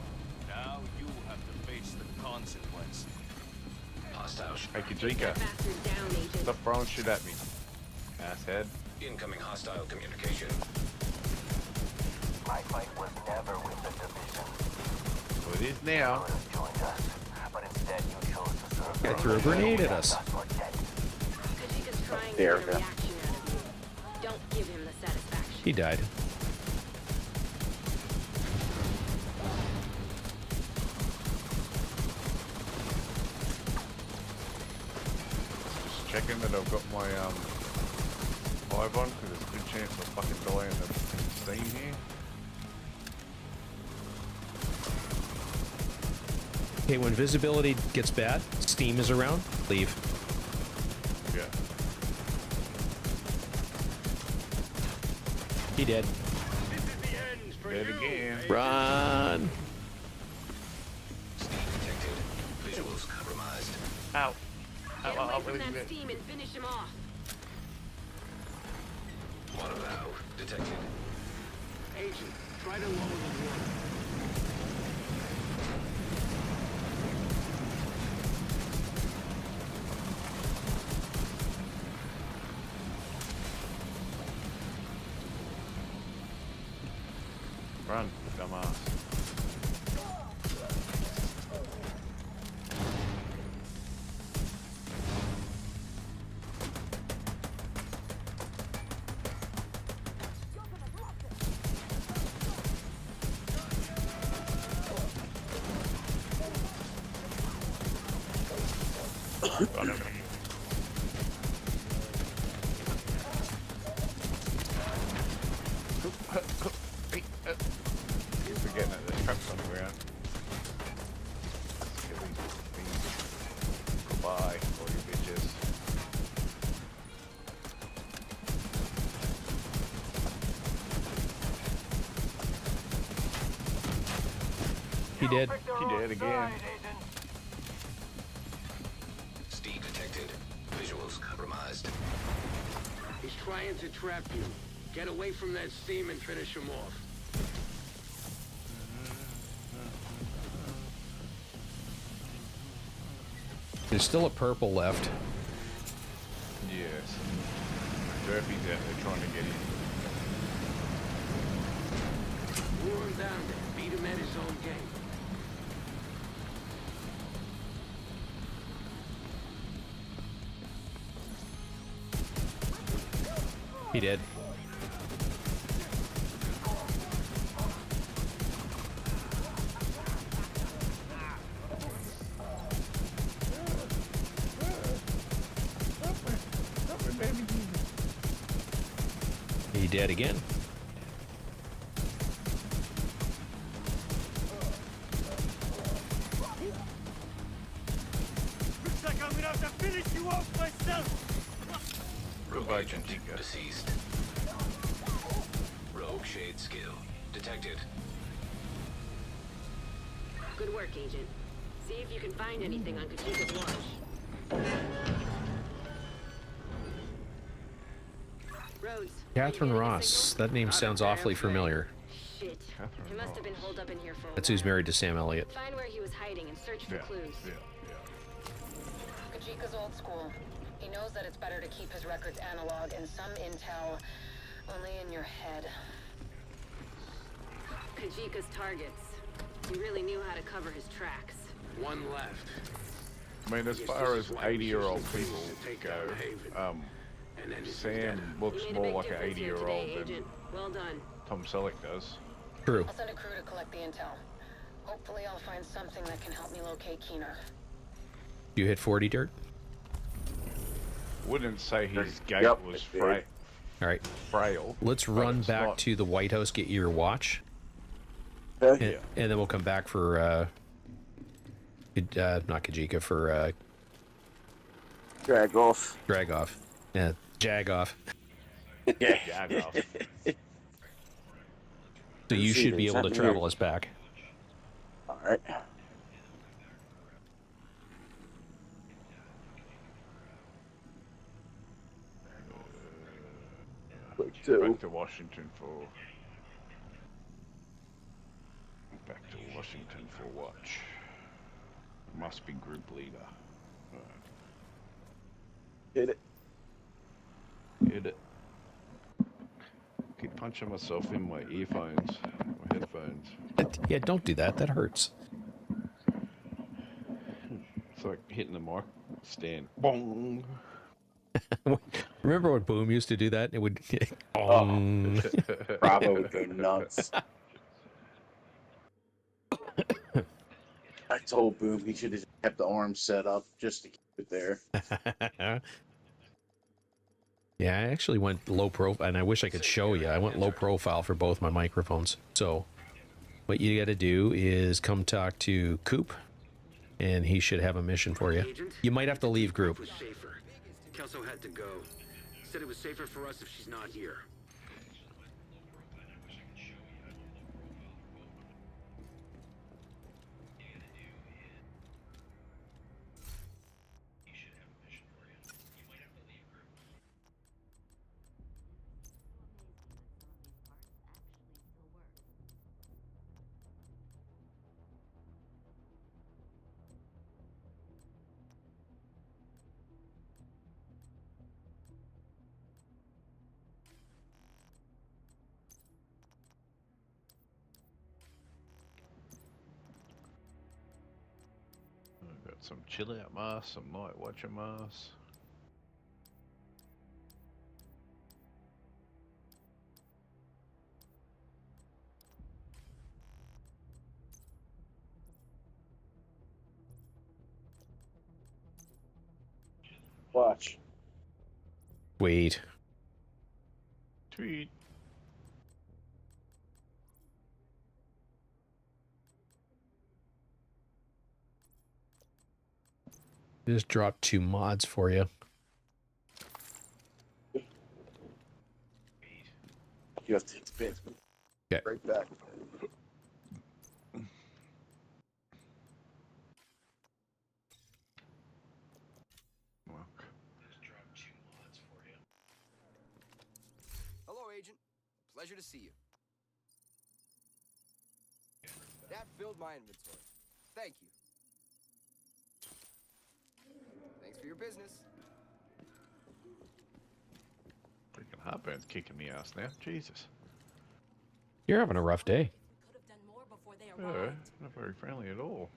Now you have to face the consequences. Hostile. Hey, Kajika. Stop throwing shit at me. Asshead. Incoming hostile communication. My fight was never with the division. Well, it is now. You joined us, but instead you chose to serve. Guy threw a grenade at us. Kajika's trying to There get a we go. reaction out of you. Don't give him the satisfaction. He died. Just checking that I've got my live on, because there's a good chance I'll fucking die in the steam here. Okay, when visibility gets bad, Steam is around, leave. Yeah. He dead. Dead again. Run! Steam detected. Visuals compromised. Ow. Get away from that steam and finish him off. Monovow detected. Agent, try to lower the water. Run, dumbass. Got him. Keep forgetting that there's traps on the ground. Let's get these. Goodbye, all you bitches. He did. He did again. Steam detected. Visuals compromised. He's trying to trap you. Get away from that steam and finish him off. There's still a purple left. Yes. Durfee's out there trying to get in. Lure him down there. Beat him at his own game. He did. He did again. Looks like I'm gonna have to finish you off myself. Rogue agent deceased. Rogue shade skill detected. Good work, Agent. See if you can find anything on Kajika's launch. Rhodes. Catherine Ross. That name sounds awfully familiar. Shit. He must have been holed up in here for a That's who's married to Sam Elliott. Find where he was hiding and search for clues. Kajika's old school. He knows that it's better to keep his records analog and some intel only in your head. Kajika's targets. He really knew how to cover his tracks. One left. I mean, as far as 80-year-old people go, Sam looks more like an 80-year-old than well done. Tom Selleck does. True. I'll send a crew to collect the intel. Hopefully I'll find something that can help me locate Keener. You hit 40, Dirt? Wouldn't say his gait was frail. All right. Frail. Let's run back to the White House, get your watch. Okay. And then we'll come back for, not Kajika, for, Drag-off. Drag-off. Yeah, Jag-off. Yeah. Jag-off. So you should be able to travel us back. All right. Back to Washington for watch. Must be group leader. Hit it. Hit it. Keep punching myself in my earphones, my headphones. Yeah, don't do that. That hurts. It's like hitting the mic stand. Bong. Remember when Boom used to do that? It would. Bravo would go nuts. I told Boom he should have kept the arms set up just to keep it there. Yeah, I actually went low profile, and I wish I could show you. I went low profile for both my microphones. So what you got to do is come talk to Coop, and he should have a mission for you. You might have to leave group. Kelso had to go. Said it was safer for us if she's not here. Some chill out masks, some night watcher masks. Watch. Wait. Tweet. Just dropped 2 mods for you. You have to expand. Okay. Right back. Hello, Agent. Pleasure to see you. That filled my inventory. Thank you. Thanks for your business. Freaking heartburn's kicking me ass now. Jesus. You're having a rough day. Yeah, not very friendly at all.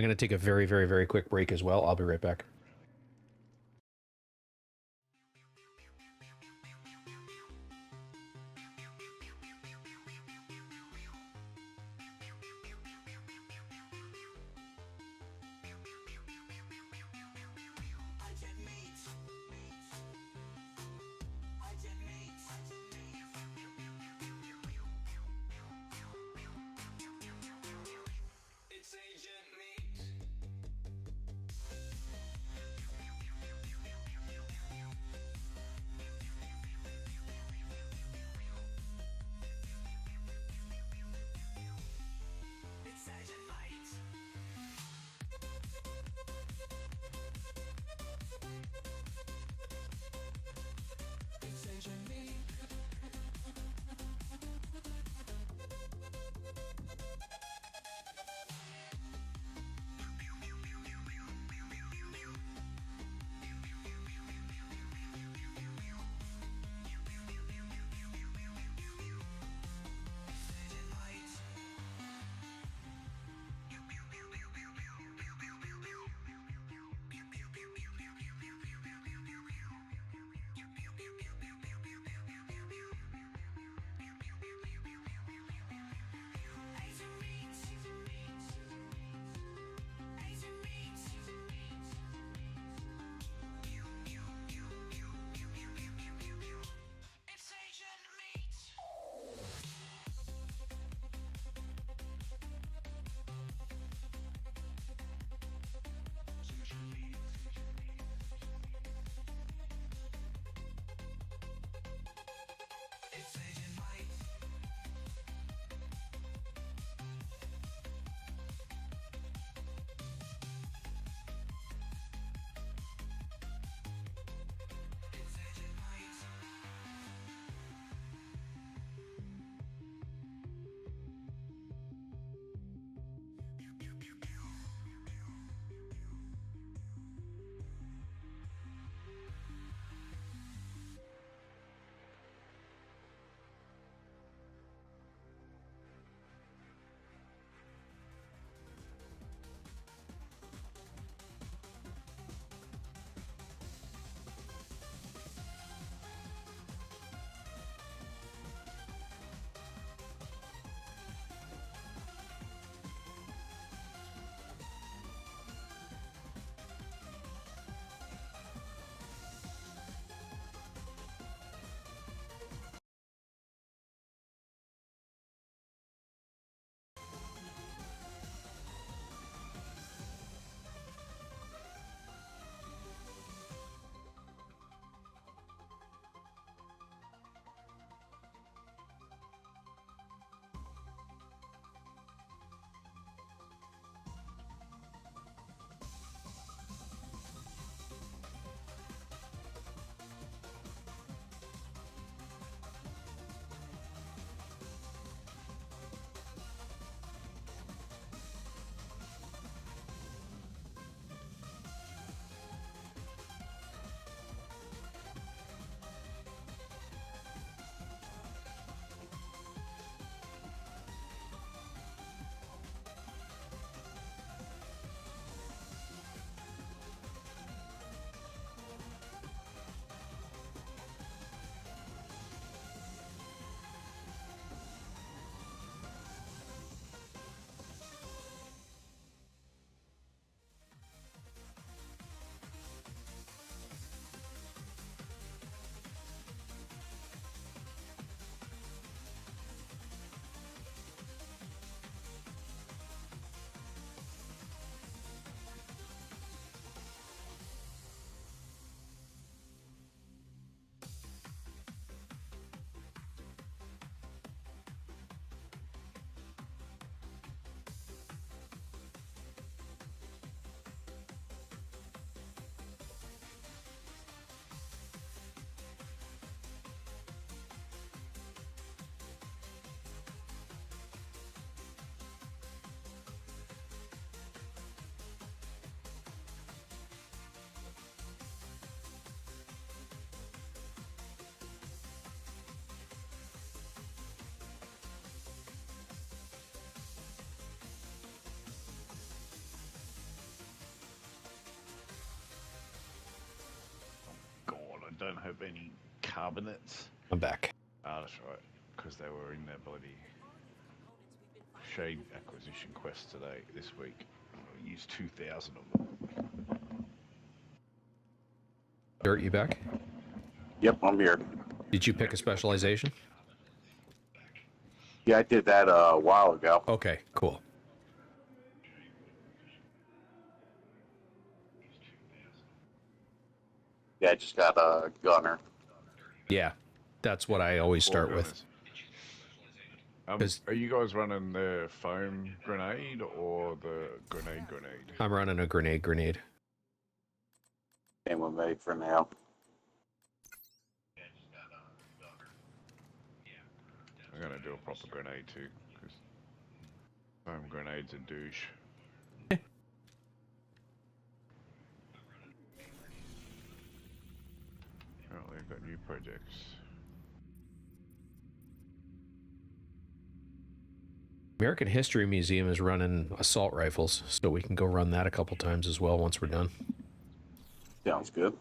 I'm going to take a very, very, very quick break as well. I'll be right back. don't have any carbonates. I'm back. Ah, that's right, because they were in that bloody shade acquisition quest this week. I used 2,000 of them. Dirt, you back? Yep, I'm here. Did you pick a specialization? Yeah, I did that a while ago. Okay, cool. Yeah, I just got a gunner. Yeah, that's what I always start with. Are you guys running the foam grenade or the grenade? I'm running a grenade. Same with me for now. I'm gonna do a proper grenade too, because foam grenade's a douche. Oh, they've got new projects. American History Museum is running assault rifles, so we can go run that a couple times as well once we're done. Sounds good.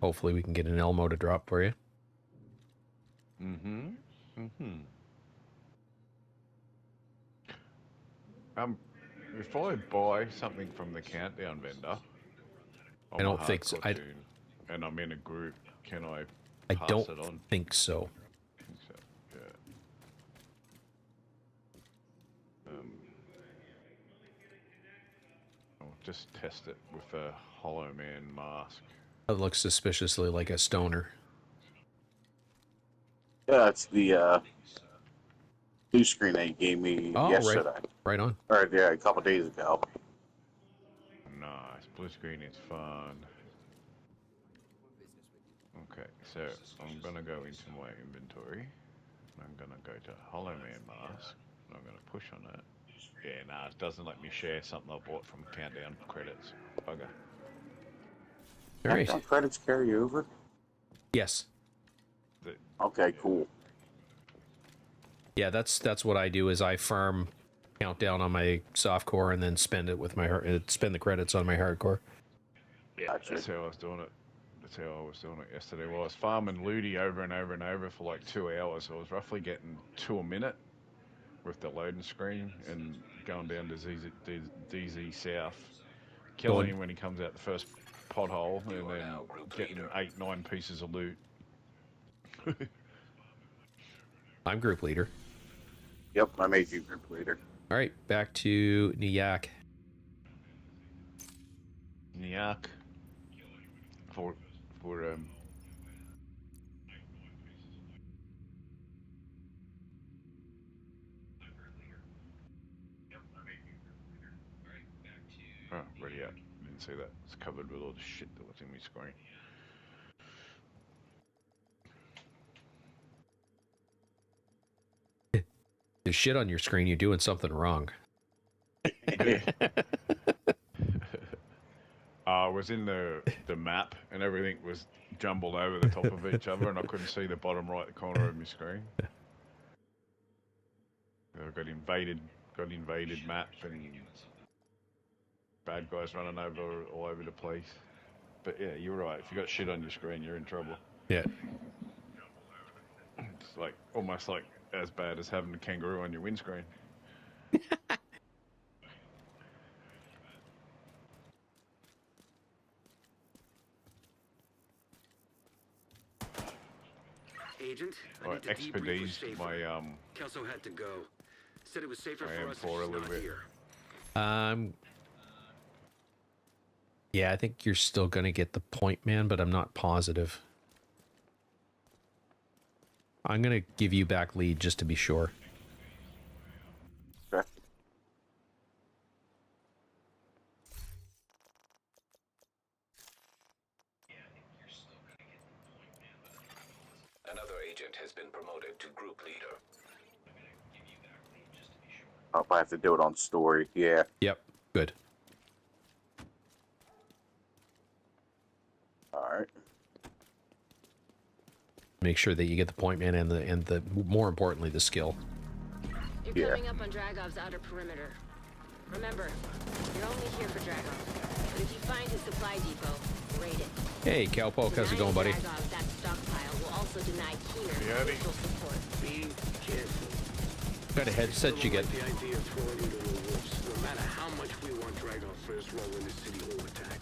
Hopefully we can get an Elmo to drop for you. If I buy something from the Countdown vendor, I don't think so. And I'm in a group, can I I pass don't it on? think so. Yeah. I'll just test it with a Hollow Man mask. It looks suspiciously like a stoner. Yeah, that's the blue screen that you gave me yesterday. Right on. Or yeah, a couple days ago. Nice. Blue screen is fun. Okay, so I'm gonna go into my inventory. I'm gonna go to Hollow Man mask. And I'm gonna push on that. Yeah, nah, it doesn't let me share something I bought from Countdown credits. Bugger. All right. Countdown credits carry over? Yes. Okay, cool. Yeah, that's what I do. Is I farm Countdown on my softcore and then spend it with my spend the credits on my hardcore. Yeah, that's how I was doing it. That's how I was doing it yesterday. Well, I was farming Ludi over and over and over for like 2 hours. I was roughly getting 2 a minute with the loading screen and going down to DZ South, killing him when he comes out the first pothole, and then getting 8-9 pieces of loot. I'm group leader. Yep, I made you group leader. All right, back to Nyack. Nyack. For oh, ready up. Didn't see that. It's covered with all the shit that was in my screen. The shit on your screen, you're doing something wrong. I was in the map and everything was jumbled over the top of each other and I couldn't see the bottom right corner of my screen. I got invaded map and bad guys running all over the place. But yeah, you're right. If you got shit on your screen, you're in trouble. Yeah. It's like almost like as bad as having a kangaroo on your windscreen. Agent, I Right, need to debrief with Expedise Safer. my Kelso had to go. Said it was safer I for am us for a if she's little not bit. here. Yeah, I think you're still gonna get the point, man, but I'm not positive. I'm gonna give you back lead just to be sure. Okay. Another agent has been promoted to group leader. Oh, I have to do it on story. Yeah. Yep. Good. All right. Make sure that you get the point, man, and the more importantly, the skill. You're coming up on Dragov's outer perimeter. Remember, you're only here for Dragov. But if you find his supply depot, raid it. Hey, Cowpoke, how's it going, buddy? Dragov, that's also deny Keener Yeti. visual support. Be careful. What kind of headsets you get? The idea of throwing you to the wolves. No matter how much we want to drag our first roll in the city hall attack.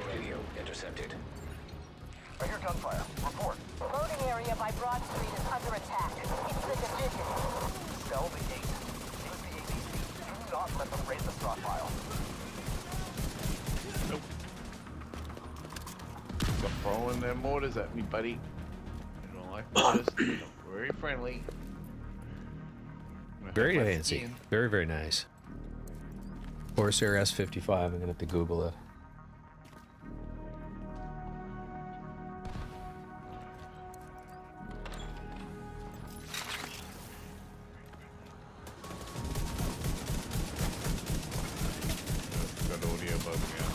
Radio intercepted. I hear gunfire. Report. The loading area by Broad Street is under attack. It's the division. Sell the gate. Use the ABC. Do not let them raise the stockpile. Nope. Stop throwing their mortars at me, buddy. I don't like mortars. They're not very friendly. Very fancy. Very, very nice. Corsair S55. I'm gonna have to Google it. Got audio bugging out.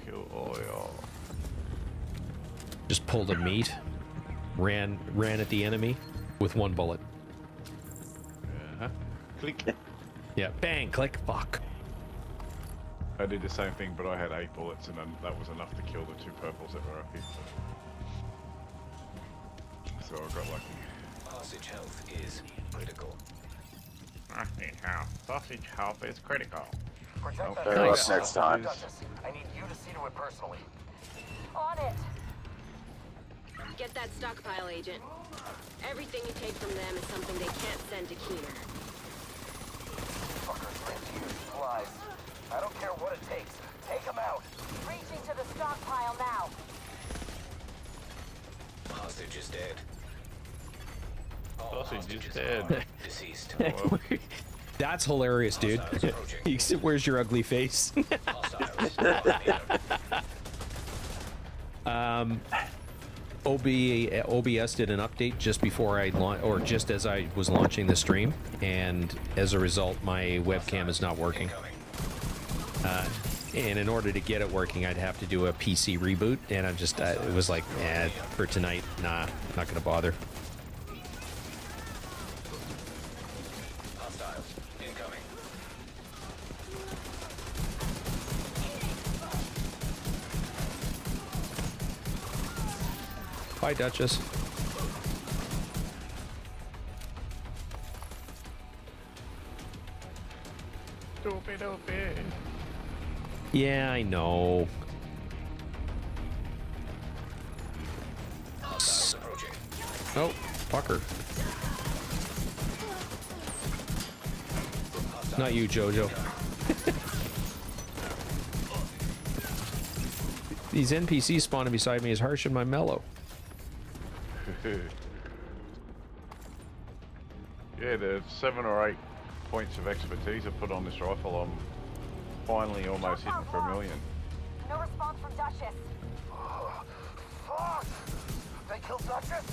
Kill oil. Just pulled a meat, ran at the enemy with one bullet. Uh-huh. Click. Yeah, bang, click, fuck. I did the same thing, but I had 8 bullets, and then that was enough to kill the 2 purples that were up here. So I got lucky. Hostage health is critical. Sausage health is critical. Protect that Better area. luck next time. Duchess, I need you to see to it personally. On it. Get that stockpile, Agent. Everything you take from them is something they can't send to Keener. Fuckers, refuse lies. I don't care what it takes. Take them out. Reaching to the stockpile now. Hostage is dead. Sausage is dead. Deceased. That's hilarious, dude. Where's your ugly face? OBS did an update just before or just as I was launching the stream, and as a result, my webcam is not working. And in order to get it working, I'd have to do a PC reboot, and I'm just, it was like, for tonight, nah, not gonna bother. Hostiles incoming. Bye, Duchess. Stupid. Yeah, I know. Hostiles approaching. Oh, fucker. Not you, Jojo. These NPCs spawning beside me is harsh and my mellow. Yeah, there's 7 or 8 points of expertise I put on this rifle. I'm finally almost hitting for 1 million. No response from Duchess. Fuck! They killed Duchess?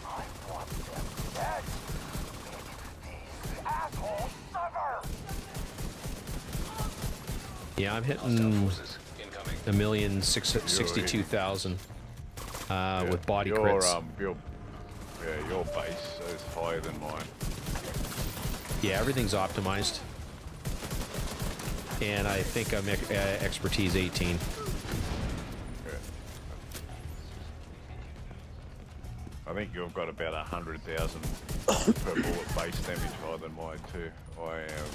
I want them dead. Make these assholes suffer! Yeah, I'm hitting 1,062,000 with body crits. Your base is higher than mine. Yeah, everything's optimized. And I think I'm expertise 18. I think you've got about 100,000 per bullet base damage higher than mine too. I am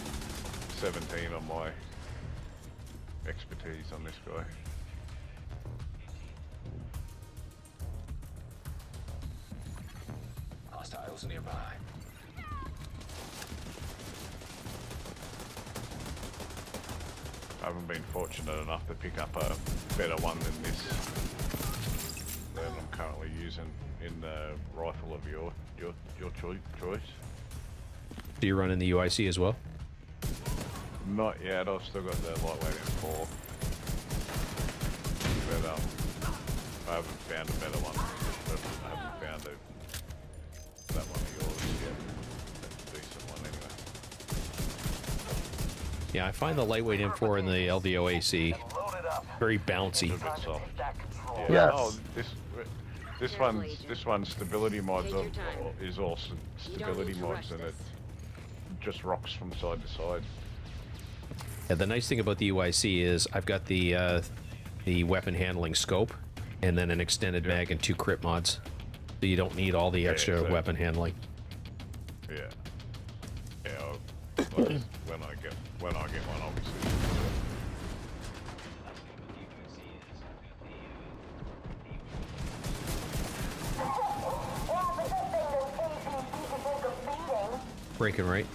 17 on my expertise on this guy. Hostiles nearby. I haven't been fortunate enough to pick up a better one than this that I'm currently using in the rifle of your choice. Do you run in the UIC as well? Not yet. I've still got the lightweight M4. But I haven't found a better one. I haven't found that one of yours yet. That's a decent one anyway. Yeah, I find the lightweight M4 and the LVO AC very bouncy. A bit soft. Yeah. Yes. Oh, this one's stability mods is all stability mods, and it just rocks from side to side. Yeah, the nice thing about the UIC is I've got the weapon handling scope, and then an extended mag and 2 crit mods, so you don't need all the extra weapon handling. Yeah. Yeah. When I get one, obviously. Breaking right.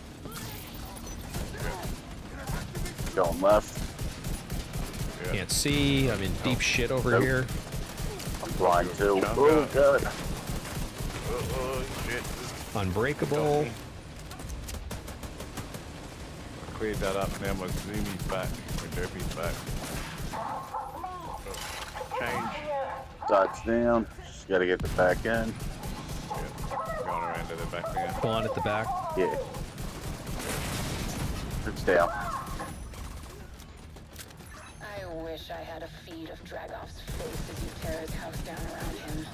Going left. Yeah. Can't see. I'm in deep shit over here. I'm blind too. Oh god. Oh shit. Unbreakable. I cleared that up now. My zoomie's back. My derpy's back. Change. Dots down. Just gotta get the back end. Yeah. Going around to the back now. Spawn at the back. Yeah. It's down. I wish I had a feed of Dragoff's face as you tear his house down around him.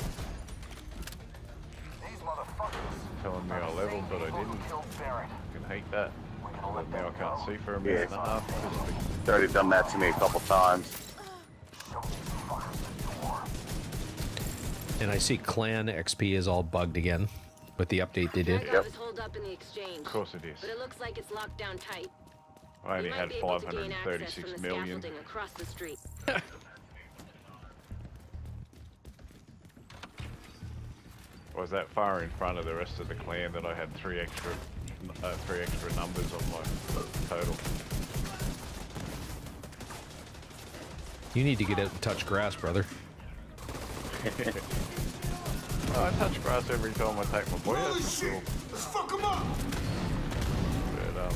These motherfuckers. Telling me I leveled, but I didn't. I can hate that. But now I can't see for a minute and a half. It's already done that to me a couple times. And I see Clan XP is all bugged again with the update they did. Yep. Hold up in the exchange, Of course it is. but it looks like it's locked down tight. I only You had might be able to gain access from 536 the million. scaffolding across the street. Was that far in front of the rest of the clan that I had three extra numbers on my total. You need to get out and touch grass, brother. Oh, I touch grass every time I take my boy out to school. Let's fuck him up! But,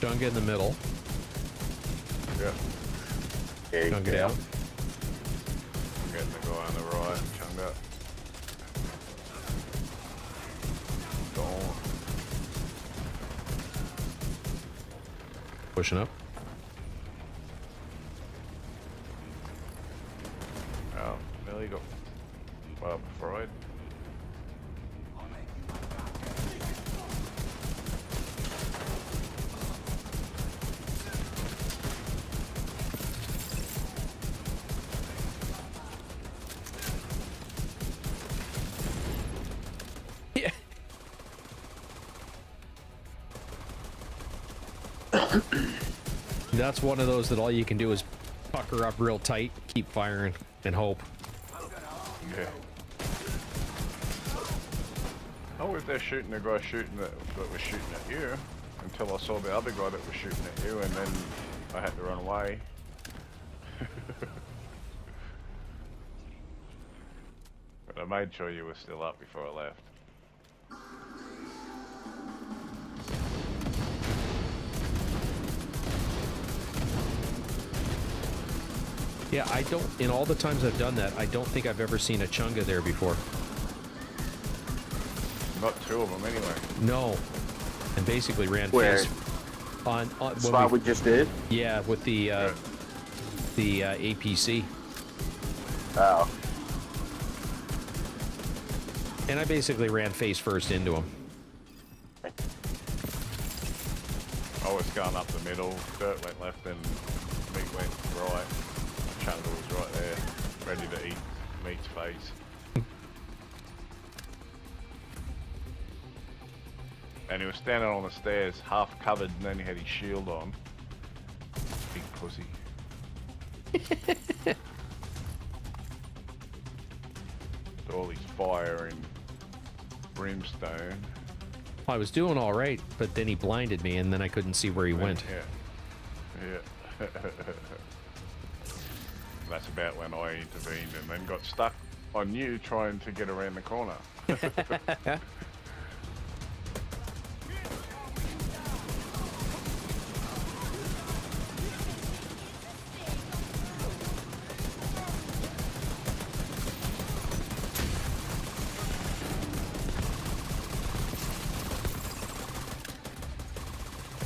Chunga in the middle. yeah. Chunga down. I'm getting the guy on the right, Chunga. Gone. Pushing up. Oh, nearly got fried. Yeah. That's one of those that all you can do is pucker up real tight, keep firing, and hope. Yeah. I was there shooting the guy that was shooting at you until I saw the other guy that was shooting at you, and then I had to run away. But I made sure you were still up before I left. Yeah, I don't, in all the times I've done that, I don't think I've ever seen a Chunga there before. Not two of them anyway. No. And basically ran Where? face on Spot we just did? Yeah, with the APC. Oh. And I basically ran face first into him. I was going up the middle, Dirt went left and Meat went right. Chunga was right there, ready to eat Meat's face. And he was standing on the stairs, half covered, and then he had his shield on. Big pussy. All his fire and brimstone. I was doing all right, but then he blinded me, and then I couldn't see where he went. Yeah. Yeah. That's about when I intervened and then got stuck on you trying to get around the corner.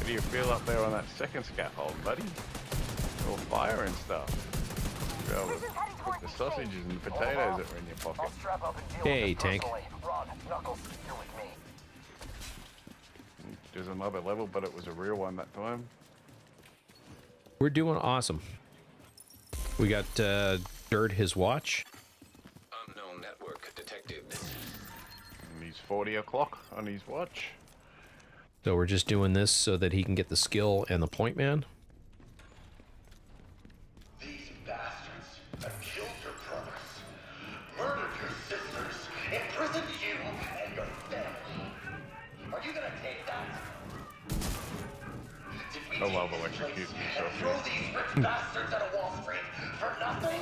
do you feel up there on that second scaffold, buddy? All fire and stuff. Be able to cook the sausages and the potatoes that were in your pocket. Hey, Tank. Rod, Knuckles, you're with me. There's another level, but it was a real one that time. We're doing awesome. We got Dirt his watch. Unknown network detected. And he's 40 o'clock on his watch. So we're just doing this so that he can get the skill and the point man. These bastards have killed your brothers, murdered your sisters, imprisoned you and your family. Are you gonna take that? Did we I love electrocuting and throw myself. these rich bastards out of Wall Street for nothing?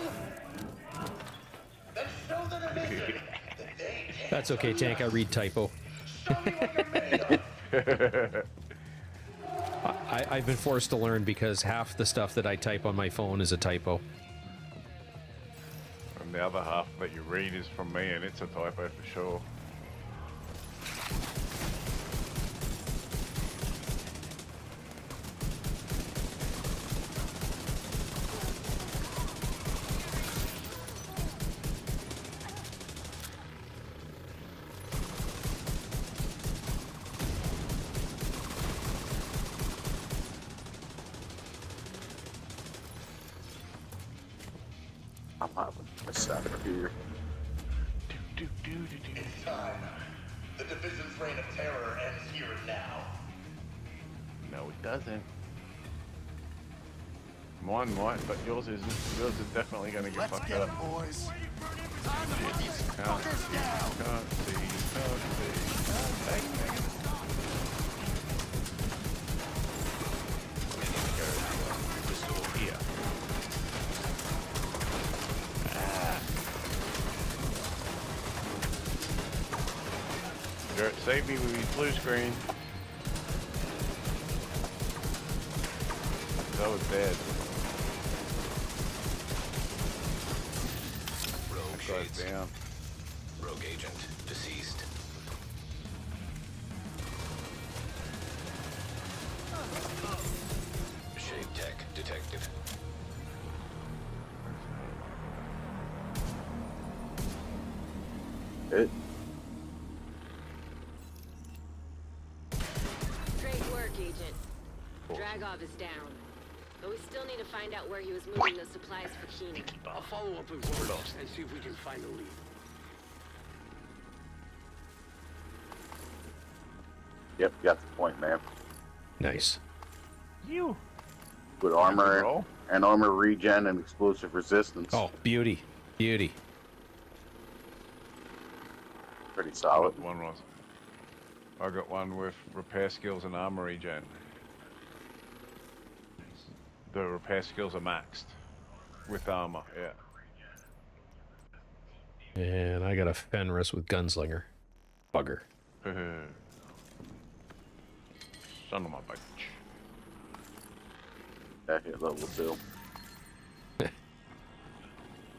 Then show the division that they can't. That's okay, Tank. I read typo. Show me what you're made of. I've been forced to learn because half the stuff that I type on my phone is a typo. And the other half that you read is from me, and it's a typo for sure. I'm having a sucker here. It's time. The division's reign of terror ends here and now. No, it doesn't. Mine might, but yours isn't. Yours is definitely going to get fucked up. Boys. Can't see, can't see, can't see. Restore here. Garrett saved me with his blue screen. That was bad. Rogue That guy's shades. down. Rogue agent deceased. Shade tech detected. It. Great work, Agent. Dragov is down. But we still need to find out where he was moving those supplies for Keenan. I'll follow up with Phillips and see if we can find the lead. Yep, got the point, man. Nice. You. With armor and armor regen and explosive resistance. Oh, beauty. Beauty. Pretty solid. One was. I got one with repair skills and armor regen. The repair skills are maxed with armor, yeah. And I got a Fenris with Gunslinger. Bugger. Son of my bitch. That hit level 2.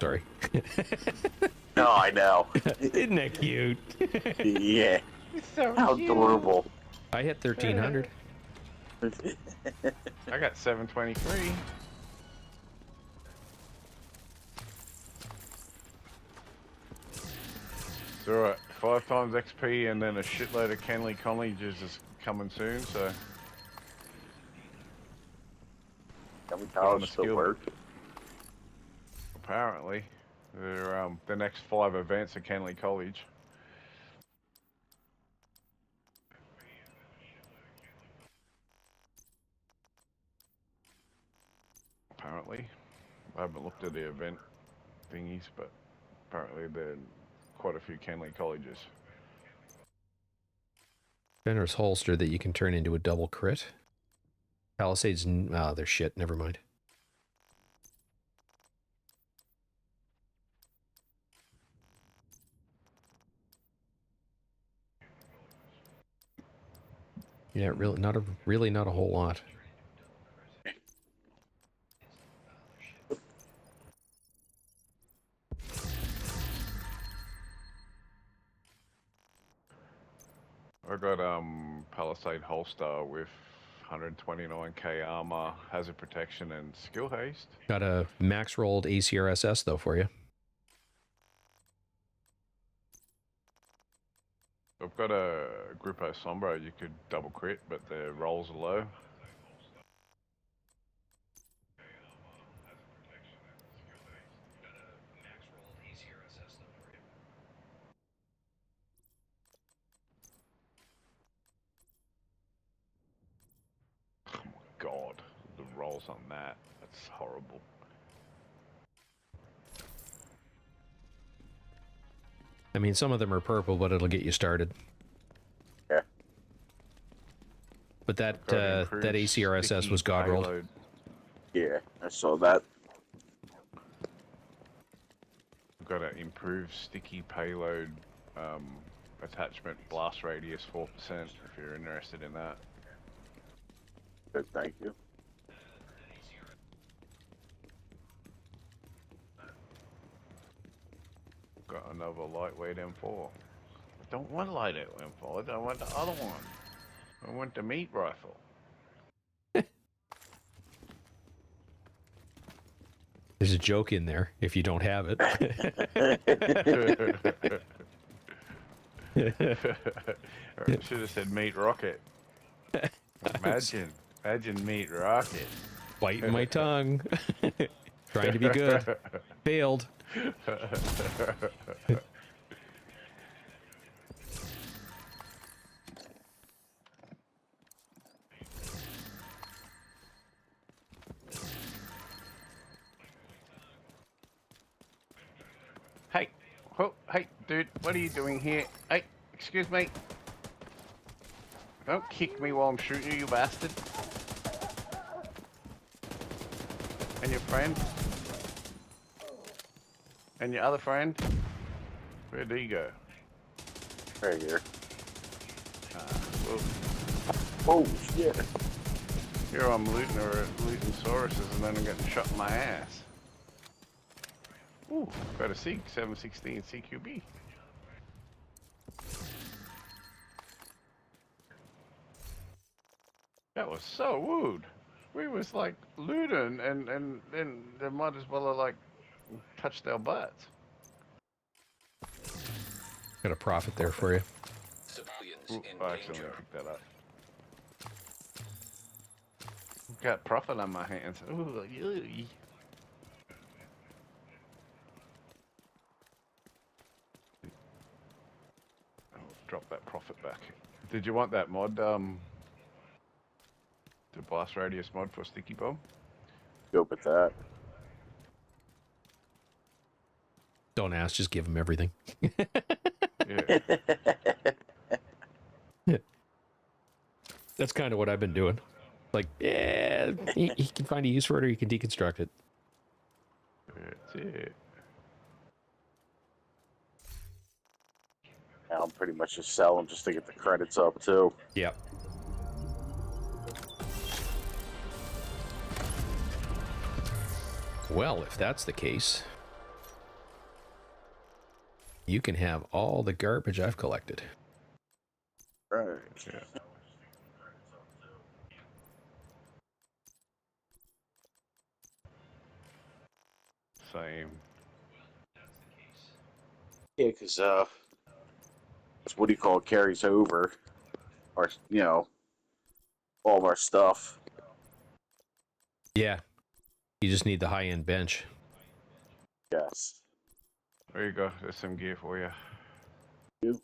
Sorry. No, I know. Isn't that cute? Yeah. So how cute. adorable. I hit 1300. I got 723. So right, 5 times XP and then a shitload of Kenley colleges is coming soon, so... Can we college still work? Apparently. They're the next 5 events at Kenley College. Apparently. I haven't looked at the event thingies, but apparently there are quite a few Kenley colleges. Fenris holster that you can turn into a double crit. Palisades, they're shit, never mind. Yeah, really not a whole lot. I got Palisade holster with 129k armor, hazard protection, and skill haste. Got a max rolled ACRSS though for you. I've got a Grupo Sombra you could double crit, but the rolls are low. Oh my god, the rolls on that, that's horrible. I mean, some of them are purple, but it'll get you started. Yeah. But that ACRSS was god rolled. Yeah, I saw that. We've got to improve sticky payload attachment blast radius 4% if you're interested in that. Good, thank you. Got another lightweight M4. I don't want lightweight M4, I want the other one. I want the meat rifle. There's a joke in there if you don't have it. I should have said meat rocket. Imagine meat rocket. Biting my tongue. Trying to be good. Failed. Hey, oh, hey, dude, what are you doing here? Hey, excuse me. Don't kick me while I'm shooting you, you bastard. And your friend? And your other friend? Where'd he go? Right here. Well, oh, shit. Here I'm looting sauruses and then I'm getting shot in my ass. Ooh, got a SIG 716 CQB. That was so wooed. We was like looting and then they might as well have like touched our butts. Got a profit there for you. Ooh, I accidentally picked that up. Got profit on my hands. Ooh, yay. I'll drop that profit back. Did you want that mod, the blast radius mod for sticky bomb? Go with that. Don't ask, just give him everything. Yeah. That's kind of what I've been doing. Like, yeah, he can find a use for it or you can deconstruct it. That's it. Now I'm pretty much just selling just to get the credits up too. Yep. Well, if that's the case, you can have all the garbage I've collected. Right. Yeah. Same. Yeah, because what do you call it, carries over our, you know, all of our stuff. Yeah. You just need the high-end bench. Yes. There you go. There's some gear for you. You.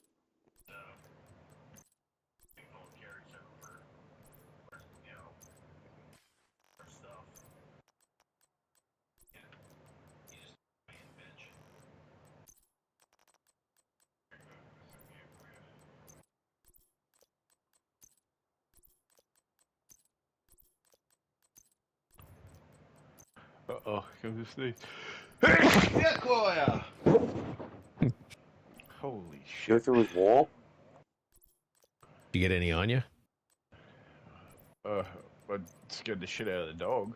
Uh-oh, come to sneeze. Holy shit. Go through his wall? You get any on you? I scared the shit out of the dog.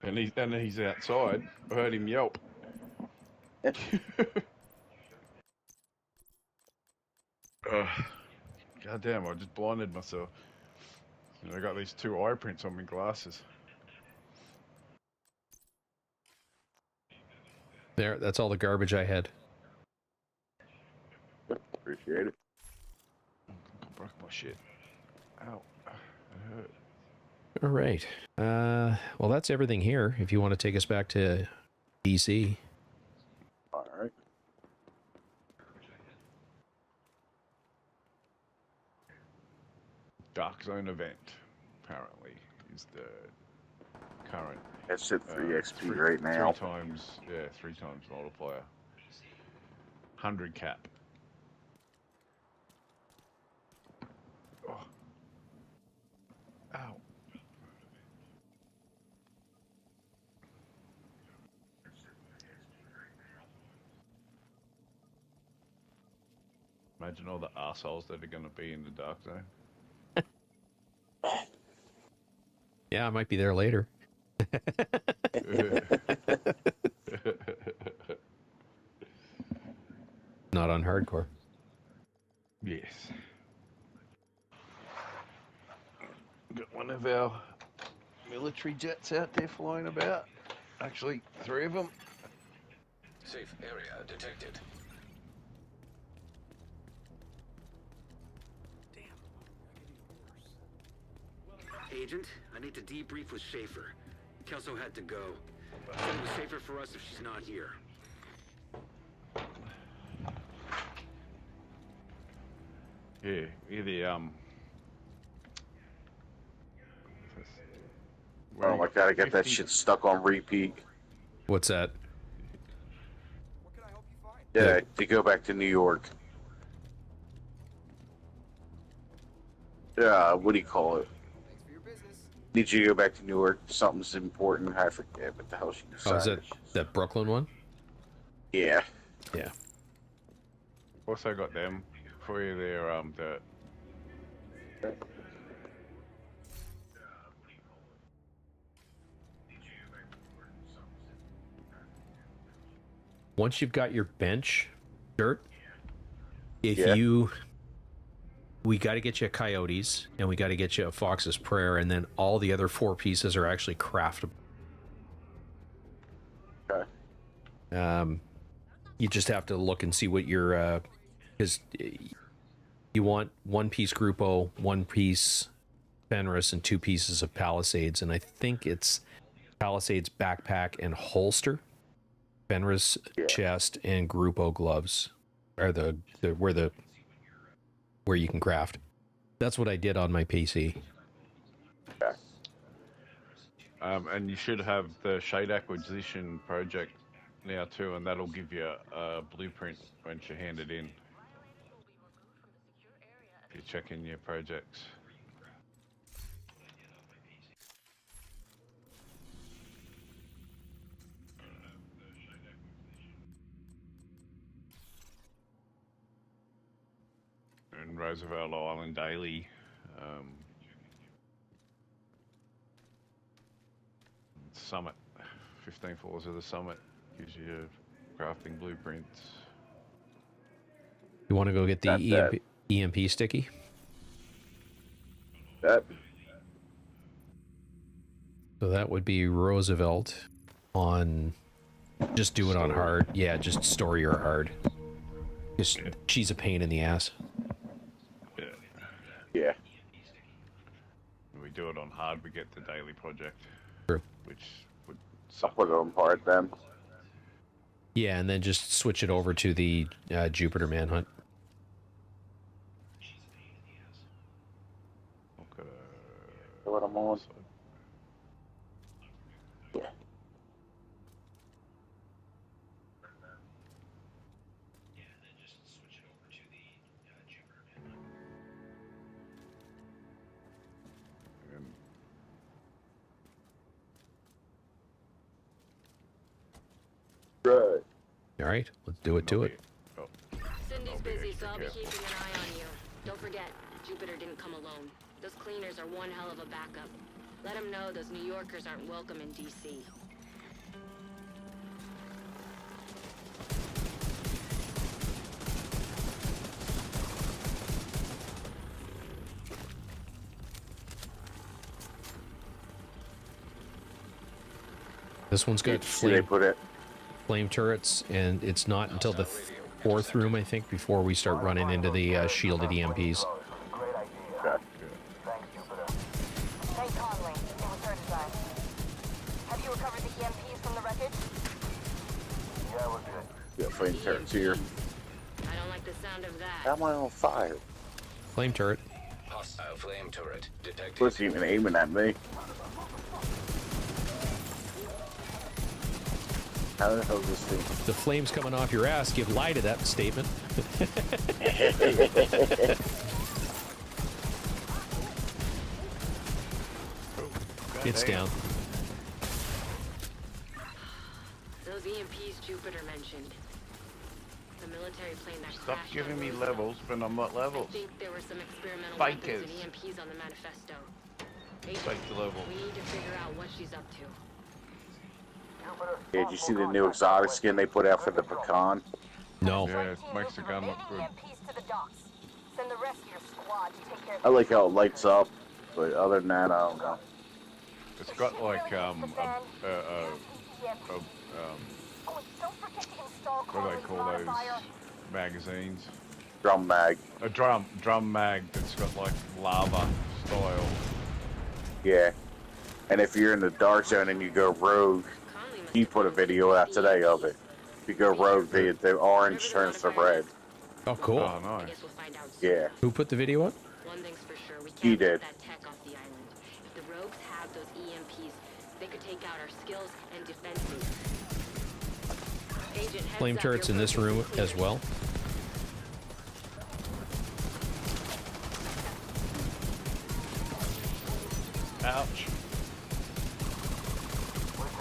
and he's outside. I heard him yelp. God damn, I just blinded myself. And I got these 2 eye prints on my glasses. There, that's all the garbage I had. Appreciate it. I broke my shit. Ow. It hurt. All right. Well, that's everything here. If you want to take us back to DC. All right. Dark Zone event, apparently, is the current. That's at 3 XP right now. 3 times multiplier. 100 cap. Oh. Ow. Imagine all the arseholes that are going to be in the Dark Zone. Yeah, I might be there later. Not on hardcore. Yes. Got one of our military jets out there flying about. Actually, 3 of them. Safe area detected. Agent, I need to debrief with Schaefer. Kelso had to go. Said it was safer for us if she's not here. Yeah, either Oh my god, I got that shit stuck on repeat. What's that? Yeah, to go back to New York. Yeah, what do you call it? Need you to go back to New York. Something's important. I forget what the hell she decided. Oh, is that Brooklyn one? Yeah. Yeah. Also got them for you there, the Once you've got your bench dirt, we got to get you a Coyotes, and we got to get you a Fox's Prayer, and then all the other 4 pieces are actually craftable. Okay. You just have to look and see what your, because you want 1 piece Grupo, 1 piece Fenris, and 2 pieces of Palisades, and I think it's Palisades backpack and holster, Fenris chest, and Grupo gloves are the where you can craft. That's what I did on my PC. Okay. And you should have the Shade Acquisition project now too, and that'll give you a blueprint once you hand it in. If you check in your projects. And Roosevelt Island Daily. Summit. 15 floors of the summit gives you crafting blueprints. You want to go get the EMP sticky? That. So that would be Roosevelt on. Just do it on hard. Yeah, just story or hard. Just, she's a pain in the ass. Yeah. When we do it on hard, we get the daily project. True. Which would I'll put it on hard then. Yeah, and then just switch it over to the Jupiter Manhunt. Okay. What I'm on. Yeah. Right. All right, let's do it to it. Cindy's busy, so I'll be keeping an eye on you. Don't forget, Jupiter didn't come alone. Those cleaners are one hell of a backup. Let them know those New Yorkers aren't welcome in DC. This one's got They put it. flame turrets, and it's not until the fourth room, I think, before we start running into the shielded EMPs. Okay. Hey, Conley. It was her design. Have you recovered the EMPs from the wreckage? Yeah, we're good. Yeah, flame turrets here. I don't like the sound of that. How am I on fire? Flame turret. Hostile flame turret detected. Wasn't even aiming at me. How the hell is this thing? The flames coming off your ass give lie to that statement. It's down. Those EMPs Jupiter mentioned. The military plane that Stop crashed giving on me Roosevelt. levels when I'm not level. I think there were some experimental Fakers. weapons and EMPs on the manifesto. Agent, Fake the level. we need to figure out what she's up to. Yeah, did you see the new exotic skin they put out for the pecan? No. Yeah, it makes the gun look good. EMPs to the docks. Send the rest of your squad to take care of I like how it lights up, but other than that, I don't know. It's got like what do they call those magazines? Drum mag. A drum mag that's got like lava style. Yeah. And if you're in the dark zone and you go rogue, he put a video out today of it. If you go rogue, the orange turns to red. Oh, cool. Oh, nice. Yeah. Who put the video up? One thing's for sure, we He can't did. let that tech off the island. If the rogues have those EMPs, they could take out our skills and defenses. Agent, heads Flame up, turrets your in this room room is clear. as well. Ouch.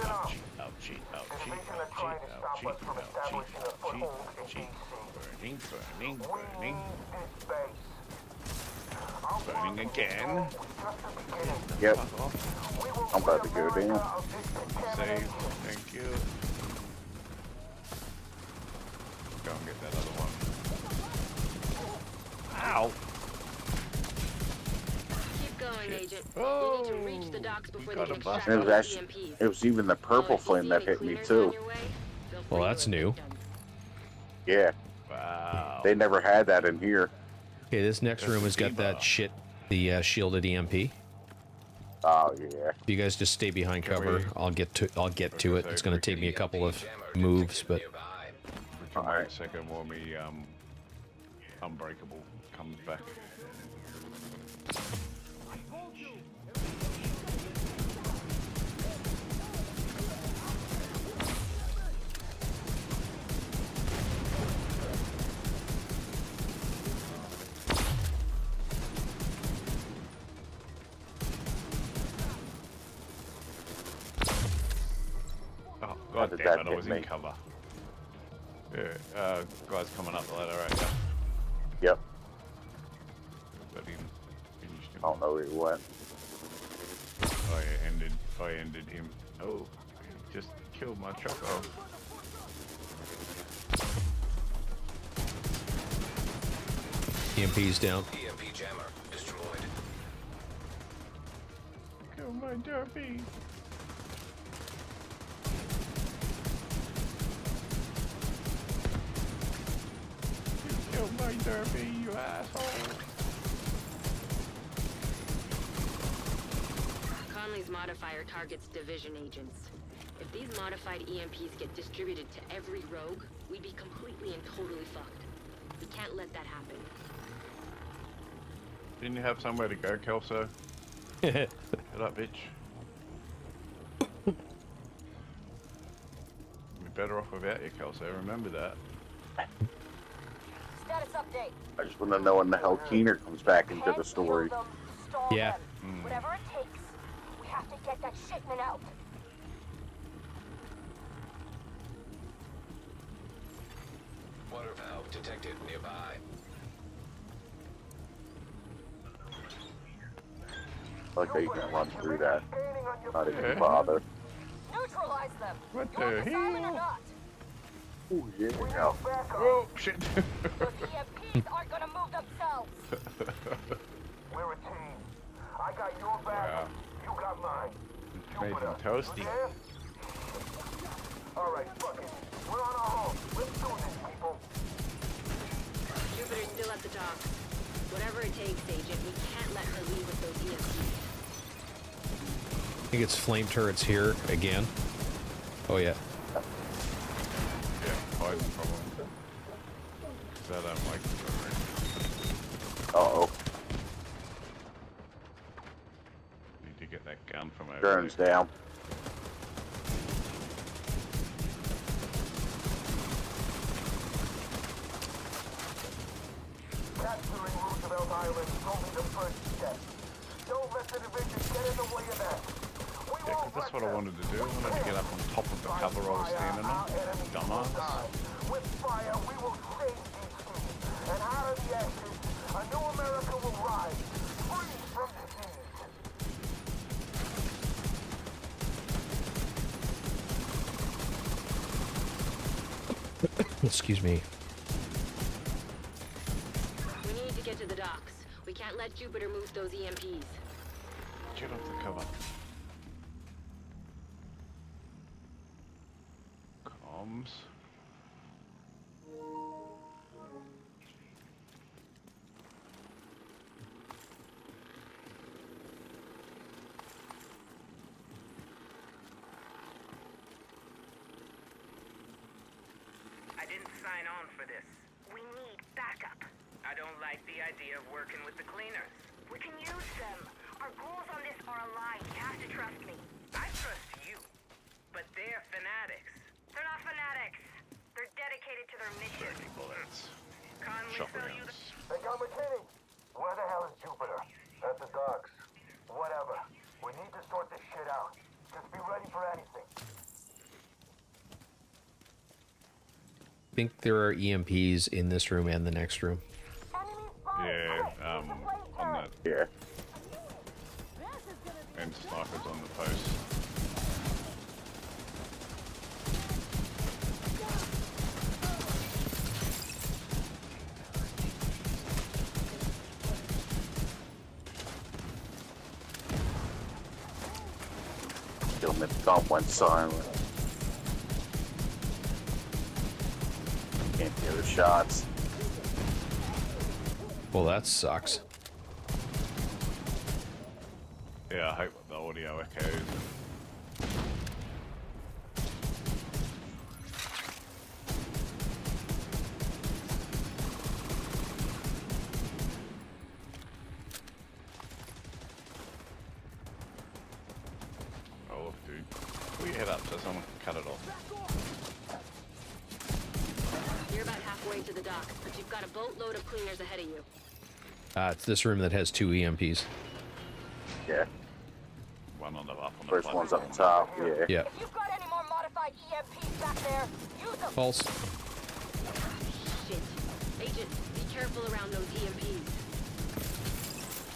Ouchie, ouchie, ouchie, ouchie, ouchie, ouchie, ouchie. Burning, burning, burning. Burning again. Yep. I'm about to go down. Save, thank you. Go and get that other one. Ow! Keep going, Agent. Oh, you need to reach the docks before they got can a extract bust. It was those actually, EMPs. it was even the purple flame that hit me too. Well, that's new. Yeah. Wow. They never had that in here. Okay, this next room has got that shit, the shielded EMP. Oh yeah. You guys just stay behind cover. I'll get to it. It's going to take me a couple of moves, but Alright, a second while me Unbreakable comes back. Oh, god did damn that it, I hit was me? in cover. Yeah, guy's coming up the ladder right now. Yep. Got him. Finished him. I don't know where he went. I ended him. Oh, he just killed my choco. EMP's down. EMP jammer destroyed. Kill my derby. Kill my derby, you asshole. Conley's modifier targets division agents. If these modified EMPs get distributed to every rogue, we'd be completely and totally fucked. We can't let that happen. Didn't you have somewhere to go, Kelso? Shut up, bitch. You'd be better off without you, Kelso. Remember that. Status update. I just want to know when the hell Keener comes back into the story. Yeah. Whatever it takes. We have to get that shipment out. Water valve detected nearby. Like how you can run through that. Not even Yeah. bother. Neutralize them. What You want the this island or hell? not? Oh yeah. Oh, shit. Those EMPs aren't gonna move themselves. We're a team. I got your back. Yeah. You got mine. Made him toasty. docks. Whatever it takes, Agent, we can't let her leave with those EMPs. I think it's flame turrets here again. Oh yeah. Yeah, hiding from them. Because I don't like them. Uh-oh. Need to get that gun from over Drone's there. down. Capturing Roosevelt Island is only the first step. Don't let the division get in the way of that. Yeah, because that's what I wanted to do. I wanted to get up on top of the cover I was standing on. Dumbass. With fire, we will save DC. And out of the ashes, a new America will rise, free from disease. Excuse me. We need to get to the docks. We can't let Jupiter move those EMPs. Get off the cover. Comms. I didn't sign on for this. We need backup. I don't like the idea of working with the cleaners. We can use them. Our goals on this are aligned. You have to trust me. I trust you. But they're fanatics. They're not fanatics. They're dedicated to their mission. Bullets. Conley, sell you the... Hey, McKinney, where the hell is Jupiter? At the docks. Whatever. We need to sort this shit out. Just be ready for anything. I think there are EMPs in this room and the next room. Yeah, on that. Yeah. And snipers on the post. Still mid-comp went silent. Can't hear the shots. Well, that sucks. Yeah, I hope the audio echoes. Oh, dude. We head up so someone can cut it off. You're about halfway to the docks, but you've got a boatload of cleaners ahead of you. It's this room that has 2 EMPs. Yeah. One on the up on the First one's up top, yeah. Yeah. If you've got any more modified EMPs back there, use them. Pulse. Shit. Agent, be careful around those EMPs.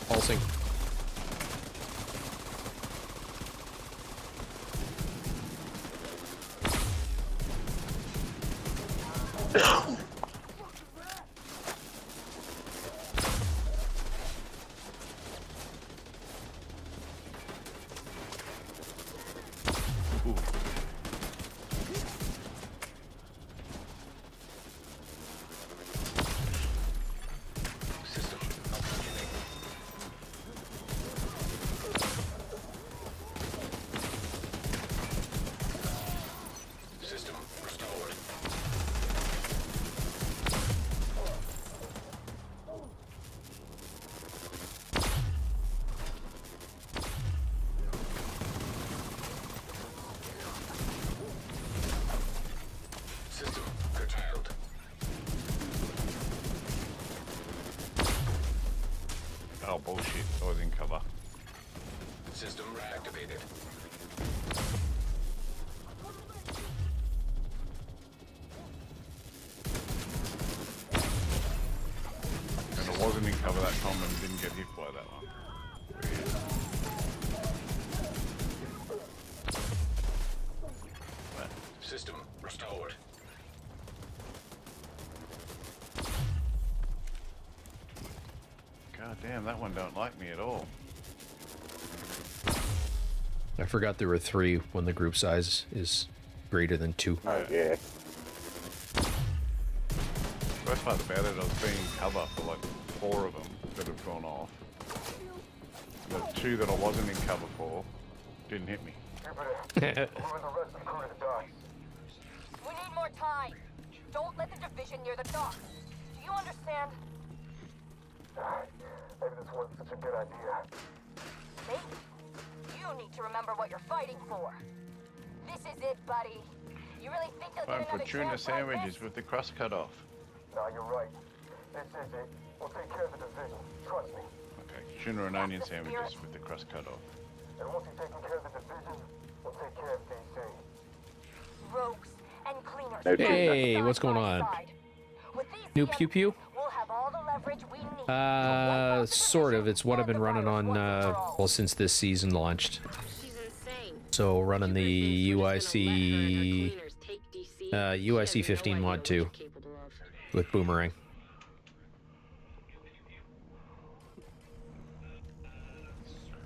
Pulsing. System restored. System curtailed. Oh, bullshit. I was in cover. System reactivated. And I wasn't in cover that time and didn't get hit by that one. System restored. God damn, that one don't like me at all. I forgot there were 3 when the group size is greater than 2. Oh, yeah. But worst part about it, I was being cover for like 4 of them that have gone off. The 2 that I wasn't in cover for didn't hit me. We need more time. Don't let the division near the docks. Do you understand? Maybe this wasn't such a good idea. Maybe. You need to remember what you're fighting for. This is it, buddy. You really think they'll Time get for another tuna chance like sandwiches this? with the crust cut off. No, you're right. This is it. We'll take care of the division. Trust me. Okay, tuna and onion sandwiches with the crust cut off. And once you've taken care of the division, we'll take care of DC. Rogues and cleaners. Hey, what's going on? New pew pew? We'll have all the leverage we need. Sort of. It's what I've been running on, well, since this season launched. So running the UIC 15 mod 2 with Boomerang.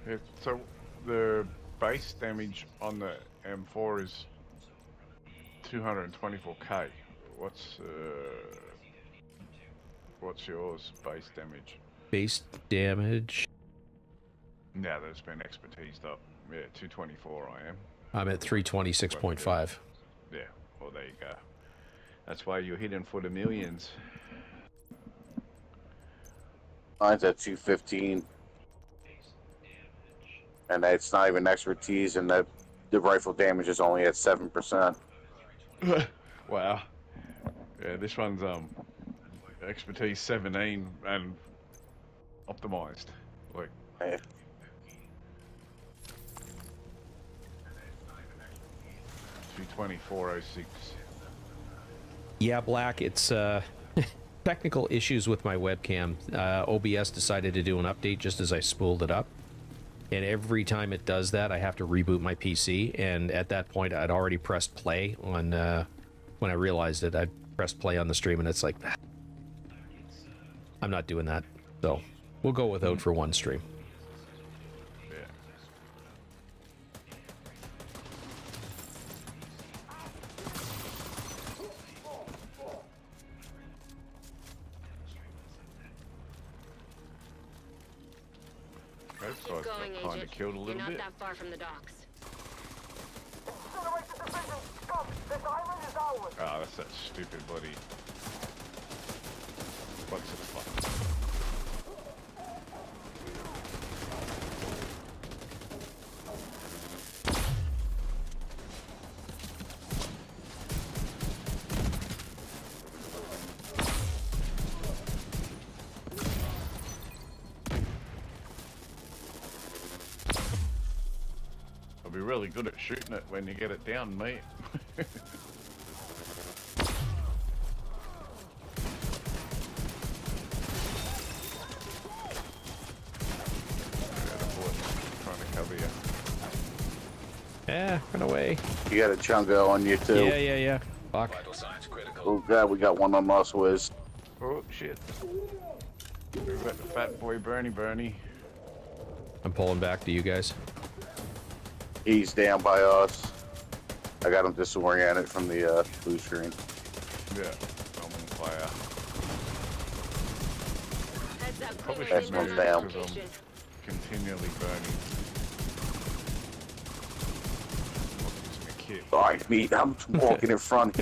Yeah, so the base damage on the M4 is 224k. What's yours base damage? Base damage. Now that it's been expertised up. Yeah, 224 I am. I'm at 326.5. Yeah, well there you go. That's why you're hitting for the millions. Mine's at 215. And it's not even expertise, and the rifle damage is only at 7%. Wow. Yeah, this one's expertise 17 and optimized. Like. Yeah. 22406. Yeah, Black, it's technical issues with my webcam. OBS decided to do an update just as I spooled it up. And every time it does that, I have to reboot my PC. And at that point, I'd already pressed play on, when I realized it, I pressed play on the stream, and it's like, I'm not doing that. So we'll go without for one stream. Keep going, Agent. Killed a You're little not bit. that far from the docks. Incinerate the division! Scum! This island is ours! Ah, that's that stupid bloody. What's it fuck? I'll be really good at shooting it when you get it down, mate. Trying to cover you. Yeah, run away. You got a chungo on you, too. Yeah. Fuck. Oh, God, we got one on us, Wiz. Oh, shit. We've got the fat boy Bernie. I'm pulling back to you guys. He's down by us. I got him disoriented from the blue screen. Yeah, I'm on fire. Heads up, Probably cleaners That's inbound one down. because location. I'm continually burning. Sorry, me. I'm walking in front.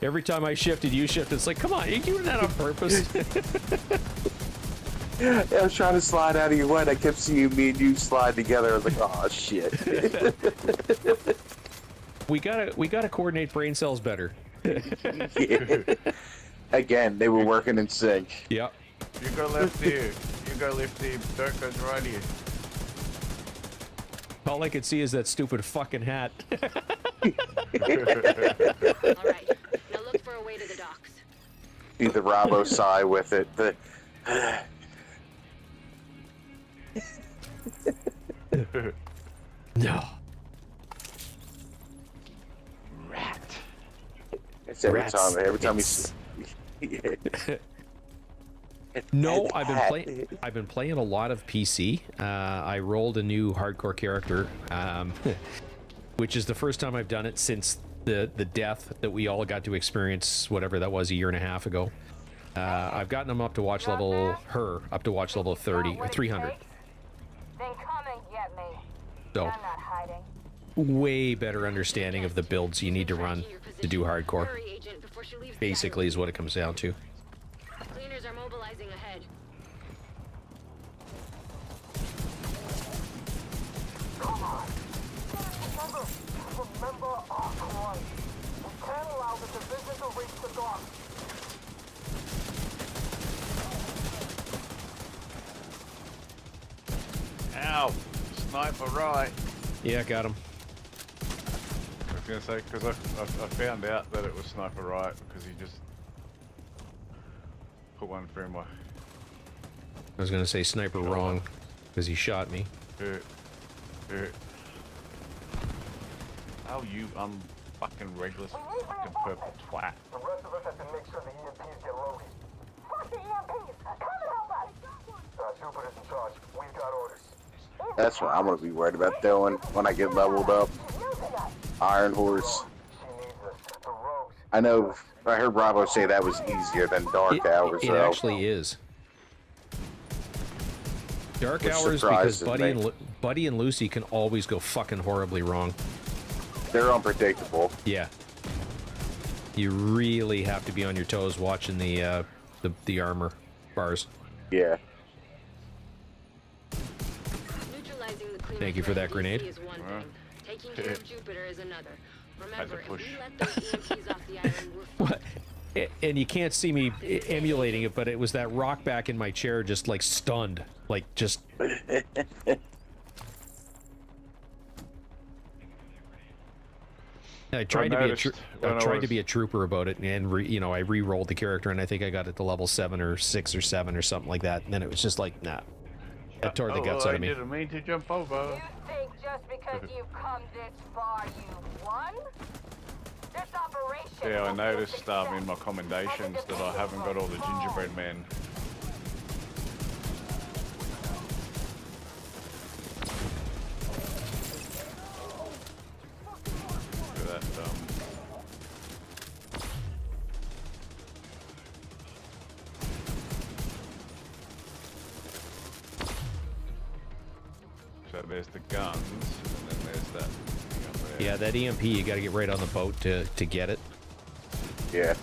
Every time I shifted, you shifted. It's like, come on, are you doing that on purpose? Yeah, I was trying to slide out of your way. I kept seeing me and you slide together. I was like, oh shit. we gotta coordinate brain cells better. Yeah. Again, they were working in sync. Yep. You go left here. You go left here. Dirk goes right here. All I could see is that stupid fucking hat. Alright, now look for a way to the docks. See the Rabo sigh with it. No. Rat. It's every time you. No, I've been playing a lot of PC. I rolled a new hardcore character, which is the first time I've done it since the death that we all got to experience, whatever that was, a year and a half ago. I've gotten him up to watch level, up to watch level 30 or 300. Then come and get me. So, I'm not hiding. way better understanding of the builds you need to run to do hardcore. Basically is what it comes down to. Cleaners are mobilizing ahead. Come on. Remember our cause. We can't allow the division to reach the dawn. Ow! Sniper right. Yeah, got him. I was gonna say, because I found out that it was sniper right because he just put one through my... I was gonna say sniper wrong because he shot me. Oh, you fucking regular fucking purple twat. The rest of us have to make sure the EMPs get loaded. Fuck the EMPs! Come and help us! Jupiter's in charge. We've got orders. That's what I'm gonna be worried about doing when I get leveled up. Iron Horse. I know. I heard Bravo say that was easier than Dark Hours. It actually is. Dark Hours because Buddy and Lucy can always go fucking horribly wrong. They're unpredictable. Yeah. You really have to be on your toes watching the armor bars. Yeah. Thank you for that grenade. Is one thing. Taking care of Jupiter is another. Remember, if we let those EMPs off the island, we're What? And you can't see me emulating it, but it was that rock back in my chair, just like stunned, like just. I tried to be a trooper about it, and I re-rolled the character, and I think I got it to level 7 or 6 or 7 or something like that. And then it was just like, nah, that tore the guts out of me. I didn't mean to jump over. You think just because you've come this far, you won? This operation. Yeah, I noticed in my commendations that I haven't got all the gingerbread men. Look at that, So there's the guns, and then there's that thing up there. Yeah, that EMP, you got to get right on the boat to get it. Yeah.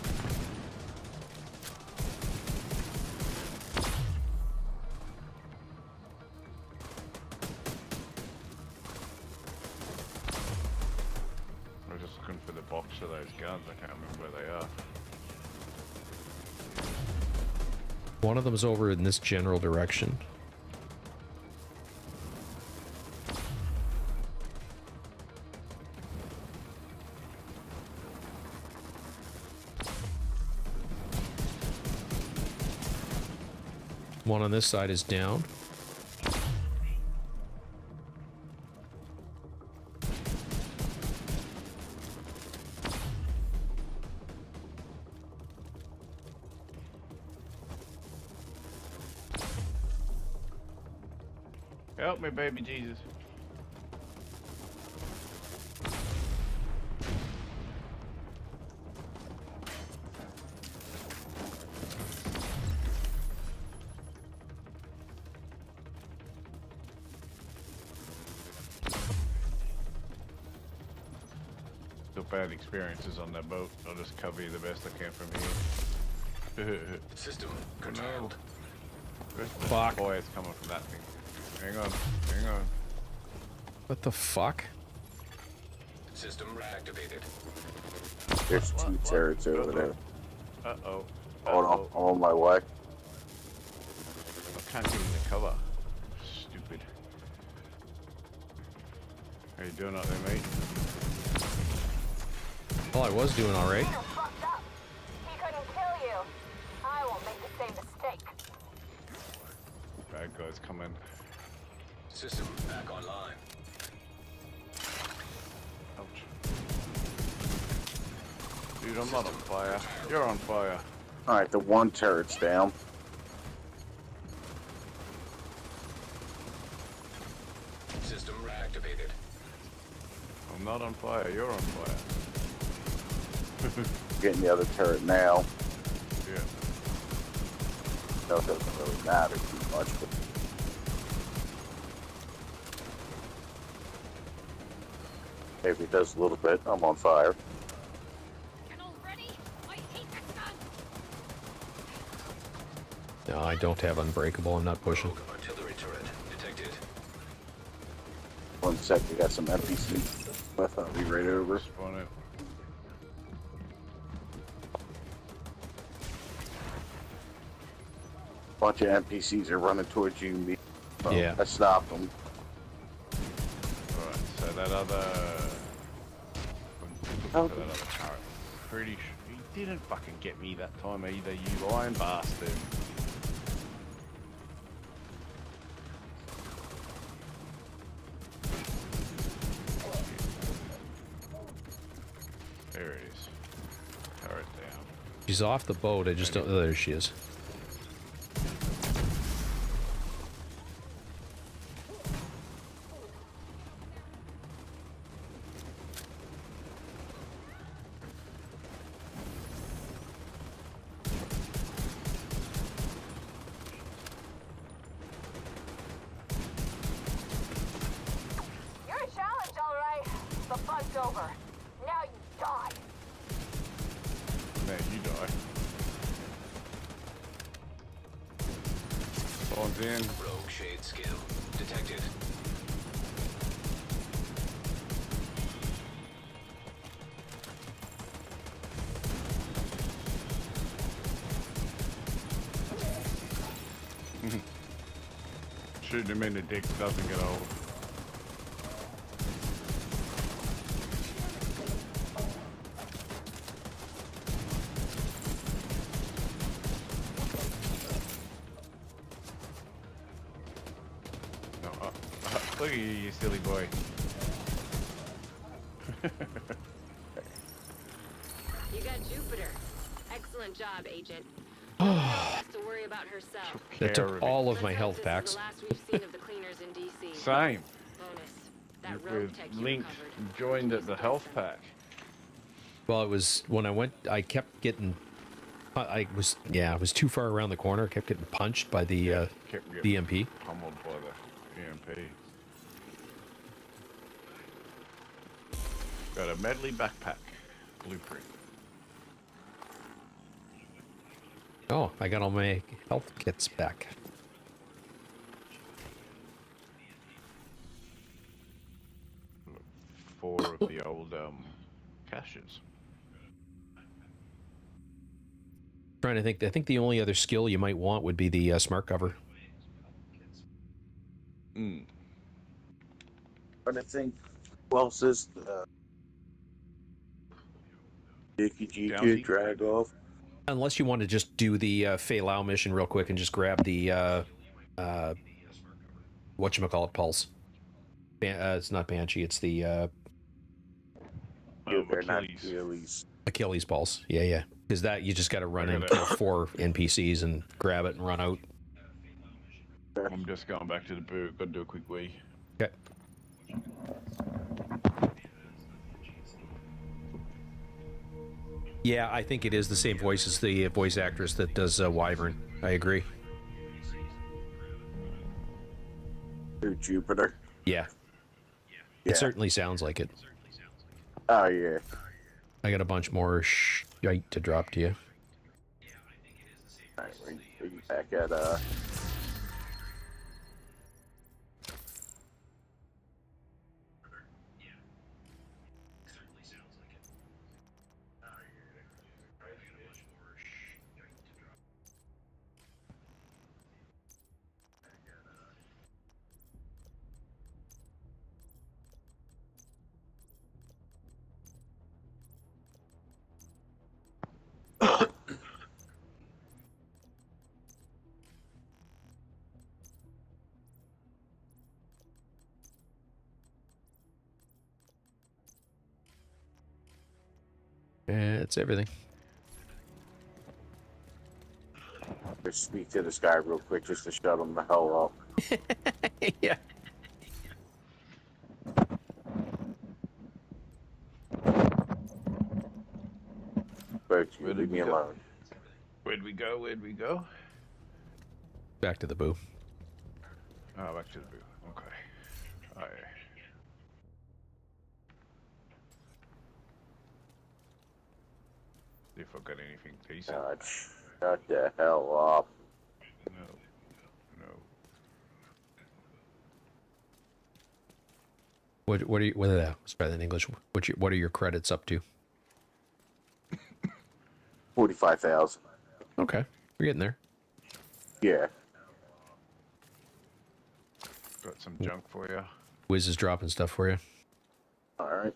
I was just looking for the box of those guns. I can't remember where they are. One of them's over in this general direction. One on this side is down. Help me, baby Jesus. Bad experiences on that boat. I'll just cover you the best I can from here. System controlled. Fuck. Boy, it's coming from that thing. Hang on, hang on. What the fuck? System reactivated. There's 2 turrets over there. Uh-oh. Hold on, I'm on my way. I can't get in the cover. Stupid. How you doing out there, mate? Well, I was doing all right. He couldn't kill you. I won't make the same mistake. Bad guys coming. System back online. Ouch. Dude, I'm not on fire. You're on fire. Alright, the 1 turret's down. System reactivated. I'm not on fire. You're on fire. Getting the other turret now. Yeah. No, it doesn't really matter too much, but maybe it does a little bit. I'm on fire. No, I don't have unbreakable. I'm not pushing. Artillery turret detected. 1 sec, we got some NPCs. I'll be right over. Spawn it. Bunch of NPCs are running towards you. Me. Yeah. I stopped them. Alright, so that other... Oh. That other turret. Pretty sure... He didn't fucking get me that time either, you lying bastard. There it is. Turret down. She's off the boat. I just don't... Oh, there she is. You're a challenge, all right. The fun's over. Now you die. Now you die. Spawns in. Rogue shade skill detected. Shooting him in the dick doesn't get old. No, look at you silly boy. You got Jupiter. Excellent job, Agent. Nobody else has to worry about herself. That took all of my Let's hope health this packs. is the last we've seen of the cleaners in DC. Same. Bonus. That rogue With tech you linked, recovered. joined at the health pack. Well, it was when I went. I kept getting. I was too far around the corner. I kept getting punched by the Kept getting EMP. pummeled by the EMP. Got a medley backpack blueprint. Oh, I got all my health kits back. Four of the old caches. Trying to think. I think the only other skill you might want would be the smart cover. Mm. But I think, well, says Dicky GQ drag off. Unless you want to just do the Fei Lao mission real quick and just grab the whatchamacallit pulse. It's not Banshee. It's the Achilles pulse. Yeah. Because that you just got to run into 4 NPCs and grab it and run out. I'm just going back to the boot. Got to do a quick wee. Okay. Yeah, I think it is the same voice as the voice actress that does Wyvern. I agree. Through Jupiter. Yeah. It certainly sounds like it. Oh, yeah. I got a bunch more shite to drop to you. Alright, we're back at, It's everything. just speak to this guy real quick just to shut him the hell up. Yeah. spoke to you. Leave me alone. Where'd we go? Where'd we go? Back to the boo. Oh, back to the boo. Okay. Aye. See if I've got anything decent. God, shut the hell up. No. What are you? Let's try that in English. What are your credits up to? 45,000. Okay, we're getting there. Yeah. Got some junk for you. Wiz is dropping stuff for you. All right.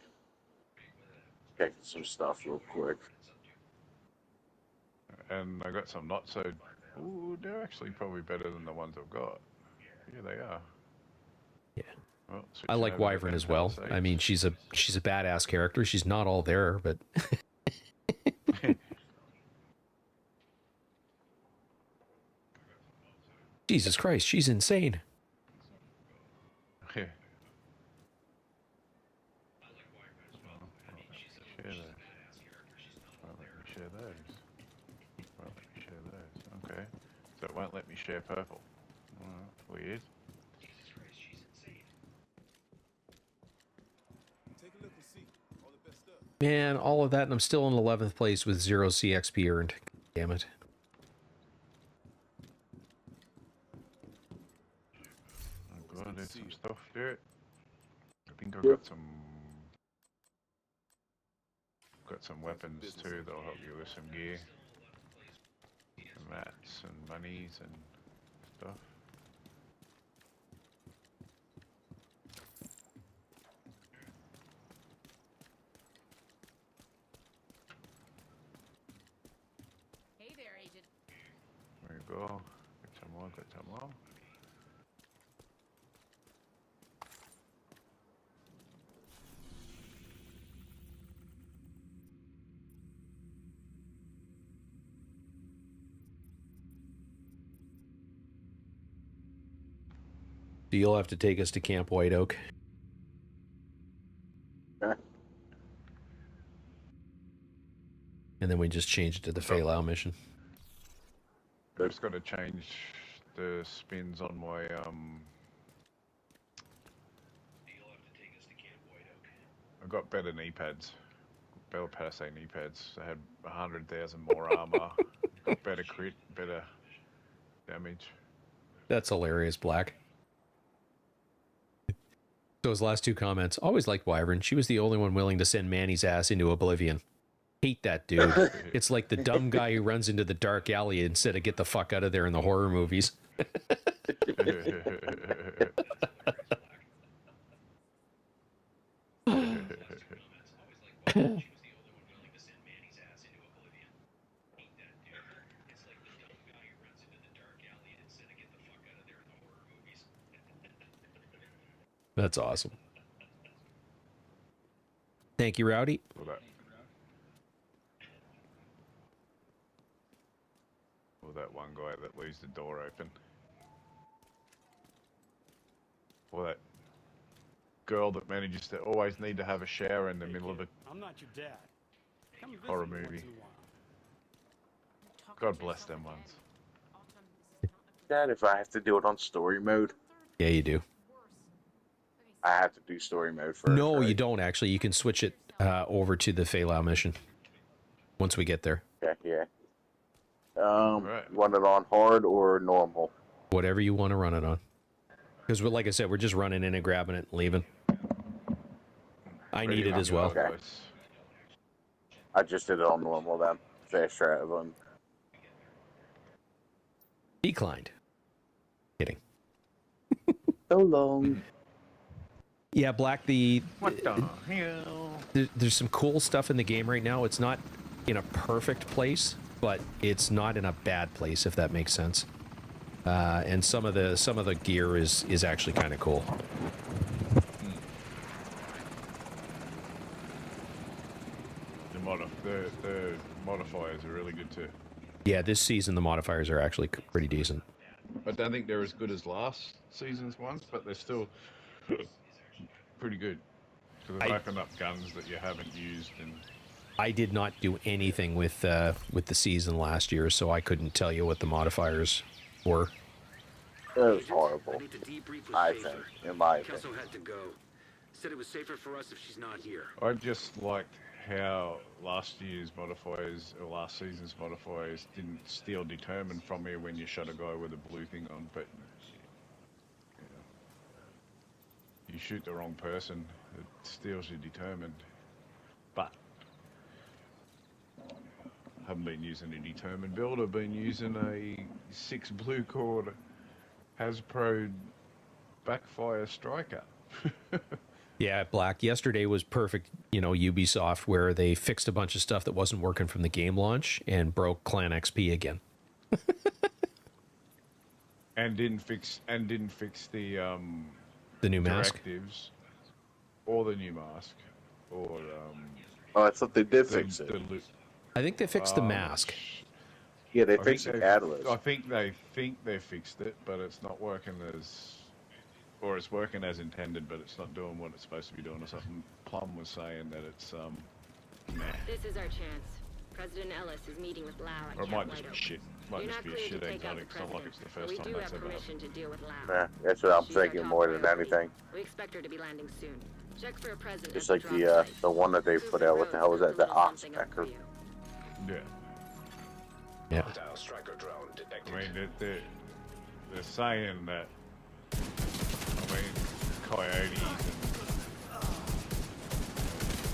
Checking some stuff real quick. And I got some not so. Ooh, they're actually probably better than the ones I've got. Here they are. Yeah. Well, I like Wyvern as well. I mean, she's a badass character. She's not all there, but. Jesus Christ, she's insane. Yeah. Share those. Won't let me share those. Okay. So it won't let me share purple. Weird. Man, all of that, and I'm still in 11th place with 0 CXP earned. Damn it. Oh god, there's some stuff there. I think I've got some weapons too that'll help you with some gear. Some mats and monies and stuff. Hey there, Agent. There you go. Got some more, got some more. You'll have to take us to Camp White Oak. Okay. And then we just change it to the Feilau mission. I've just got to change the spins on my I got better knee pads. Better passe knee pads. I had 100,000 more armor. Got better crit, better damage. That's hilarious, Black. Those last two comments. Always liked Wyvern. She was the only one willing to send Manny's ass into oblivion. Hate that dude. It's like the dumb guy who runs into the dark alley instead of get the fuck out of there in the horror movies. That's awesome. Thank you, Rowdy. Or that one guy that leaves the door open. Or that girl that manages to always need to have a shower in the middle of a I'm not your dad. Come visit horror me once movie. in a while. God bless them ones. Dad, if I have to do it on story mode, Yeah, you do. I have to do story mode first. No, right? you don't actually. You can switch it over to the Feilau mission once we get there. Okay, yeah. Run it on hard or normal? Whatever you want to run it on. Because, like I said, we're just running in and grabbing it and leaving. I need it as well. Okay. I just did it on normal then. Fast travel. Declined. Kidding. So long. Yeah, Black, What the hell? there's some cool stuff in the game right now. It's not in a perfect place, but it's not in a bad place, if that makes sense. And some of the gear is actually kind of cool. The modifiers are really good too. Yeah, this season the modifiers are actually pretty decent. I don't think they're as good as last season's ones, but they're still pretty good. Because they've opened up guns that you haven't used and I did not do anything with the season last year, so I couldn't tell you what the modifiers were. It was horrible. I need to debrief with I Schaefer. think, in my Kelso opinion. had to go. Said it was safer for us if she's not here. I just liked how last year's modifiers, or last season's modifiers, didn't steal determine from you when you shot a guy with a blue thing on, but you shoot the wrong person, it steals your determined. But I haven't been using a determined build, I've been using a 6 blue cord Hasbro backfire striker. Yeah, Black. Yesterday was perfect, Ubisoft, where they fixed a bunch of stuff that wasn't working from the game launch and broke Clan XP again. and didn't fix the new mask, directives, or the new mask, or Oh, I thought they did fix it. I think they fixed the mask. Yeah, they fixed the catalyst. I think they fixed it, but it's not working or it's working as intended, but it's not doing what it's supposed to be doing or something. Plum was saying that it's nah. This is our chance. President Ellis is meeting with Lau. Or it might just be shit. Might just be a shit exotic. It's not like it's the first time that's ever happened. to deal with Lau. Yeah, that's what I'm thinking more than anything. We expect her to be landing soon. Check for a present. Just like the one that they put out. What the hell was that? The Oxpecker. Yeah. Yeah. Striker drone detected. I mean, they're saying that. I mean, coyotes and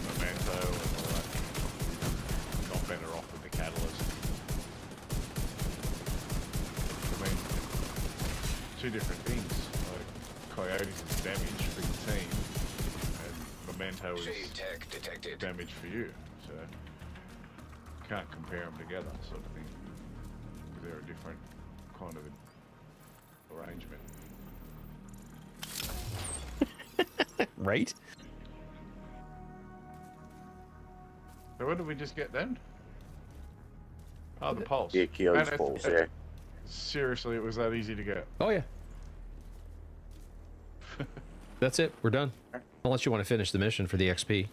memento and all that. Not better off with the catalyst. I mean, two different things. Like coyotes is damage for your team, and memento is damage for you. So can't compare them together, sort of thing. They're a different kind of arrangement. Right? So what did we just get then? Oh, the pulse. The Achilles pulse, yeah. Seriously, it was that easy to get. Oh, yeah. That's it. We're done. Unless you want to finish the mission for the XP.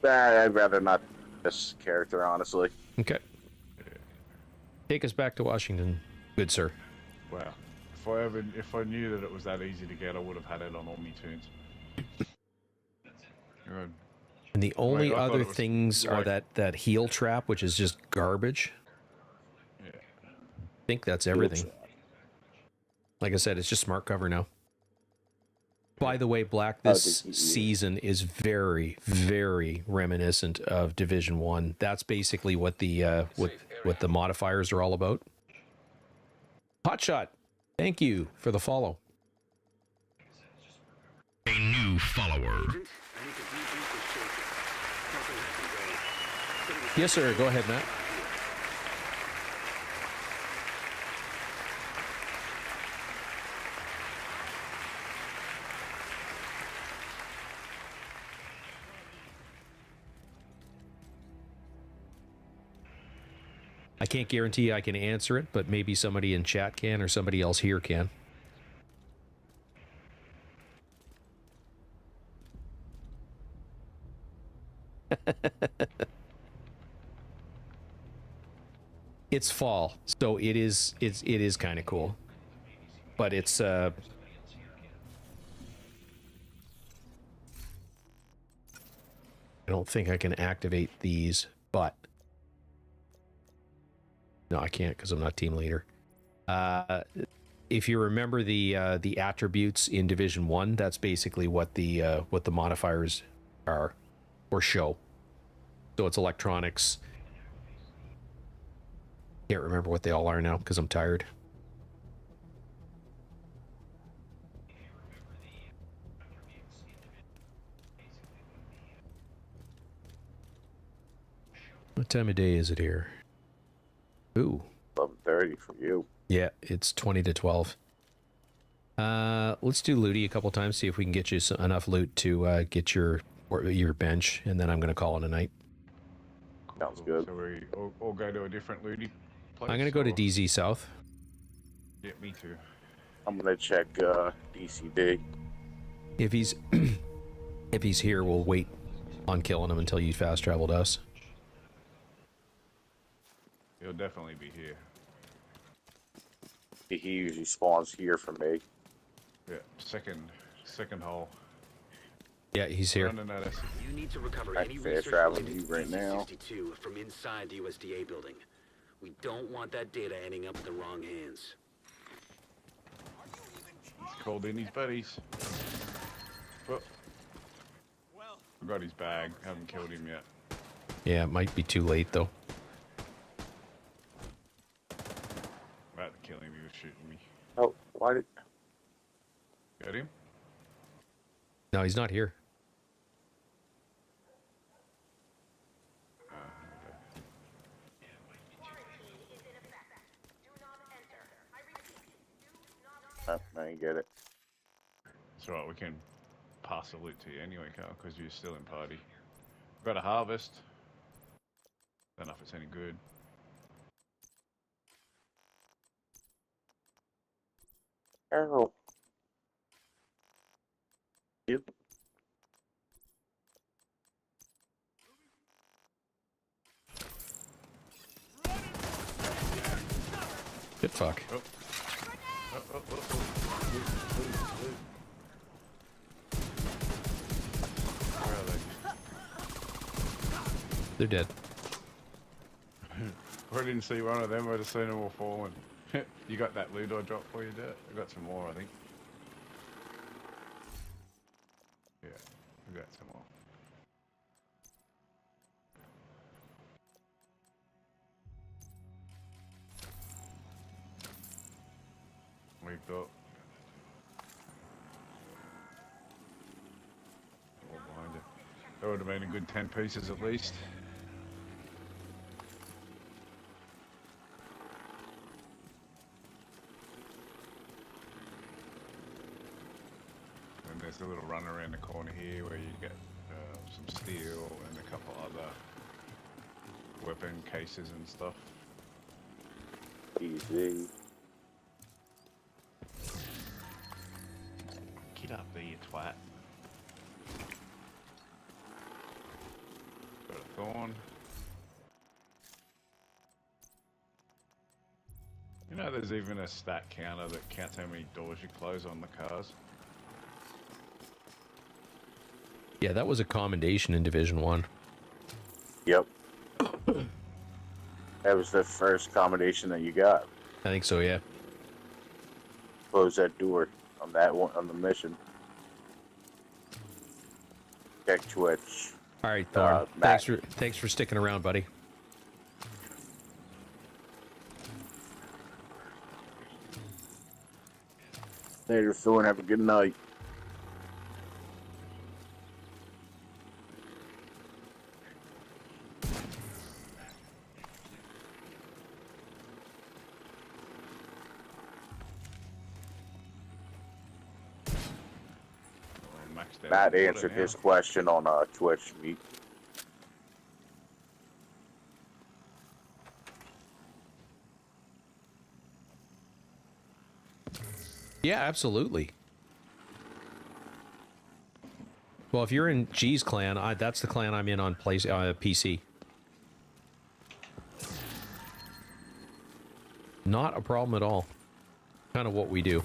I'd rather not this character, honestly. Okay. Take us back to Washington, good sir. Wow. If I knew that it was that easy to get, I would have had it on all my turns. And the only other things are that heal trap, which is just garbage. Yeah. I think that's everything. Like I said, it's just smart cover now. By the way, Black, this season is very, very reminiscent of Division 1. That's basically what the what the modifiers are all about. Hotshot, thank you for the follow. A new follower. Yes, sir. Go ahead, Matt. I can't guarantee I can answer it, but maybe somebody in chat can or somebody else here can. It's fall, so it is kind of cool. But it's I don't think I can activate these, but no, I can't because I'm not team leader. If you remember the attributes in Division 1, that's basically what the modifiers are or show. So it's electronics. Can't remember what they all are now because I'm tired. What time of day is it here? Ooh. 11:30 for you. Yeah, it's 20 to 12. Let's do looty a couple times, see if we can get you enough loot to get your bench, and then I'm going to call it a night. Sounds good. So we all go to a different looty place? I'm going to go to DZ South. Yeah, me too. I'm going to check DCD. If he's if he's here, we'll wait on killing him until you fast travel to us. He'll definitely be here. He usually spawns here for me. Yeah, second hole. Yeah, he's here. You need to recover I any can research traveling related you to right now. DC-62 from inside the USDA building. We don't want that data ending up in the wrong hands. He's called in his buddies. Oh. I got his bag. Haven't killed him yet. Yeah, it might be too late though. About to kill him. He was shooting me. Oh, why did... Got him? No, he's not here. Oh, I didn't get it. It's alright, we can pass the loot to you anyway, Carl, because you're still in party. Got a harvest. Don't know if it's any good. Oh. Yep. Good fuck. Oh. Where are they? They're dead. I didn't see one of them, I just seen them all falling. You got that loot I dropped for you, Dirt? I got some more, I think. Yeah, I got some more. We've got... all behind you. That would have been a good 10 pieces at least. And there's a little run around the corner here where you get some steel and a couple other weapon cases and stuff. Easy. Get up there, you twat. Got a thorn. You know there's even a stat counter that counts how many doors you close on the cars? Yeah, that was a commendation in Division 1. Yep. That was the first commendation that you got. I think so, yeah. Close that door on that one on the mission. Check Twitch. All right, Thorn. Thanks for sticking around, buddy. Later, Thorn. Have a good night. Matt answered his question on Twitch. Meet. Yeah, absolutely. Well, if you're in G's clan, that's the clan I'm in on PC. Not a problem at all. Kind of what we do.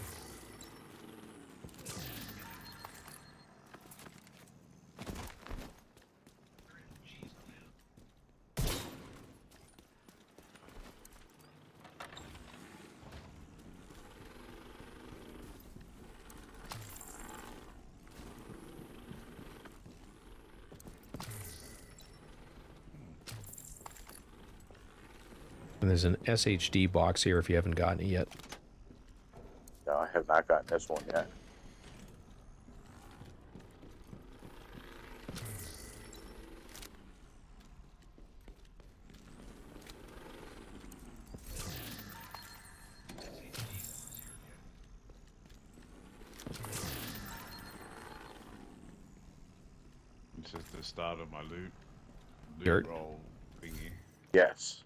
And there's an SHD box here if you haven't gotten it yet. No, I have not gotten this one yet. It's just the start of my loot Dirt. roll thingy. Yes.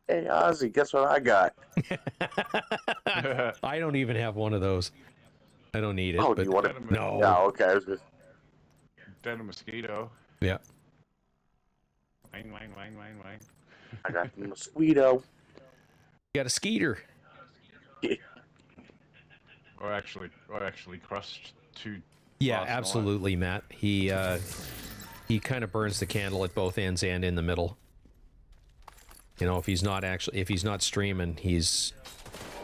Hey Ozzy, guess what I got? I don't even have one of those. I don't need it. Oh, but you want it? No. Yeah, okay. I was just... Dead a mosquito. Yeah. Wang, wang, wang, wang, wang. I got the mosquito. Got a skeeter. I actually crushed 2. Yeah, last absolutely, Matt. He kind of burns the candle at both ends and in the middle. You know, if he's not streaming, he's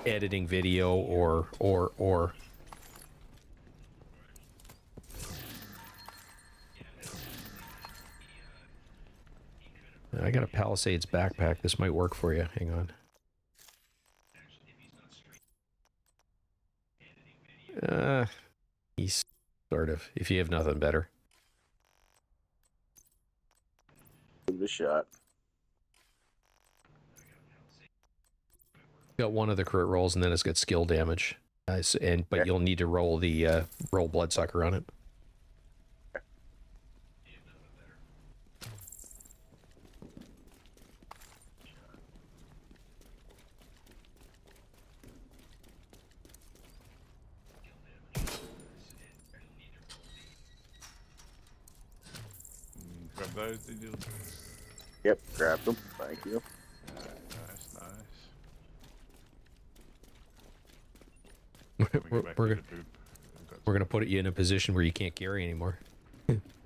editing video or. I got a Palisades backpack. This might work for you. Hang on. He's sort of. If you have nothing better. Give it a shot. Got one of the crit rolls, and then it's got skill damage. But you'll need to roll the roll bloodsucker on it. Grab those, did you? Yep, grabbed them. Thank you. Nice, nice. We're gonna put you in a position where you can't carry anymore.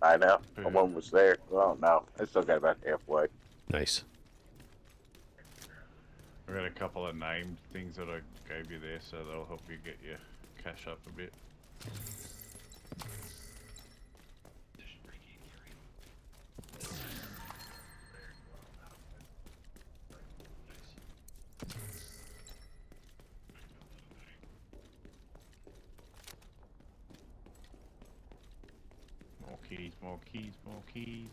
I know. One was there. Well, no. I still got about halfway. Nice. I got a couple of named things that I gave you there, so that'll help you get your cash up a bit. More keys, more keys, more keys.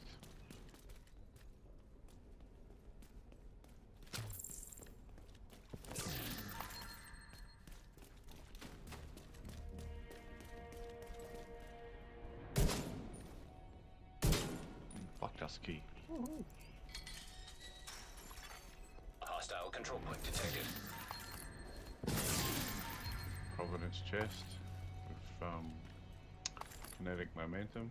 Fuck us key. Hostile control point detected. Providence chest with kinetic momentum.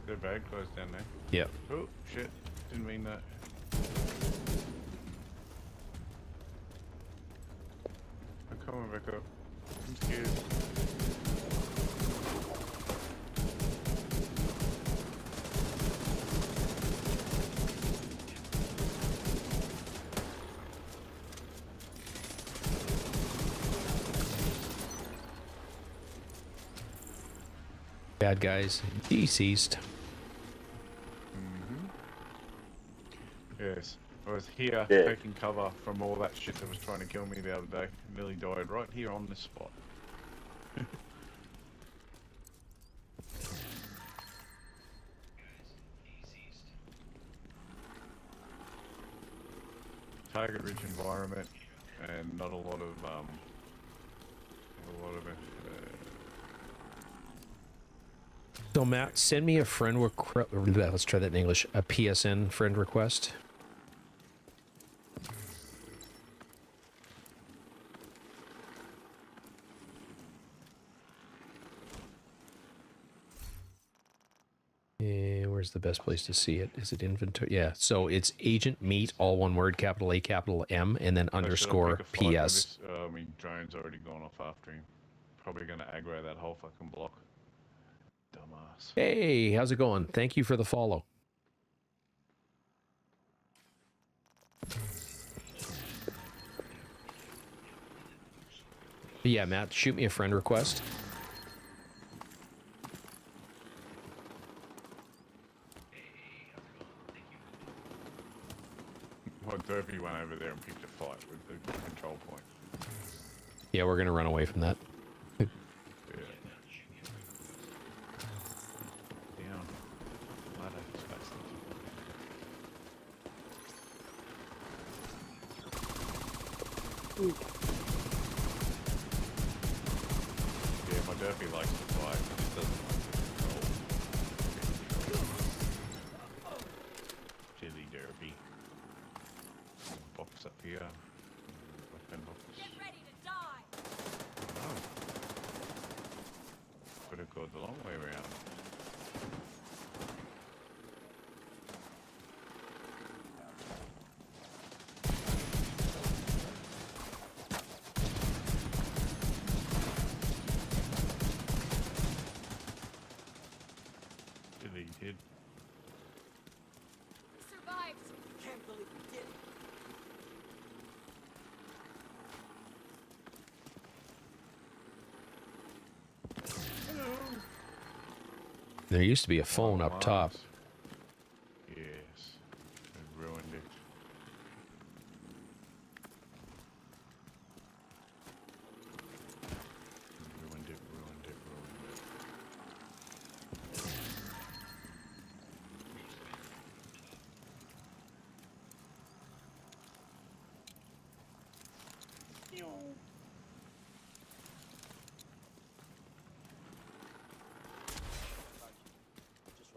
They're bad close down there. Yep. Oh shit! Didn't mean that. I'm coming back up. I'm scared. Bad guys deceased. Yes, I was here taking cover from all that shit that was trying to kill me the other day. Nearly died right here on this spot. Target-rich environment, and not a lot of So Matt, send me a friend request. Let's try that in English. A PSN friend request. Where's the best place to see it? Is it inventory? Yeah. So it's Agent Meat, all one word, capital A, capital M, and then underscore PS. I mean, drone's already gone off after him. Probably gonna aggro that whole fucking block. Dumbass. Hey, how's it going? Thank you for the follow. Yeah, Matt, shoot me a friend request. Well, Derby went over there and picked a fight with the control point. Yeah, we're gonna run away from that. Yeah, my Derby likes to fight, but he doesn't like to control. Silly Derby. Box up here. go the long way around. Deleted. Survived. Can't believe we did. There used to be a phone up top. Yes. I ruined it. Ruined it, ruined it, ruined it.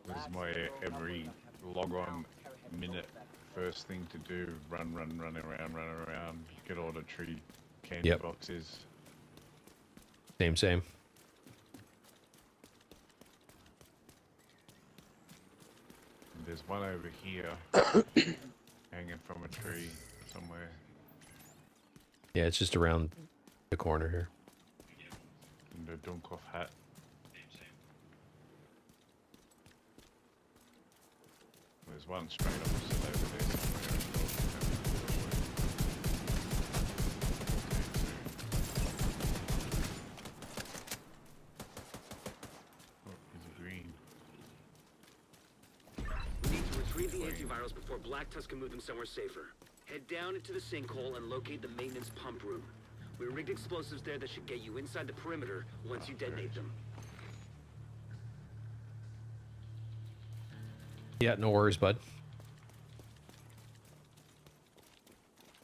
Where's my every log on minute first thing to do? Run around, get all the tree candy boxes. Same. And there's one over here hanging from a tree somewhere. Yeah, it's just around the corner here. And the Dunkov hat. There's one straight opposite over there somewhere. Oh, is it green? We need to retrieve the antivirals before Black Tusk can move them somewhere safer. Head down into the sinkhole and locate the maintenance pump room. We rigged explosives there that should get you inside the perimeter once you detonate them. Yeah, no worries, bud.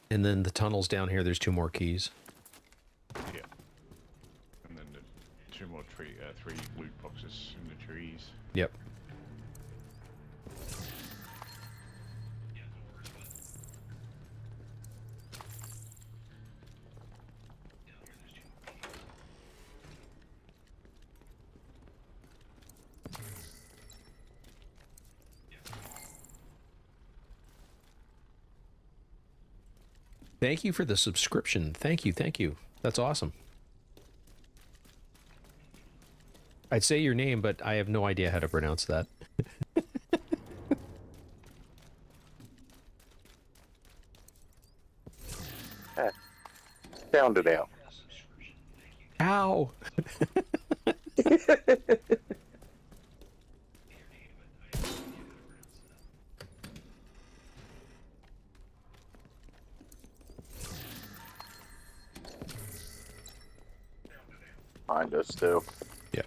And then the tunnels down here, there's 2 more keys. Yeah. And then the 2 more three loot boxes in the trees. Yep. Thank you for the subscription. Thank you. That's awesome. I'd say your name, but I have no idea how to pronounce that. Sound it out. Ow! Behind us too. Yeah.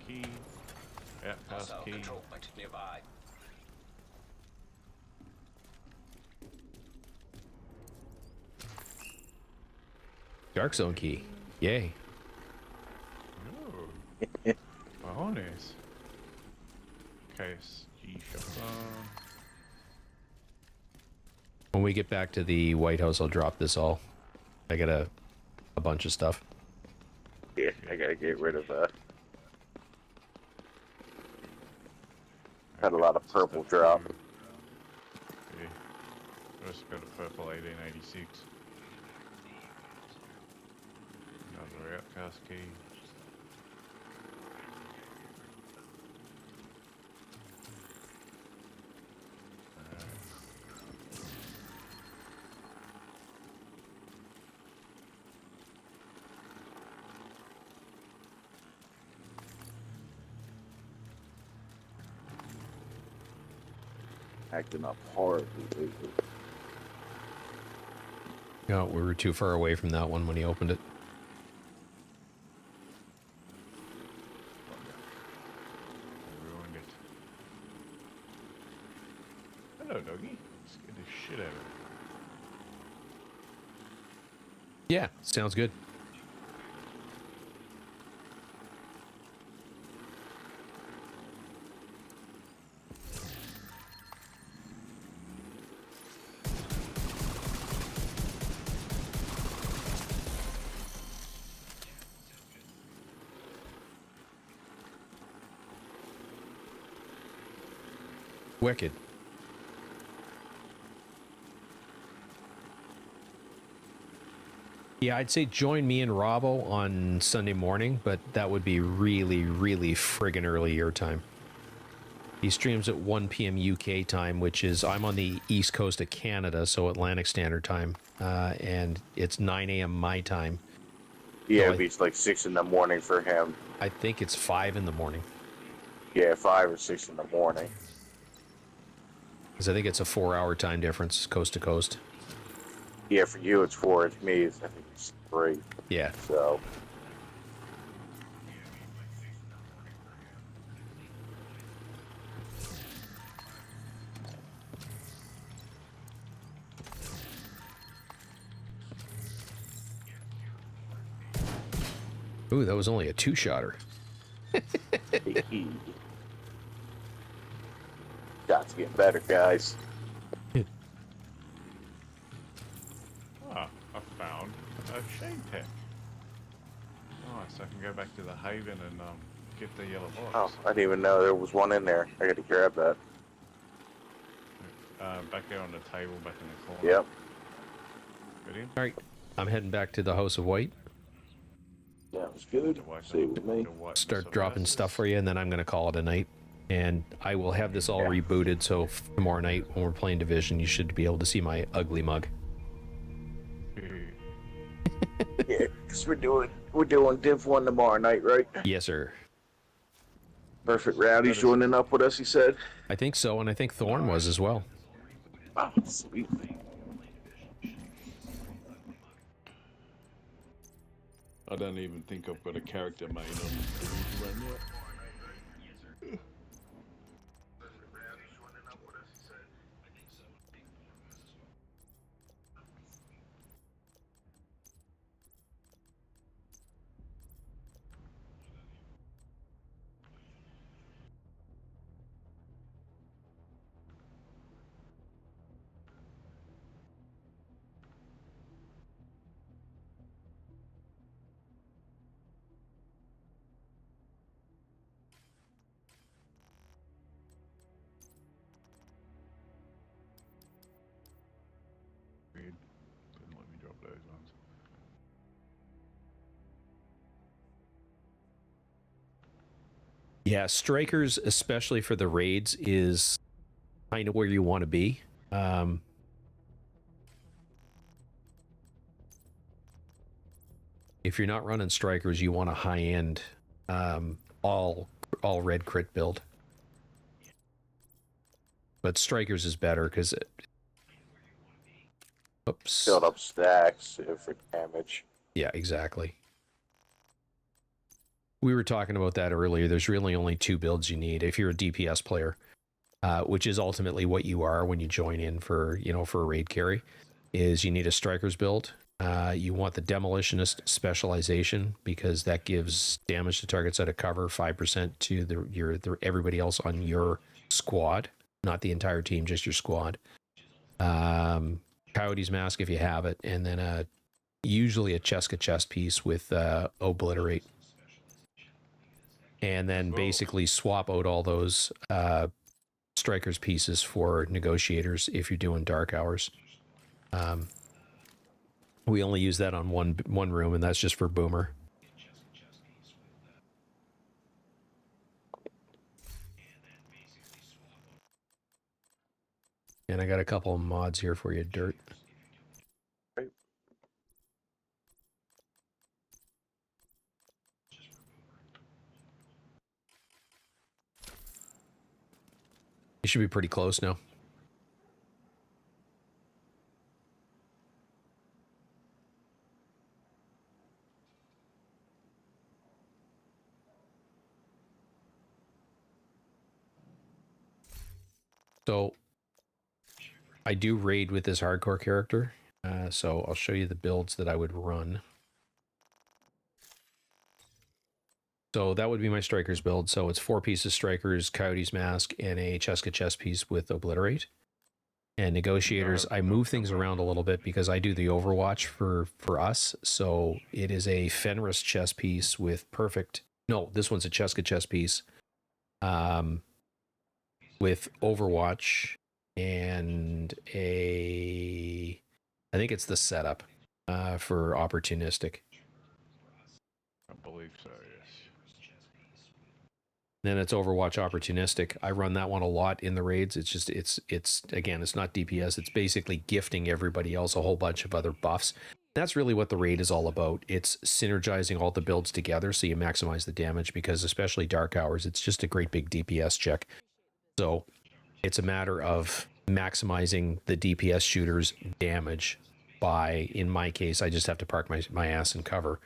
Key. Yeah, pass key. Control point nearby. Dark zone key. Yay. Cojones. KSG shotgun. When we get back to the White House, I'll drop this all. I got a bunch of stuff. Yeah, I gotta get rid of had a lot of purple drop. Yeah. Just got a purple 1886. Another outcast key. Acting up horribly lately. No, we were too far away from that one when he opened it. Ruined it. Hello, doggy. Scared the shit out of it. Yeah, sounds good. Wicked. Yeah, I'd say join me and Robbo on Sunday morning, but that would be really, really friggin' early your time. He streams at 1 p.m. UK time, which is, I'm on the east coast of Canada, so Atlantic Standard Time, and it's 9 a.m. my time. Yeah, So it'd be like 6 in the morning for him. I think it's 5 in the morning. Yeah, 5 or 6 in the morning. Because I think it's a 4-hour time difference, coast to coast. Yeah, for you it's 4. It's me, I think it's 3. Yeah. So. Ooh, that was only a 2-shotter. Shots getting better, guys. Ah, I found a shade tech. Nice, I can go back to the Haven and get the yellow box. Oh, I didn't even know there was one in there. I got to grab that. Back there on the table, back in the corner. Yep. Good in? All right, I'm heading back to the House of White. That was good. See with me. Start dropping stuff for you, and then I'm going to call it a night. And I will have this all rebooted, so tomorrow night when we're playing Division, you should be able to see my ugly mug. Yeah, because we're doing Div 1 tomorrow night, right? Yes, sir. Perfect. Rowdy's joining up with us, he said. I think so, and I think Thorn was as well. Oh, sweet. I don't even think I've got a character made on the run yet. Didn't let me drop those ones. Yeah, strikers, especially for the raids, is kind of where you want to be. If you're not running strikers, you want a high-end, all red crit build. But strikers is better because oops. Build up stacks for damage. Yeah, exactly. We were talking about that earlier. There's really only 2 builds you need if you're a DPS player, which is ultimately what you are when you join in for, for a raid carry, is you need a strikers build. You want the demolitionist specialization because that gives damage to targets out of cover 5% to everybody else on your squad, not the entire team, just your squad. Coyote's Mask if you have it, and then usually a Cheska chest piece with Obliterate. And then basically swap out all those strikers pieces for negotiators if you're doing dark hours. We only use that on one room, and that's just for Boomer. And I got a couple of mods here for you, Dirt. You should be pretty close now. So I do raid with this hardcore character. So I'll show you the builds that I would run. So that would be my strikers build. So it's 4 pieces strikers, Coyote's Mask, and a Cheska chest piece with Obliterate. And negotiators, I move things around a little bit because I do the Overwatch for us. So it is a Fenris chest piece with perfect. No, this one's a Cheska chest piece. With with Overwatch and I think it's the setup for opportunistic. I believe so, yes. Then it's Overwatch opportunistic. I run that one a lot in the raids. It's just it's again, it's not DPS. It's basically gifting everybody else a whole bunch of other buffs. That's really what the raid is all about. It's synergizing all the builds together so you maximize the damage, because especially Dark Hours, it's just a great big DPS check. So it's a matter of maximizing the DPS shooter's damage by, in my case, I just have to park my ass in cover.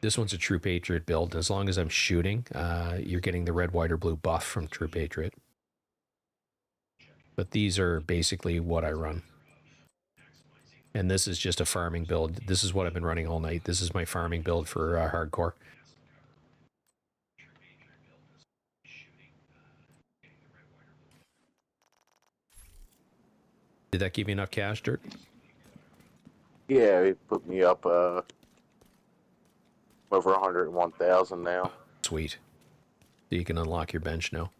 This one's a True Patriot build. As long as I'm shooting, you're getting the red, white, or blue buff from True Patriot. But these are basically what I run. And this is just a farming build. This is what I've been running all night. This is my farming build for hardcore. Did that give you enough cash, Dirt? Yeah, it put me up over 101,000 now. Sweet. So you can unlock your bench now.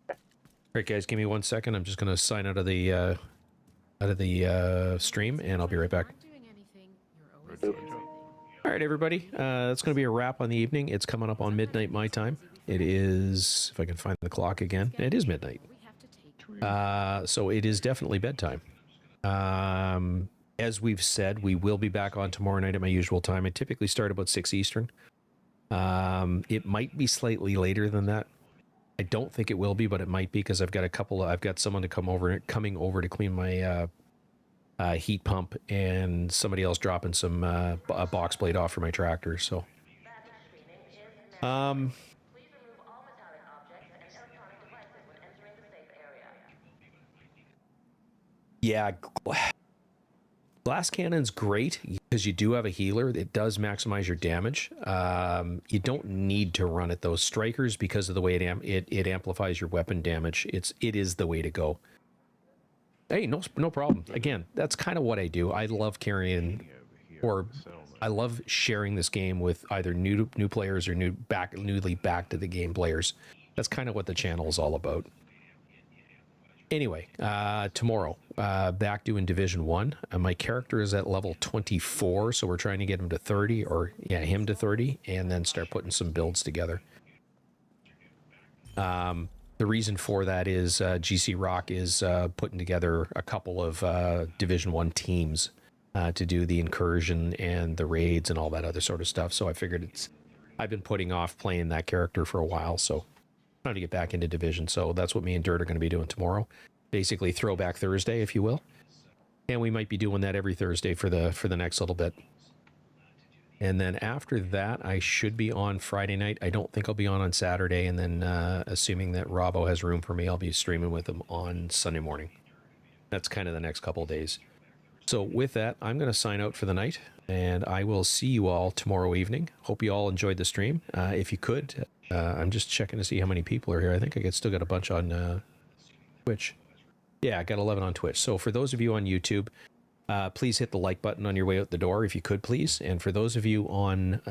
All right, guys, give me 1 second. I'm just going to sign out of the stream, and I'll be right back. All right, everybody. That's going to be a wrap on the evening. It's coming up on midnight my time. It is, if I can find the clock again, it is midnight. So it is definitely bedtime. As we've said, we will be back on tomorrow night at my usual time. I typically start about 6 Eastern. It might be slightly later than that. I don't think it will be, but it might be, because I've got someone coming over to clean my heat pump, and somebody else dropping some a box blade off for my tractor. So, yeah, glass cannon's great because you do have a healer. It does maximize your damage. You don't need to run at those strikers because of the way it amplifies your weapon damage. It is the way to go. Hey, no problem. Again, that's kind of what I do. I love carrying, or I love sharing this game with either new players or newly back to the game players. That's kind of what the channel is all about. Anyway, tomorrow, back doing Division 1. My character is at level 24, so we're trying to get him to 30, or yeah, him to 30, and then start putting some builds together. The reason for that is GC Rock is putting together a couple of Division 1 teams to do the incursion and the raids and all that other sort of stuff. So I figured I've been putting off playing that character for a while, so I'm trying to get back into Division. So that's what me and Dirt are going to be doing tomorrow. Basically Throwback Thursday, if you will. And we might be doing that every Thursday for the next little bit. And then after that, I should be on Friday night. I don't think I'll be on Saturday. And then assuming that Robbo has room for me, I'll be streaming with him on Sunday morning. That's kind of the next couple of days. So with that, I'm going to sign out for the night. And I will see you all tomorrow evening. Hope you all enjoyed the stream. If you could, I'm just checking to see how many people are here. I think I still got a bunch on Twitch. Yeah, I got 11 on Twitch. So for those of you on YouTube, please hit the like button on your way out the door, if you could, please. And for those of you on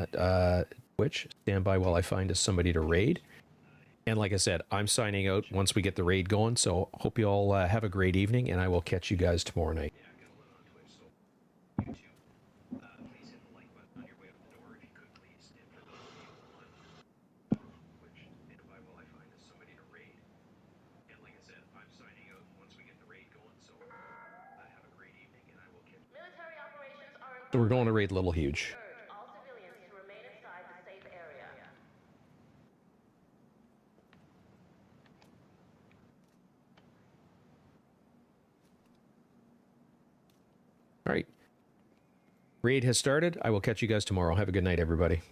Twitch, stand by while I find us somebody to raid. And like I said, I'm signing out once we get the raid going. So hope you all have a great evening, and I will catch you guys tomorrow night. So we're going to raid Little Huge. All right. Raid has started. I will catch you guys tomorrow. Have a good night, everybody.